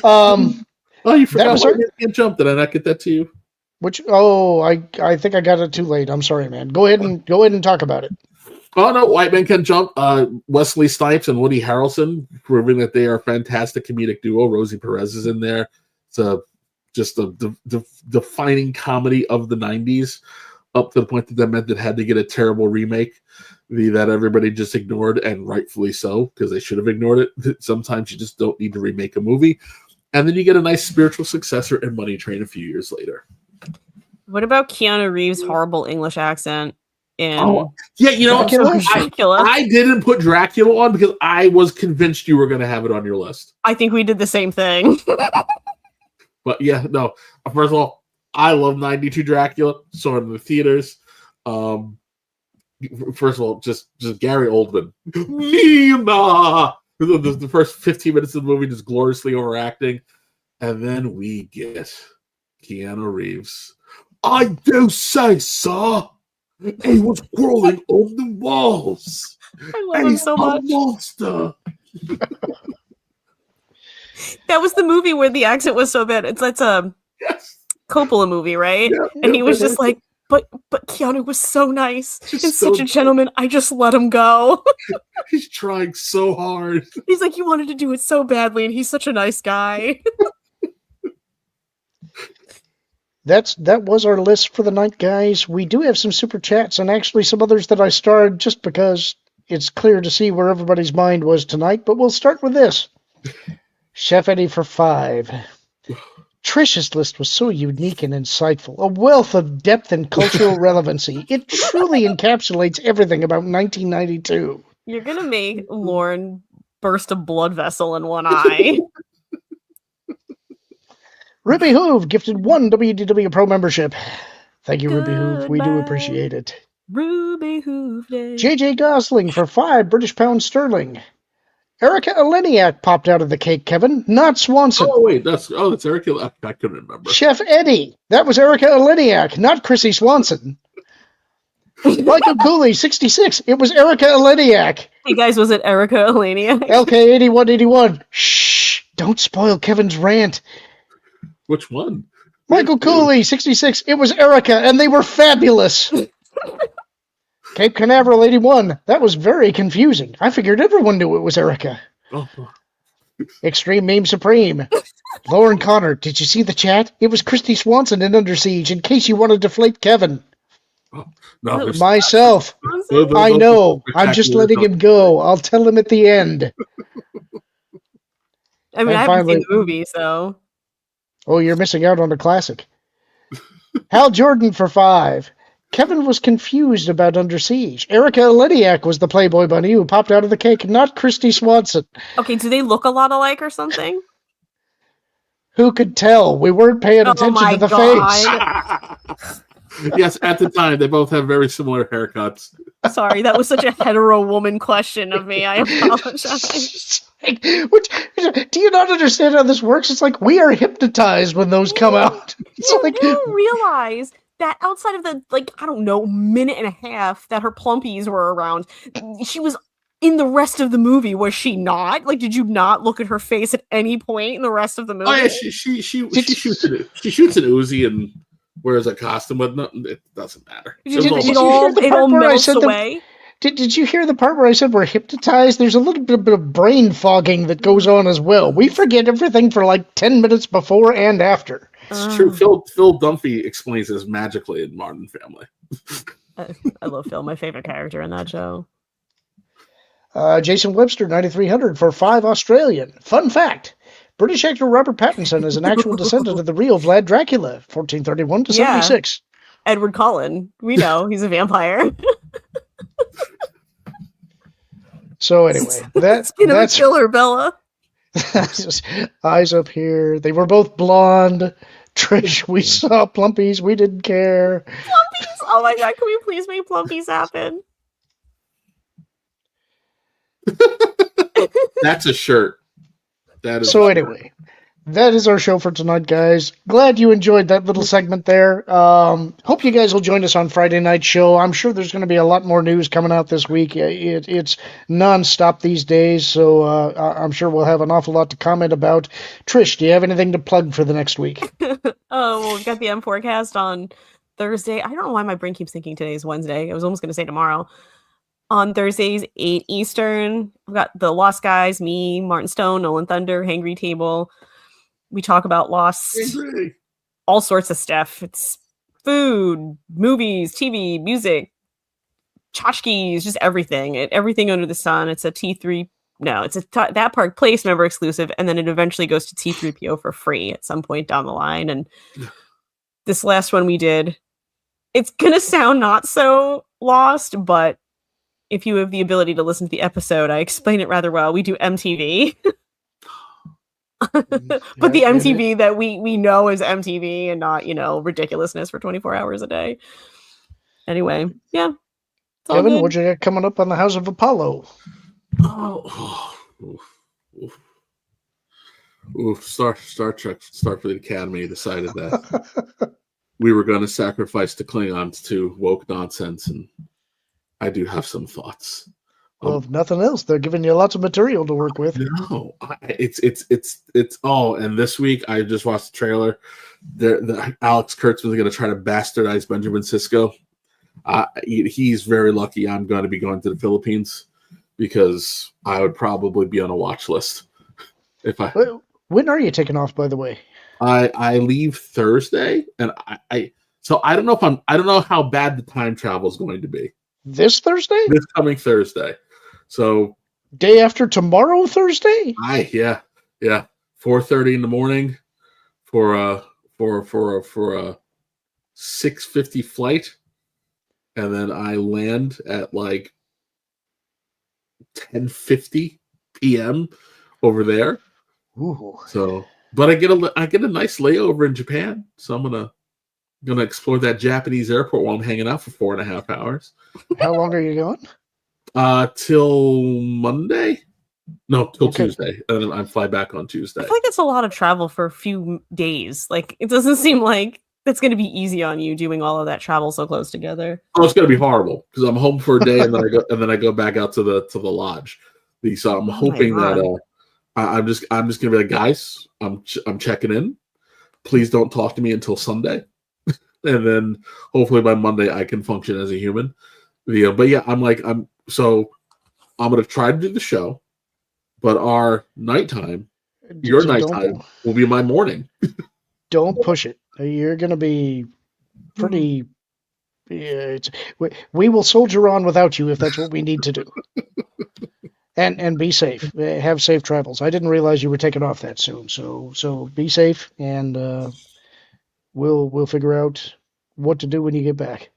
Oh, you forgot White Man Can't Jump. Did I not get that to you? I think I got it too late. I'm sorry, man. Go ahead and talk about it. Oh no, White Man Can't Jump. Wesley Snipes and Woody Harrelson proving that they are a fantastic comedic duo. Rosie Perez is in there. It's just a defining comedy of the 90s, up to the point that meant it had to get a terrible remake that everybody just ignored, and rightfully so, because they should have ignored it. Sometimes you just don't need to remake a movie. And then you get a nice spiritual successor in Money Train a few years later. What about Keanu Reeves' horrible English accent in Dracula? I didn't put Dracula on because I was convinced you were going to have it on your list. I think we did the same thing. But yeah, no. First of all, I love 92 Dracula. Saw it in the theaters. First of all, just Gary Oldman. Nima! The first 15 minutes of the movie just gloriously overacting. And then we get Keanu Reeves. I do say so. He was crawling on the walls. I love him so much. Monster. That was the movie where the accent was so bad. It's a Yes. Coppola movie, right? Yeah, and he was just like, but Keanu was so nice Just and so such a gentleman. I just let him go. He's trying so hard. He's like, you wanted to do it so badly, and he's such a nice guy. That was our list for the night, guys. We do have some super chats and actually some others that I starred just because it's clear to see where everybody's mind was tonight. But we'll start with this. Chef Eddie for 5. Trish's list was so unique and insightful, a wealth of depth and cultural relevancy. It truly encapsulates everything about 1992. You're gonna make Lorn burst a blood vessel in one eye. Ruby Hoove gifted 1 WDW Pro membership. Thank you, Ruby Hoove. We do Goodbye. appreciate it. Ruby Hoove Day. JJ Gosling for 5 British pounds sterling. Erica Eleniak popped out of the cake, Kevin, not Swanson. Oh wait, that's Erica. I couldn't remember. Chef Eddie, that was Erica Eleniak, not Chrissy Swanson. Michael Cooley, 66, it was Erica Eleniak. Hey guys, was it Erica Elenia? LK 8181. Shh, don't spoil Kevin's rant. Which one? Michael Cooley, 66, it was Erica, and they were fabulous. Cape Canaveral, 81, that was very confusing. I figured everyone knew it was Erica. Oh. Extreme Meme Supreme. Lauren Connor, did you see the chat? It was Christy Swanson in Under Siege, in case you want to deflate Kevin. No, there's- Myself. I know. I'm just letting him go. I'll tell him at the end. I mean, And I haven't finally- seen the movie, so... Oh, you're missing out on a classic. Hal Jordan for 5. Kevin was confused about Under Siege. Erica Eleniak was the Playboy bunny who popped out of the cake, not Christy Swanson. Okay, do they look a lot alike or something? Who could tell? We weren't paying Oh attention my to the God. face. Yes, at the time they both have very similar haircuts. Sorry, that was such a hetero woman question of me. I apologize. Which, do you not understand how this works? It's like we are hypnotized when those come out. It's You like do realize that outside of the, like, I don't know, minute and a half that her plumpies were around, she was in the rest of the movie, was she not? Like, did you not look at her face at any point in the rest of the movie? Oh yeah, she shoots an Uzi and wears a costume, but no, it doesn't matter. It all all where I melts said the- away. Did you hear the part where I said we're hypnotized? There's a little bit of brain fogging that goes on as well. We forget everything for like 10 minutes before and after. It's true. Phil Dunphy explains this magically in Modern Family. I love Phil, my favorite character in that show. Jason Webster, 9300 for 5 Australian. Fun fact. British actor Robert Pattinson is an actual descendant of the real Vlad Dracula, 1431 to 76. Edward Cullen. We know he's a vampire. So anyway, That's killer, Bella. that's just eyes up here. They were both blonde. Trish, we saw plumpies. We didn't care. Plumpies! Oh my God, can we please make plumpies happen? That's a shirt. That is So anyway, that is our show for tonight, guys. Glad you enjoyed that little segment there. Hope you guys will join us on Friday night show. I'm sure there's going to be a lot more news coming out this week. It's nonstop these days, so I'm sure we'll have an awful lot to comment about. Trish, do you have anything to plug for the next week? Oh, well, we've got the M forecast on Thursday. I don't know why my brain keeps thinking today is Wednesday. I was almost going to say tomorrow. On Thursdays, 8 Eastern, we've got the Lost Guys, me, Martin Stone, Nolan Thunder, Hangry Table. We talk about Lost, all sorts of stuff. It's food, movies, TV, music, tchotchkes, just everything. Everything under the sun. It's a T3. No, it's that Park Place member exclusive, and then it eventually goes to T3PO for free at some point down the line. And this last one we did, it's gonna sound not so Lost, but if you have the ability to listen to the episode, I explain it rather well. We do MTV. But the MTV that we know is MTV and not, ridiculousness for 24 hours a day. Anyway, yeah. It's all Kevin, good. what you got coming up on the House of Apollo? Star Trek, Starfleet Academy decided that we were going to sacrifice the Klingons to woke nonsense, and I do have some thoughts. Well, if nothing else, they're giving you lots of material to work with. No, it's oh, and this week I just watched the trailer. Alex Kurtzman is going to try to bastardize Benjamin Sisko. He's very lucky I'm going to be going to the Philippines because I would probably be on a watch list if I. When are you taking off, by the way? I leave Thursday, and so I don't know how bad the time travel is going to be. This Thursday? This coming Thursday. So day after tomorrow, Thursday? Yeah. 4:30 in the morning for a 6:50 flight, and then I land at like 10:50 p.m. over there. Ooh. So, but I get a nice layover in Japan, so I'm gonna explore that Japanese airport while I'm hanging out for 4.5 hours. How long are you going? Till Monday? No, till Tuesday. And then I fly back on Tuesday. I feel like it's a lot of travel for a few days. Like, it doesn't seem like that's going to be easy on you doing all of that travel so close together. Oh, it's going to be horrible because I'm home for a day and then I go back out to the lodge. So I'm hoping that I'm just going to be like, guys, I'm checking in. Please don't talk to me until Sunday, and then hopefully by Monday I can function as a human. But yeah, I'm going to try to do the show, but our nighttime, your nighttime, will be my morning. Don't push it. You're going to be pretty. We will soldier on without you if that's what we need to do. And be safe. Have safe travels. I didn't realize you were taking off that soon. So be safe, and we'll figure out what to do when you get back.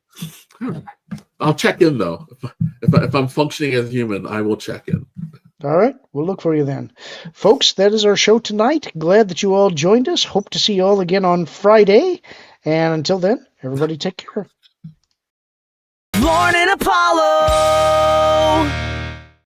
I'll check in though. If I'm functioning as a human, I will check in. All right, we'll look for you then. Folks, that is our show tonight. Glad that you all joined us. Hope to see you all again on Friday. And until then, everybody take care. Lorn and Apollo!